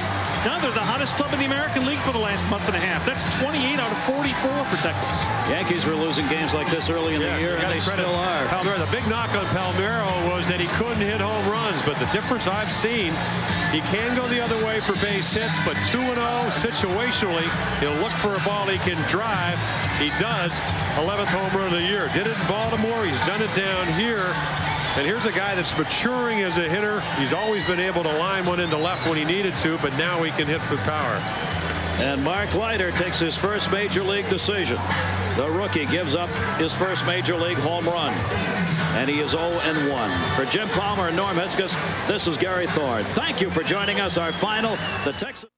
Now they're the hottest club in the American League for the last month and a half. That's 28 out of 44 for Texas. Yankees were losing games like this early in the year, and they still are. Palmero, the big knock on Palmero was that he couldn't hit home runs, but the difference I've seen, he can go the other way for base hits, but 2-0 situationally, he'll look for a ball he can drive. He does. 11th home run of the year. Did it in Baltimore. He's done it down here. And here's a guy that's maturing as a hitter. He's always been able to line one into left when he needed to, but now he can hit for power. And Mark Leiter takes his first major league decision. The rookie gives up his first major league home run. And he is 0-1. For Jim Palmer and Norm Hitzges, this is Gary Thorne. Thank you for joining us. Our final, the Texas...